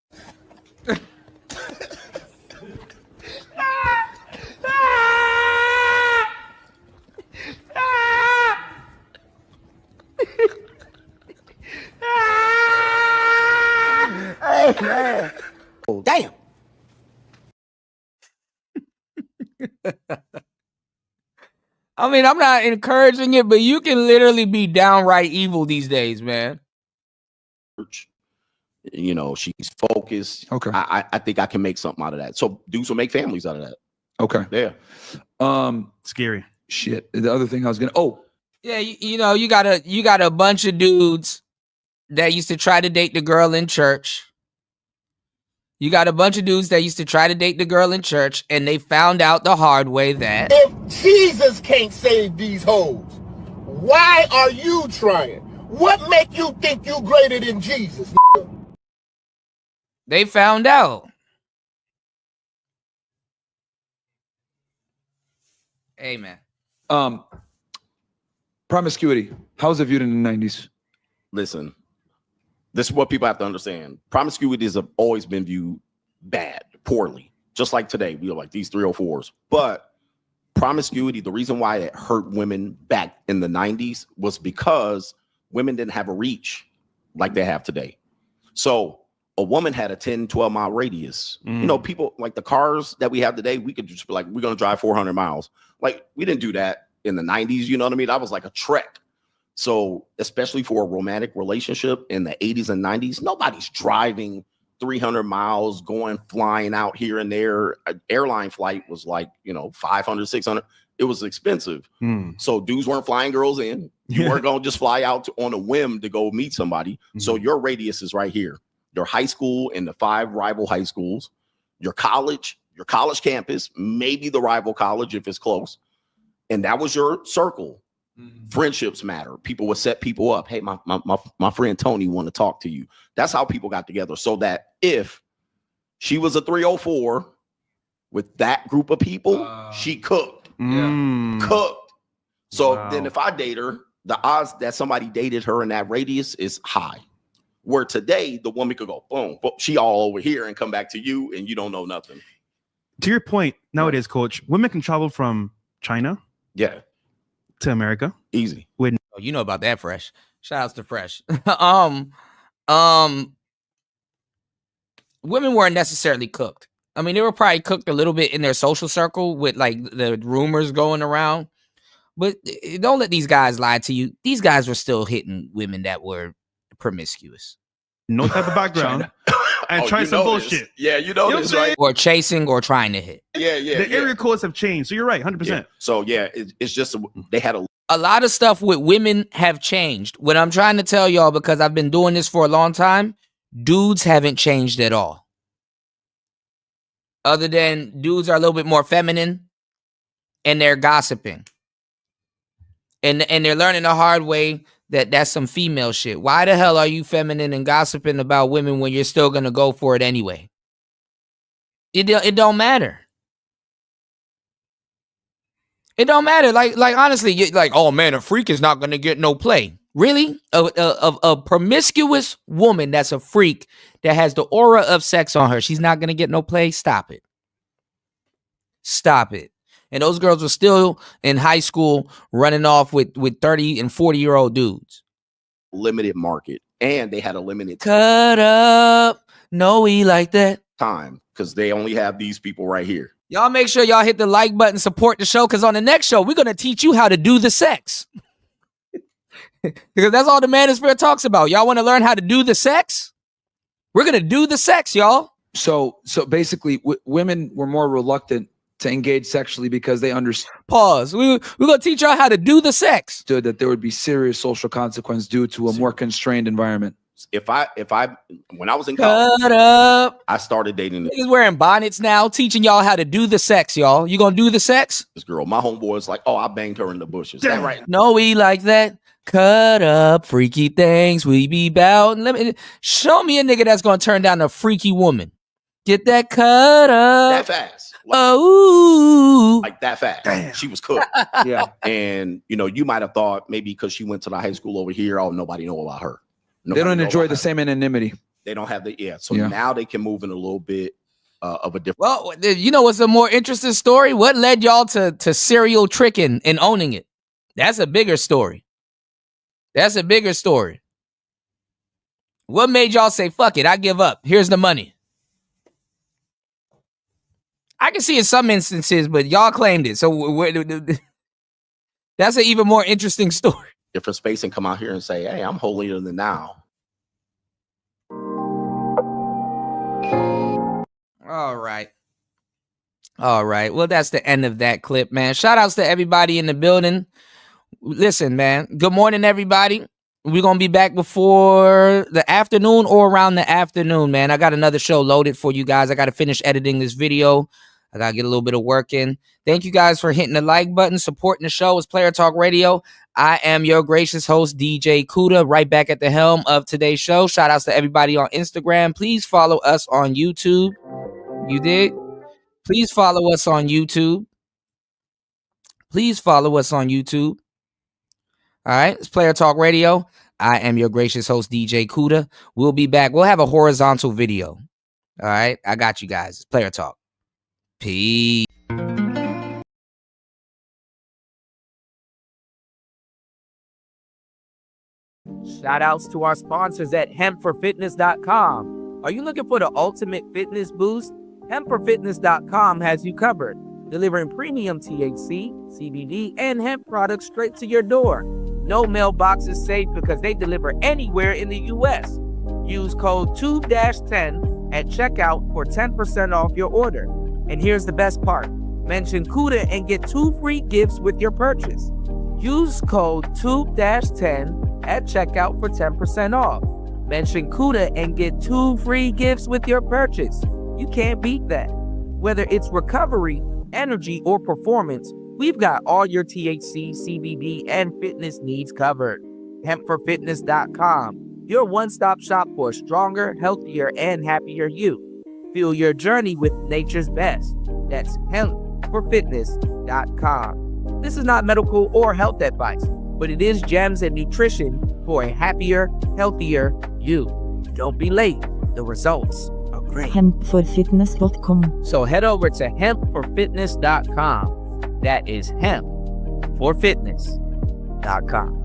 Hey, man. Oh, damn. I mean, I'm not encouraging it, but you can literally be downright evil these days, man. You know, she's focused. Okay. I think I can make something out of that. So dudes will make families out of that. Okay. Yeah. Scary. Shit. The other thing I was gonna. Yeah, you know, you got a bunch of dudes that used to try to date the girl in church. You got a bunch of dudes that used to try to date the girl in church, and they found out the hard way that if Jesus can't save these hoes, why are you trying? What make you think you greater than Jesus? they found out. Hey, man. Promiscuity. How was it viewed in the 90s? Listen, this is what people have to understand. Promiscuity has always been viewed bad, poorly. Just like today, we are like these 304s. But promiscuity, the reason why it hurt women back in the 90s was because women didn't have a reach like they have today. So a woman had a 10, 12-mile radius. You know, people like the cars that we have today, we could just be like, we're going to drive 400 miles. Like, we didn't do that in the 90s. You know what I mean? That was like a trek. So especially for a romantic relationship in the 80s and 90s, nobody's driving 300 miles, flying out here and there. An airline flight was like, 500, 600. It was expensive. So dudes weren't flying girls in. You weren't going to just fly out on a whim to go meet somebody. So your radius is right here. Your high school and the 5 rival high schools, your college campus, maybe the rival college if it's close. And that was your circle. Friendships matter. People would set people up. Hey, my friend Tony want to talk to you. That's how people got together. So that if she was a 304 with that group of people, she cooked. Cooked. So then if I date her, the odds that somebody dated her in that radius is high. Where today the woman could go, boom, she all over here and come back to you and you don't know nothing. To your point, nowadays, coach, women can travel from China. Yeah. To America. Easy. Oh, you know about that, Fresh. Shout outs to Fresh. Women weren't necessarily cooked. I mean, they were probably cooked a little bit in their social circle with like the rumors going around. But don't let these guys lie to you. These guys were still hitting women that were promiscuous. No type of background. And trying some bullshit. Yeah, you know this, right? Or chasing or trying to hit. Yeah. The area codes have changed. So you're right, 100%. Yeah. So yeah, it's just they had a lot of stuff with women have changed. What I'm trying to tell y'all, because I've been doing this for a long time, dudes haven't changed at all. Other than dudes are a little bit more feminine and they're gossiping. And they're learning the hard way that that's some female shit. Why the hell are you feminine and gossiping about women when you're still going to go for it anyway? It don't matter. It don't matter. Like honestly, you're like, oh man, a freak is not going to get no play. Really? A promiscuous woman that's a freak that has the aura of sex on her, she's not going to get no play? Stop it. Stop it. And those girls were still in high school running off with 30 and 40-year-old dudes. limited market, and they had a limited Cut up. No, we like that. time because they only have these people right here. Y'all make sure y'all hit the like button, support the show, because on the next show, we're going to teach you how to do the sex. Because that's all the Manosphere talks about. Y'all want to learn how to do the sex? We're going to do the sex, y'all. So basically, women were more reluctant to engage sexually because they understood. Pause. We're going to teach y'all how to do the sex. That there would be serious social consequence due to a more constrained environment. If I when I was in college, Cut up. I started dating Niggas wearing bonnets now, teaching y'all how to do the sex, y'all. You gonna do the sex? this girl. My homeboy was like, "Oh, I banged her in the bushes." That right? No, we like that. Cut up, freaky things we be bout. Let me show me a nigga that's gonna turn down a freaky woman. Get that cut up That fast. Like that fast. Damn. She was cooked. Yeah. And you might have thought maybe because she went to the high school over here, oh, nobody know about her. They don't enjoy the same anonymity. They don't have the So Yeah. now they can move in a little bit of a different. Well, you know what's a more interesting story? What led y'all to serial tricking and owning it? That's a bigger story. That's a bigger story. What made y'all say, fuck it, I give up. Here's the money. I can see in some instances, but y'all claimed it. So that's an even more interesting story. different space and come out here and say, hey, I'm holier than thou. All right. All right. Well, that's the end of that clip, man. Shout outs to everybody in the building. Listen, man. Good morning, everybody. We're going to be back before the afternoon or around the afternoon, man. I got another show loaded for you guys. I got to finish editing this video. I got to get a little bit of work in. Thank you guys for hitting the like button, supporting the show. It's Player Talk Radio. I am your gracious host, DJ Kuda, right back at the helm of today's show. Shout outs to everybody on Instagram. Please follow us on YouTube. You did? Please follow us on YouTube. Please follow us on YouTube. All right, it's Player Talk Radio. I am your gracious host, DJ Kuda. We'll be back. We'll have a horizontal video. All right, I got you guys. It's Player Talk. Peace. Shout outs to our sponsors at hempforfitness.com. Are you looking for the ultimate fitness boost? Hempforfitness.com has you covered, delivering premium THC, CBD, and hemp products straight to your door. No mailbox is safe because they deliver anywhere in the U.S. Use code TUBE-10 at checkout for 10% off your order. And here's the best part. Mention CUDA and get 2 free gifts with your purchase. Use code TUBE-10 at checkout for 10% off. Mention CUDA and get 2 free gifts with your purchase. You can't beat that. Whether it's recovery, energy, or performance, we've got all your THC, CBD, and fitness needs covered. Hempforfitness.com, your one-stop shop for a stronger, healthier, and happier you. Fuel your journey with nature's best. That's hempforfitness.com. This is not medical or health advice, but it is gems and nutrition for a happier, healthier you. Don't be late. The results are great. Hempforfitness.com. So head over to hempforfitness.com. That is hempforfitness.com.